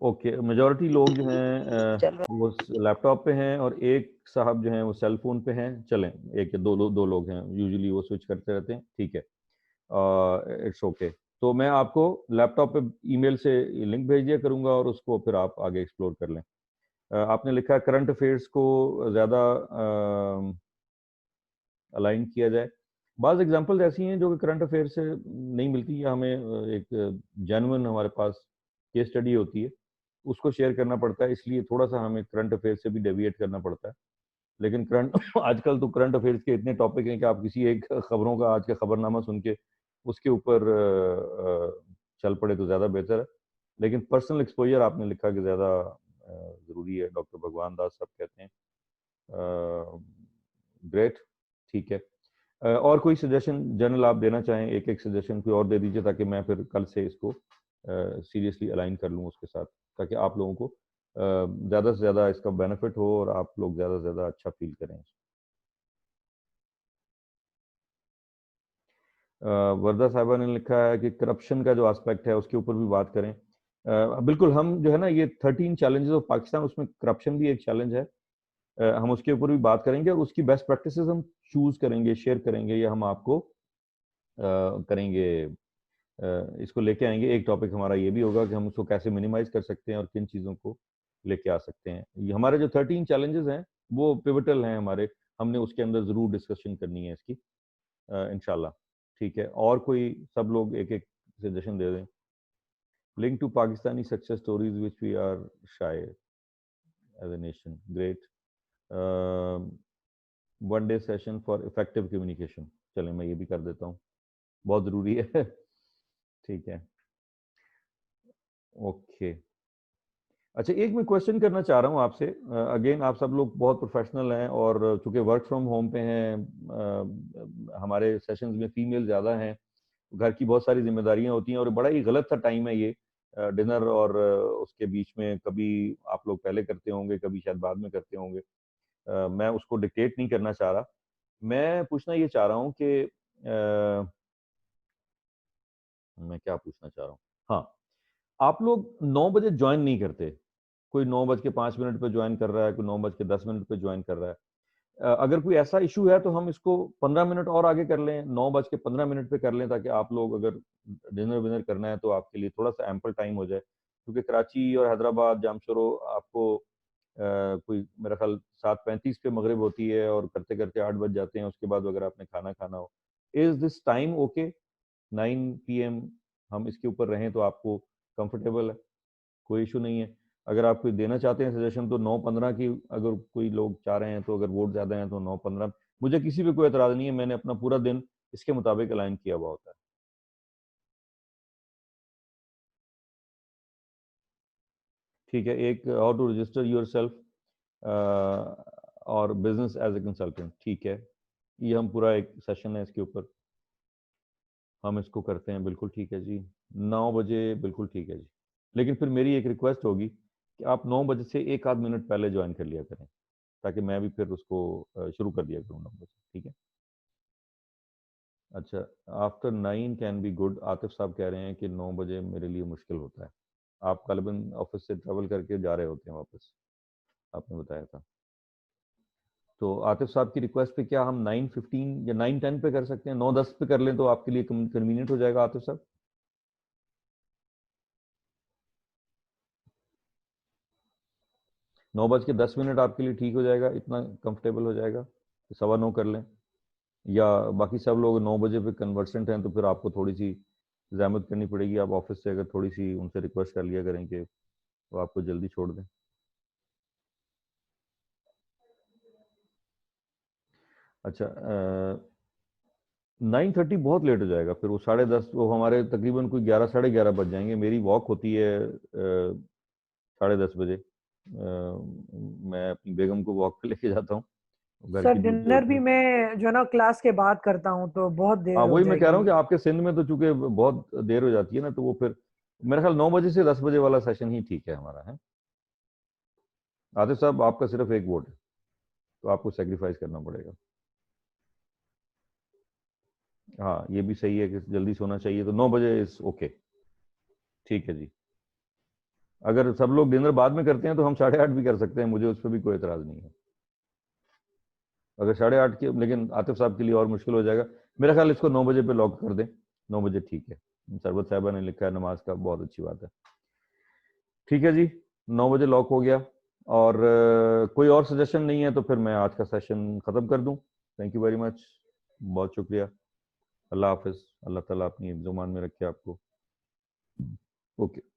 ओके, मेजॉरिटी लोग जो हैं वो लैपटॉप पे हैं और एक साहब जो हैं वो सेल फोन पे हैं। चलें, एक या दो लोग हैं, यूजुअली वो स्विच करते रहते हैं। ठीक है, इट्स ओके। तो मैं आपको लैपटॉप पे ईमेल से लिंक भेज दिया करूंगा और उसको फिर आप आगे एक्सप्लोर कर लें। आपने लिखा करंट अफेयर्स को ज़्यादा अलाइन किया जाए। बाज़ एग्जांपल्स ऐसी हैं जो कि करंट अफेयर से नहीं मिलती, या हमें एक जेन्युइन हमारे पास केस स्टडी होती है, उसको शेयर करना पड़ता है, इसलिए थोड़ा सा हमें करंट अफेयर से भी डेविएट करना पड़ता है। लेकिन करंट आजकल तो करंट अफेयर्स के इतने टॉपिक हैं कि आप किसी एक खबरों का आज का खबरनामा सुन के उसके ऊपर चल पड़े तो ज़्यादा बेहतर है। लेकिन पर्सनल एक्सपोजर आपने लिखा कि ज़्यादा ज़रूरी है, डॉक्टर भगवान दास साहब कहते हैं। ग्रेट, ठीक है। और कोई सजेशन जनरल आप देना चाहें? एक एक सजेशन कोई और दे दीजिए ताकि मैं फिर कल से इसको सीरियसली अलाइन कर लूँ उसके साथ, ताकि आप लोगों को ज़्यादा से ज़्यादा इसका बेनिफिट हो और आप लोग ज़्यादा से ज़्यादा अच्छा फील करें। वर्दा साहिबा ने लिखा है कि करप्शन का जो एस्पेक्ट है उसके ऊपर भी बात करें। बिल्कुल, हम जो है ना ये 13 चैलेंजेस ऑफ पाकिस्तान, उसमें करप्शन भी एक चैलेंज है। हम उसके ऊपर भी बात करेंगे और उसकी बेस्ट प्रैक्टिसेस हम चूज करेंगे, शेयर करेंगे, या हम आपको करेंगे, इसको लेके आएंगे। एक टॉपिक हमारा ये भी होगा कि हम उसको कैसे मिनिमाइज कर सकते हैं और किन चीज़ों को लेके आ सकते हैं। ये हमारे जो 13 चैलेंजेस हैं वो पिवटल हैं हमारे, हमने उसके अंदर ज़रूर डिस्कशन करनी है इसकी इंशाल्लाह। ठीक है, और कोई सब लोग एक एक सजेशन दे दें। Link to Pakistani success stories which we are shy as a nation. Great, 1 day session for effective communication, चलें मैं ये भी कर देता हूँ, बहुत ज़रूरी है। ठीक है, ओके। अच्छा, एक मैं क्वेश्चन करना चाह रहा हूँ आपसे। अगेन आप सब लोग बहुत प्रोफेशनल हैं और चूंकि वर्क फ्रॉम होम पे हैं, हमारे सेशंस में फीमेल ज़्यादा हैं, घर की बहुत सारी जिम्मेदारियां होती हैं और बड़ा ही गलत सा टाइम है ये डिनर और उसके बीच में। कभी आप लोग पहले करते होंगे, कभी शायद बाद में करते होंगे। मैं उसको डिक्टेट नहीं करना चाह रहा। मैं पूछना ये चाह रहा हूँ कि मैं क्या पूछना चाह रहा हूँ, हाँ, आप लोग 9 बजे ज्वाइन नहीं करते। कोई 9:05 पे ज्वाइन कर रहा है, कोई 9:10 पे ज्वाइन कर रहा है। अगर कोई ऐसा इशू है तो हम इसको 15 मिनट और आगे कर लें, 9:15 पे कर लें, ताकि आप लोग अगर डिनर विनर करना है तो आपके लिए थोड़ा सा एम्पल टाइम हो जाए। क्योंकि कराची और हैदराबाद, जामशोरो आपको कोई मेरा ख्याल 7:35 पे मगरिब होती है और करते करते 8 बज जाते हैं। उसके बाद अगर आपने खाना खाना हो, is this time okay? 9 PM हम इसके ऊपर रहें तो आपको कंफर्टेबल है? कोई इशू नहीं है? अगर आप कोई देना चाहते हैं सजेशन तो 9:15 की, अगर कोई लोग चाह रहे हैं तो, अगर वोट ज्यादा हैं तो 9:15। मुझे किसी पे कोई एतराज नहीं है, मैंने अपना पूरा दिन इसके मुताबिक अलाइन किया हुआ होता है। ठीक है, एक how to register yourself और बिजनेस एज ए कंसल्टेंट, ठीक है, ये हम पूरा एक सेशन है इसके ऊपर, हम इसको करते हैं। बिल्कुल ठीक है जी, 9 बजे बिल्कुल ठीक है जी। लेकिन फिर मेरी एक रिक्वेस्ट होगी कि आप 9 बजे से एक आध मिनट पहले ज्वाइन कर लिया करें, ताकि मैं भी फिर उसको शुरू कर दिया करूँ 9 बजे, ठीक है? अच्छा, after 9 can be good. Atif साहब कह रहे हैं कि 9 बजे मेरे लिए मुश्किल होता है। आप गलबन ऑफिस से ट्रेवल करके जा रहे होते हैं वापस, आपने बताया था। तो आतिफ साहब की रिक्वेस्ट पे क्या हम 9:15 या 9:10 पे कर सकते हैं? 9:10 पे कर लें तो आपके लिए कन्वीनियंट हो जाएगा आतिफ साहब? 9:10 आपके लिए ठीक हो जाएगा? इतना कंफर्टेबल हो जाएगा? 9:15 कर लें? या बाकी सब लोग 9 बजे पे कन्वर्सेंट हैं तो फिर आपको थोड़ी सी जहमत करनी पड़ेगी। आप ऑफिस से अगर थोड़ी सी उनसे रिक्वेस्ट कर लिया करें कि वो आपको जल्दी छोड़ दें। अच्छा, 9:30 बहुत लेट हो जाएगा, फिर वो 10:30, वो हमारे तकरीबन कोई 11, 11:30 बज जाएंगे। मेरी वॉक होती है 10:30 बजे। मैं अपनी बेगम को वॉक पे लेके जाता हूँ, घर सर की ड्यूटी डिनर होती भी है। मैं जो है ना क्लास के बाद करता हूँ, तो बहुत हाँ, देर हो वही मैं कह रहा हूँ कि जाएगी। आपके सिंध में तो चूंकि बहुत देर हो जाती है ना, तो वो फिर मेरे ख्याल 9 बजे से 10 बजे वाला सेशन ही ठीक है हमारा, है। आतिफ साहब, आपका सिर्फ एक वोट है, तो आपको सेक्रीफाइस करना पड़ेगा। हाँ, ये भी सही है कि जल्दी सोना चाहिए, तो 9 बजे इज ओके, ठीक है जी। अगर सब लोग डिनर बाद में करते हैं तो हम 8:30 भी कर सकते हैं, मुझे उस पर भी कोई एतराज नहीं है। अगर 8:30 के, लेकिन आतिफ साहब के लिए और मुश्किल हो जाएगा। मेरा ख्याल इसको 9 बजे पे लॉक कर दें। 9 बजे ठीक है, सरबत साहबा ने लिखा है नमाज का, बहुत अच्छी बात है। ठीक है जी, 9 बजे लॉक हो गया। और कोई और सजेशन नहीं है तो फिर मैं आज का सेशन ख़त्म कर दूं। थैंक यू वेरी मच, बहुत शुक्रिया। अल्लाह हाफिज़, अल्लाह ताला अपनी हिफ्ज़-ओ-मान में रखे आपको। ओके।